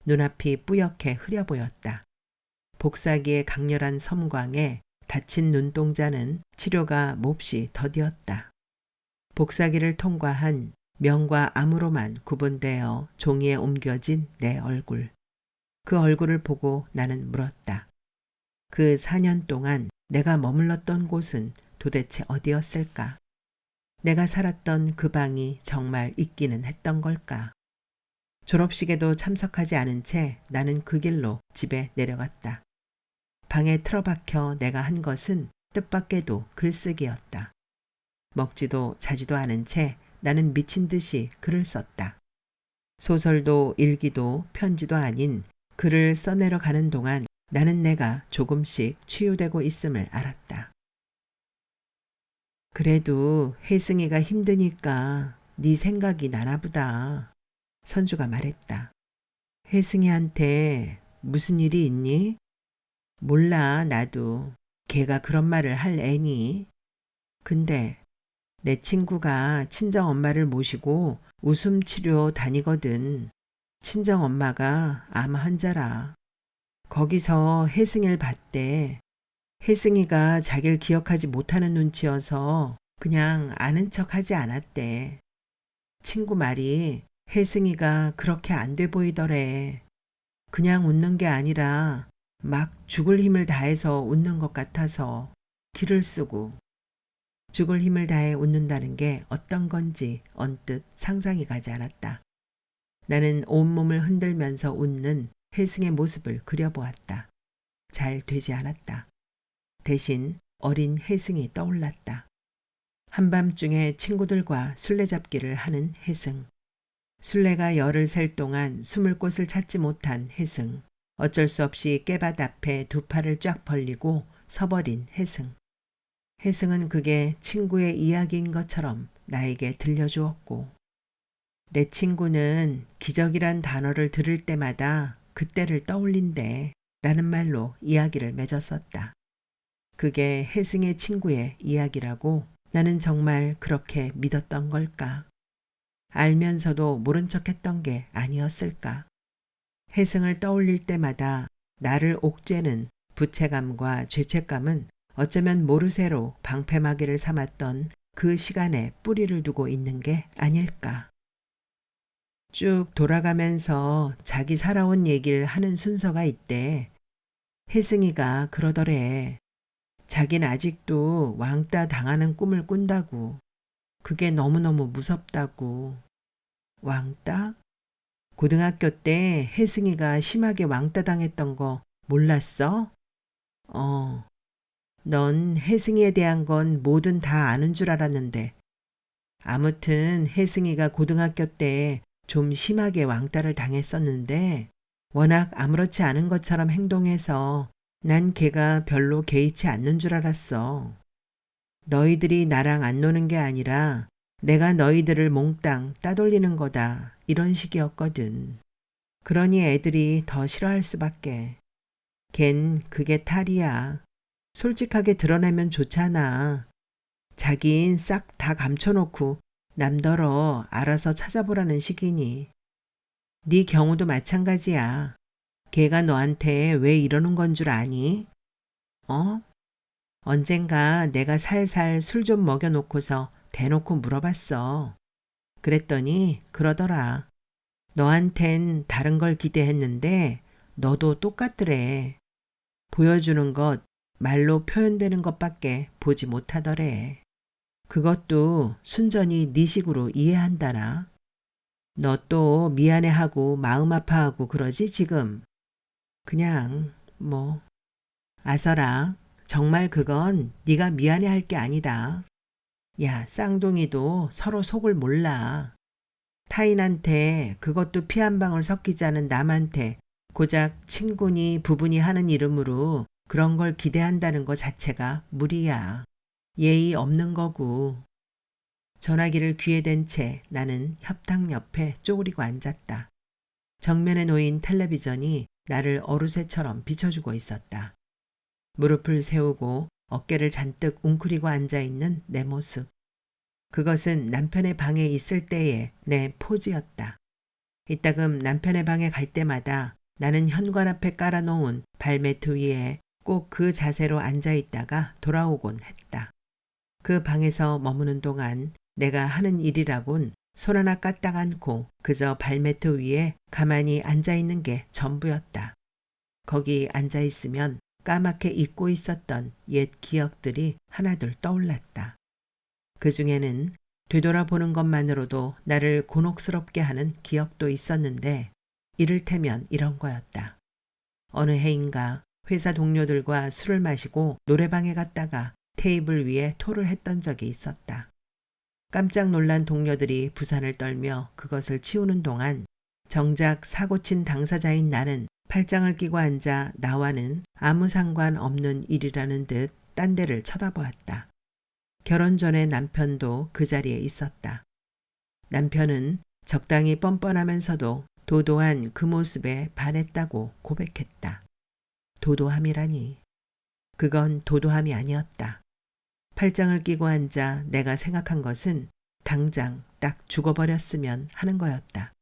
Speaker 1: 눈앞이 뿌옇게 흐려 보였다. 복사기의 강렬한 섬광에 다친 눈동자는 치료가 몹시 더디었다. 복사기를 통과한 명과 암으로만 구분되어 종이에 옮겨진 내 얼굴. 그 얼굴을 보고 나는 물었다. 그 4년 동안 내가 머물렀던 곳은 도대체 어디였을까? 내가 살았던 그 방이 정말 있기는 했던 걸까? 졸업식에도 참석하지 않은 채 나는 그 길로 집에 내려갔다. 방에 틀어박혀 내가 한 것은 뜻밖에도 글쓰기였다. 먹지도 자지도 않은 채 나는 미친 듯이 글을 썼다. 소설도 일기도 편지도 아닌 글을 써내려 가는 동안 나는 내가 조금씩 치유되고 있음을 알았다. 그래도 혜승이가 힘드니까 네 생각이 나나 보다. 선주가 말했다. 혜승이한테 무슨 일이 있니? 몰라 나도. 걔가 그런 말을 할 애니. 근데 내 친구가 친정엄마를 모시고 웃음 치료 다니거든. 친정 엄마가 암 환자라. 거기서 혜승이를 봤대. 혜승이가 자기를 기억하지 못하는 눈치여서 그냥 아는 척 하지 않았대. 친구 말이 혜승이가 그렇게 안 돼 보이더래. 그냥 웃는 게 아니라 막 죽을 힘을 다해서 웃는 것 같아서 기를 쓰고. 죽을 힘을 다해 웃는다는 게 어떤 건지 언뜻 상상이 가지 않았다. 나는 온몸을 흔들면서 웃는 혜승의 모습을 그려보았다. 잘 되지 않았다. 대신 어린 혜승이 떠올랐다. 한밤중에 친구들과 술래잡기를 하는 혜승. 술래가 열을 셀 동안 숨을 곳을 찾지 못한 혜승. 어쩔 수 없이 깨밭 앞에 두 팔을 쫙 벌리고 서버린 혜승. 혜승은 그게 친구의 이야기인 것처럼 나에게 들려주었고, 내 친구는 기적이란 단어를 들을 때마다 그때를 떠올린대 라는 말로 이야기를 맺었었다. 그게 혜승의 친구의 이야기라고 나는 정말 그렇게 믿었던 걸까? 알면서도 모른 척했던 게 아니었을까? 혜승을 떠올릴 때마다 나를 옥죄는 부채감과 죄책감은 어쩌면 모르쇠로 방패막이를 삼았던 그 시간에 뿌리를 두고 있는 게 아닐까. 쭉 돌아가면서 자기 살아온 얘기를 하는 순서가 있대. 혜승이가 그러더래. 자긴 아직도 왕따 당하는 꿈을 꾼다고. 그게 너무너무 무섭다고. 왕따? 고등학교 때 혜승이가 심하게 왕따 당했던 거 몰랐어? 넌 혜승이에 대한 건 뭐든 다 아는 줄 알았는데. 아무튼 혜승이가 고등학교 때 좀 심하게 왕따를 당했었는데 워낙 아무렇지 않은 것처럼 행동해서 난 걔가 별로 개의치 않는 줄 알았어. 너희들이 나랑 안 노는 게 아니라 내가 너희들을 몽땅 따돌리는 거다. 이런 식이었거든. 그러니 애들이 더 싫어할 수밖에. 걘 그게 탈이야. 솔직하게 드러내면 좋잖아. 자긴 싹 다 감춰놓고 남더러 알아서 찾아보라는 식이니. 네 경우도 마찬가지야. 걔가 너한테 왜 이러는 건 줄 아니? 언젠가 내가 살살 술 좀 먹여놓고서 대놓고 물어봤어. 그랬더니 그러더라. 너한텐 다른 걸 기대했는데 너도 똑같더래. 보여주는 것, 말로 표현되는 것밖에 보지 못하더래. 그것도 순전히 네 식으로 이해한다나. 너 또 미안해하고 마음 아파하고 그러지 지금. 그냥 아서라. 정말 그건 네가 미안해할 게 아니다. 야, 쌍둥이도 서로 속을 몰라. 타인한테 그것도 피 한 방울 섞이지 않은 남한테 고작 친구니 부부니 하는 이름으로 그런 걸 기대한다는 것 자체가 무리야. 예의 없는 거고. 전화기를 귀에 댄 채 나는 협탁 옆에 쪼그리고 앉았다. 정면에 놓인 텔레비전이 나를 어루새처럼 비춰주고 있었다. 무릎을 세우고 어깨를 잔뜩 웅크리고 앉아있는 내 모습. 그것은 남편의 방에 있을 때의 내 포즈였다. 이따금 남편의 방에 갈 때마다 나는 현관 앞에 깔아놓은 발매트 위에 꼭 그 자세로 앉아있다가 돌아오곤 했다. 그 방에서 머무는 동안 내가 하는 일이라곤 손 하나 까딱 않고 그저 발매트 위에 가만히 앉아있는 게 전부였다. 거기 앉아있으면 까맣게 잊고 있었던 옛 기억들이 하나둘 떠올랐다. 그 중에는 되돌아보는 것만으로도 나를 곤혹스럽게 하는 기억도 있었는데 이를테면 이런 거였다. 어느 해인가 회사 동료들과 술을 마시고 노래방에 갔다가 테이블 위에 토를 했던 적이 있었다. 깜짝 놀란 동료들이 부산을 떨며 그것을 치우는 동안 정작 사고친 당사자인 나는 팔짱을 끼고 앉아 나와는 아무 상관없는 일이라는 듯 딴 데를 쳐다보았다. 결혼 전에 남편도 그 자리에 있었다. 남편은 적당히 뻔뻔하면서도 도도한 그 모습에 반했다고 고백했다. 도도함이라니. 그건 도도함이 아니었다. 팔짱을 끼고 앉아 내가 생각한 것은 당장 딱 죽어버렸으면 하는 거였다.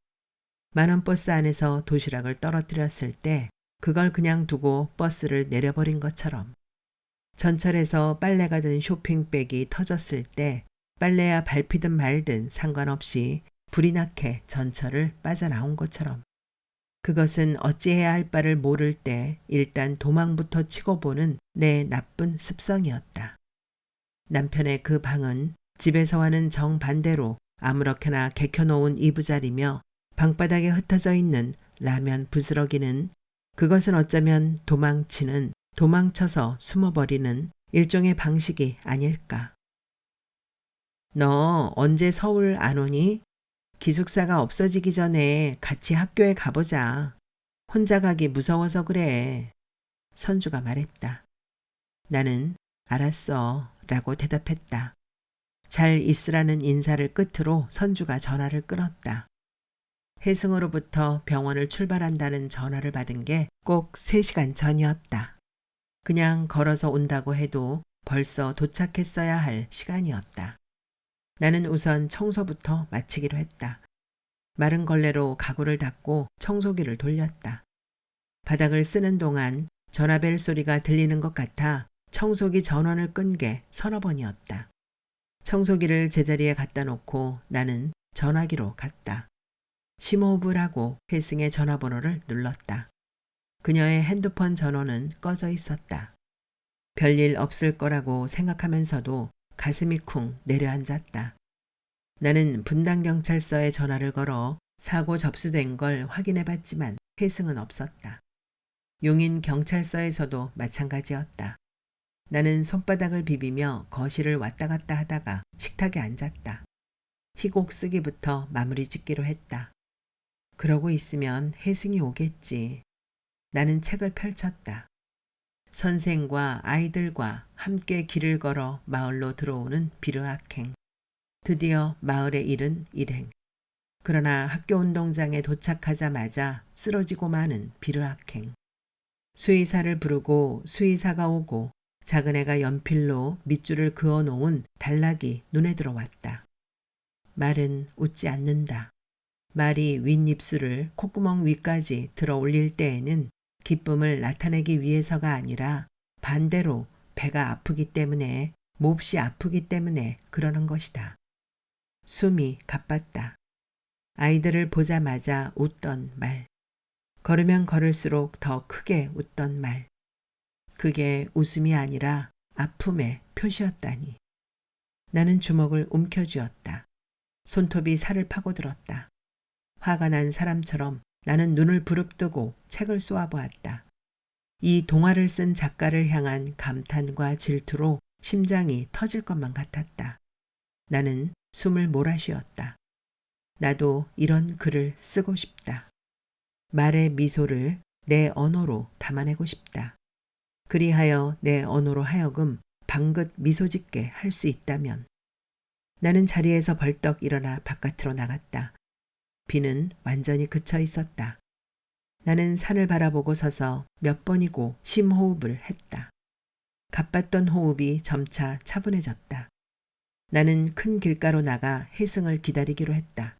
Speaker 1: 만원 버스 안에서 도시락을 떨어뜨렸을 때 그걸 그냥 두고 버스를 내려버린 것처럼, 전철에서 빨래가 든 쇼핑백이 터졌을 때 빨래야 밟히든 말든 상관없이 불이 나게 전철을 빠져나온 것처럼, 그것은 어찌해야 할 바를 모를 때 일단 도망부터 치고 보는 내 나쁜 습성이었다. 남편의 그 방은 집에서와는 정반대로 아무렇게나 개켜놓은 이부자리며 방바닥에 흩어져 있는 라면 부스러기는 그것은 어쩌면 도망치는, 도망쳐서 숨어버리는 일종의 방식이 아닐까. 너 언제 서울 안 오니? 기숙사가 없어지기 전에 같이 학교에 가보자. 혼자 가기 무서워서 그래. 선주가 말했다. 나는 알았어 라고 대답했다. 잘 있으라는 인사를 끝으로 선주가 전화를 끊었다. 혜승으로부터 병원을 출발한다는 전화를 받은 게 꼭 3시간 전이었다. 그냥 걸어서 온다고 해도 벌써 도착했어야 할 시간이었다. 나는 우선 청소부터 마치기로 했다. 마른 걸레로 가구를 닦고 청소기를 돌렸다. 바닥을 쓰는 동안 전화벨 소리가 들리는 것 같아 청소기 전원을 끈 게 서너 번이었다. 청소기를 제자리에 갖다 놓고 나는 전화기로 갔다. 심호흡을 하고 혜승의 전화번호를 눌렀다. 그녀의 핸드폰 전원은 꺼져 있었다. 별일 없을 거라고 생각하면서도 가슴이 쿵 내려앉았다. 나는 분당경찰서에 전화를 걸어 사고 접수된 걸 확인해봤지만 혜승은 없었다. 용인경찰서에서도 마찬가지였다. 나는 손바닥을 비비며 거실을 왔다 갔다 하다가 식탁에 앉았다. 희곡 쓰기부터 마무리 짓기로 했다. 그러고 있으면 혜승이 오겠지. 나는 책을 펼쳤다. 선생과 아이들과 함께 길을 걸어 마을로 들어오는 비르학행. 드디어 마을에 이른 일행. 그러나 학교 운동장에 도착하자마자 쓰러지고 마는 비르학행. 수의사를 부르고 수의사가 오고 작은 애가 연필로 밑줄을 그어놓은 단락이 눈에 들어왔다. 말은 웃지 않는다. 말이 윗입술을 콧구멍 위까지 들어 올릴 때에는 기쁨을 나타내기 위해서가 아니라 반대로 배가 아프기 때문에, 몹시 아프기 때문에 그러는 것이다. 숨이 가빴다. 아이들을 보자마자 웃던 말. 걸으면 걸을수록 더 크게 웃던 말. 그게 웃음이 아니라 아픔의 표시였다니. 나는 주먹을 움켜쥐었다. 손톱이 살을 파고들었다. 화가 난 사람처럼 나는 눈을 부릅뜨고 책을 쏘아보았다. 이 동화를 쓴 작가를 향한 감탄과 질투로 심장이 터질 것만 같았다. 나는 숨을 몰아쉬었다. 나도 이런 글을 쓰고 싶다. 말의 미소를 내 언어로 담아내고 싶다. 그리하여 내 언어로 하여금 방긋 미소 짓게 할 수 있다면. 나는 자리에서 벌떡 일어나 바깥으로 나갔다. 비는 완전히 그쳐 있었다. 나는 산을 바라보고 서서 몇 번이고 심호흡을 했다. 가빴던 호흡이 점차 차분해졌다. 나는 큰 길가로 나가 혜승을 기다리기로 했다.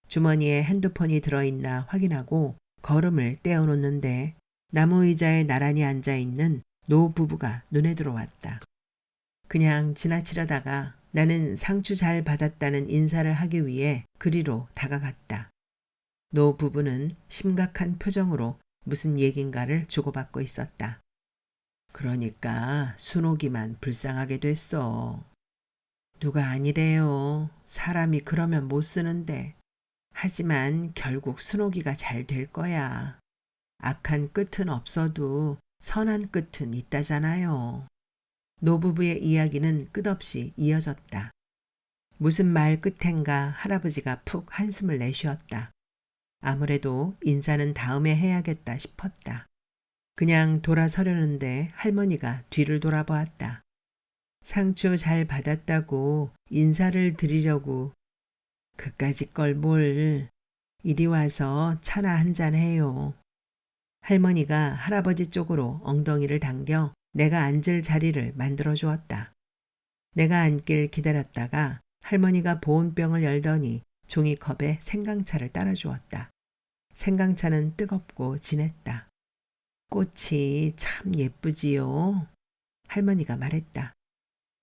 Speaker 1: 주머니에 핸드폰이 들어있나 확인하고 걸음을 떼어놓는데 나무 의자에 나란히 앉아있는 노 부부가 눈에 들어왔다. 그냥 지나치려다가 나는 상추 잘 받았다는 인사를 하기 위해 그리로 다가갔다. 노 부부는 심각한 표정으로 무슨 얘긴가를 주고받고 있었다. 그러니까 순옥이만 불쌍하게 됐어. 누가 아니래요. 사람이 그러면 못 쓰는데. 하지만 결국 순옥이가 잘 될 거야. 악한 끝은 없어도 선한 끝은 있다잖아요. 노부부의 이야기는 끝없이 이어졌다. 무슨 말 끝엔가 할아버지가 푹 한숨을 내쉬었다. 아무래도 인사는 다음에 해야겠다 싶었다. 그냥 돌아서려는데 할머니가 뒤를 돌아보았다. 상추 잘 받았다고 인사를 드리려고. 그까짓 걸 뭘. 이리 와서 차나 한잔 해요. 할머니가 할아버지 쪽으로 엉덩이를 당겨 내가 앉을 자리를 만들어 주었다. 내가 앉길 기다렸다가 할머니가 보온병을 열더니 종이컵에 생강차를 따라주었다. 생강차는 뜨겁고 진했다. 꽃이 참 예쁘지요. 할머니가 말했다.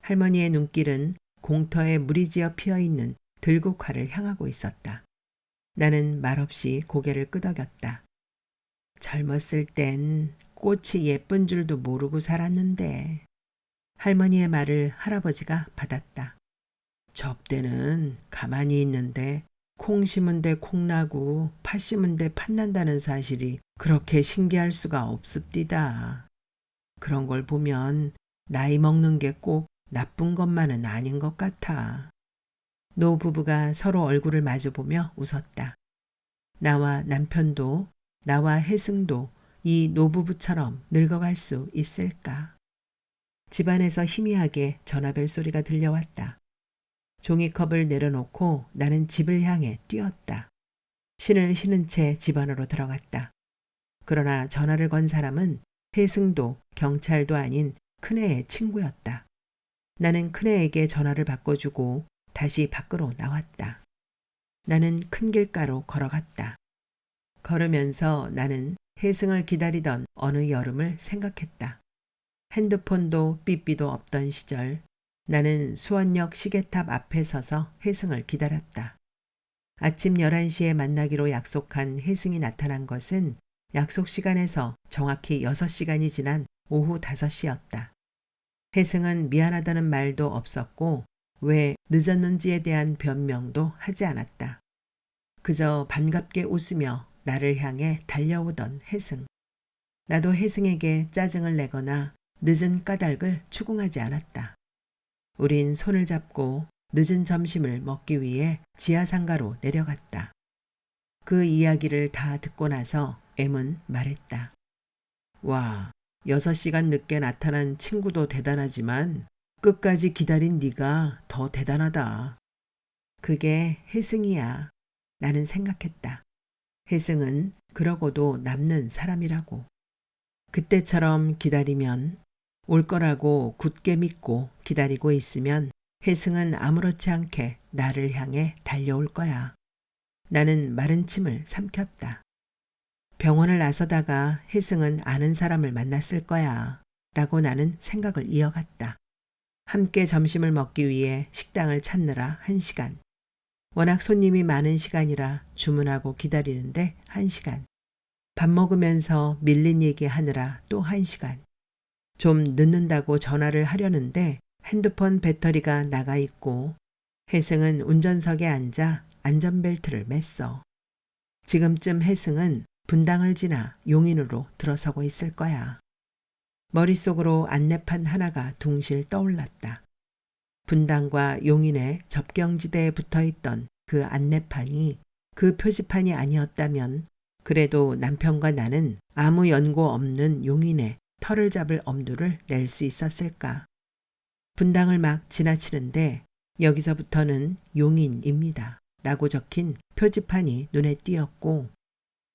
Speaker 1: 할머니의 눈길은 공터에 물이 지어 피어있는 들국화를 향하고 있었다. 나는 말없이 고개를 끄덕였다. 젊었을 땐 꽃이 예쁜 줄도 모르고 살았는데. 할머니의 말을 할아버지가 받았다. 접대는 가만히 있는데 콩 심은 데 콩 나고 팥 심은 데 팥 난다는 사실이 그렇게 신기할 수가 없습디다. 그런 걸 보면 나이 먹는 게 꼭 나쁜 것만은 아닌 것 같아. 노부부가 서로 얼굴을 마주보며 웃었다. 나와 남편도 나와 혜승도 이 노부부처럼 늙어갈 수 있을까? 집안에서 희미하게 전화벨 소리가 들려왔다. 종이컵을 내려놓고 나는 집을 향해 뛰었다. 신을 신은 채 집 안으로 들어갔다. 그러나 전화를 건 사람은 혜승도 경찰도 아닌 큰애의 친구였다. 나는 큰애에게 전화를 바꿔주고 다시 밖으로 나왔다. 나는 큰 길가로 걸어갔다. 걸으면서 나는 혜승을 기다리던 어느 여름을 생각했다. 핸드폰도 삐삐도 없던 시절 나는 수원역 시계탑 앞에 서서 혜승을 기다렸다. 아침 11시에 만나기로 약속한 혜승이 나타난 것은 약속 시간에서 정확히 6시간이 지난 오후 5시였다. 혜승은 미안하다는 말도 없었고 왜 늦었는지에 대한 변명도 하지 않았다. 그저 반갑게 웃으며 나를 향해 달려오던 혜승. 나도 혜승에게 짜증을 내거나 늦은 까닭을 추궁하지 않았다. 우린 손을 잡고 늦은 점심을 먹기 위해 지하상가로 내려갔다. 그 이야기를 다 듣고 나서 M은 말했다. 와, 6시간 늦게 나타난 친구도 대단하지만 끝까지 기다린 네가 더 대단하다. 그게 혜승이야. 나는 생각했다. 혜승은 그러고도 남는 사람이라고. 그때처럼 기다리면 올 거라고 굳게 믿고 기다리고 있으면 혜승은 아무렇지 않게 나를 향해 달려올 거야. 나는 마른 침을 삼켰다. 병원을 나서다가 혜승은 아는 사람을 만났을 거야. 라고 나는 생각을 이어갔다. 함께 점심을 먹기 위해 식당을 찾느라 1시간. 워낙 손님이 많은 시간이라 주문하고 기다리는데 1시간. 밥 먹으면서 밀린 얘기하느라 또 1시간. 좀 늦는다고 전화를 하려는데 핸드폰 배터리가 나가 있고 혜승은 운전석에 앉아 안전벨트를 맸어. 지금쯤 혜승은 분당을 지나 용인으로 들어서고 있을 거야. 머릿속으로 안내판 하나가 둥실 떠올랐다. 분당과 용인의 접경지대에 붙어있던 그 안내판이 그 표지판이 아니었다면 그래도 남편과 나는 아무 연고 없는 용인에 털을 잡을 엄두를 낼 수 있었을까. 분당을 막 지나치는데 여기서부터는 용인입니다. 라고 적힌 표지판이 눈에 띄었고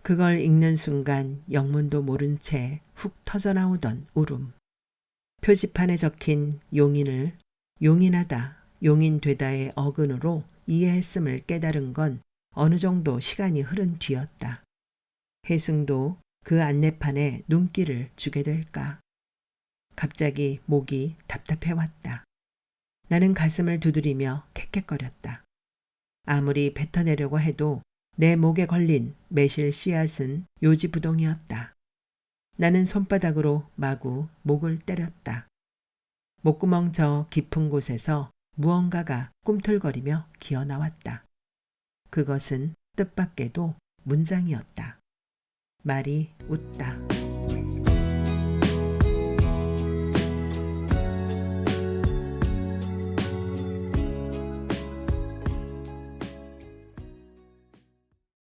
Speaker 1: 그걸 읽는 순간 영문도 모른 채 훅 터져나오던 울음. 표지판에 적힌 용인을 용인하다, 용인되다의 어근으로 이해했음을 깨달은 건 어느 정도 시간이 흐른 뒤였다. 혜승도 그 안내판에 눈길을 주게 될까. 갑자기 목이 답답해왔다. 나는 가슴을 두드리며 캑캑거렸다. 아무리 뱉어내려고 해도 내 목에 걸린 매실 씨앗은 요지부동이었다. 나는 손바닥으로 마구 목을 때렸다. 목구멍 저 깊은 곳에서 무언가가 꿈틀거리며 기어나왔다. 그것은 뜻밖에도 문장이었다. 말이 웃다.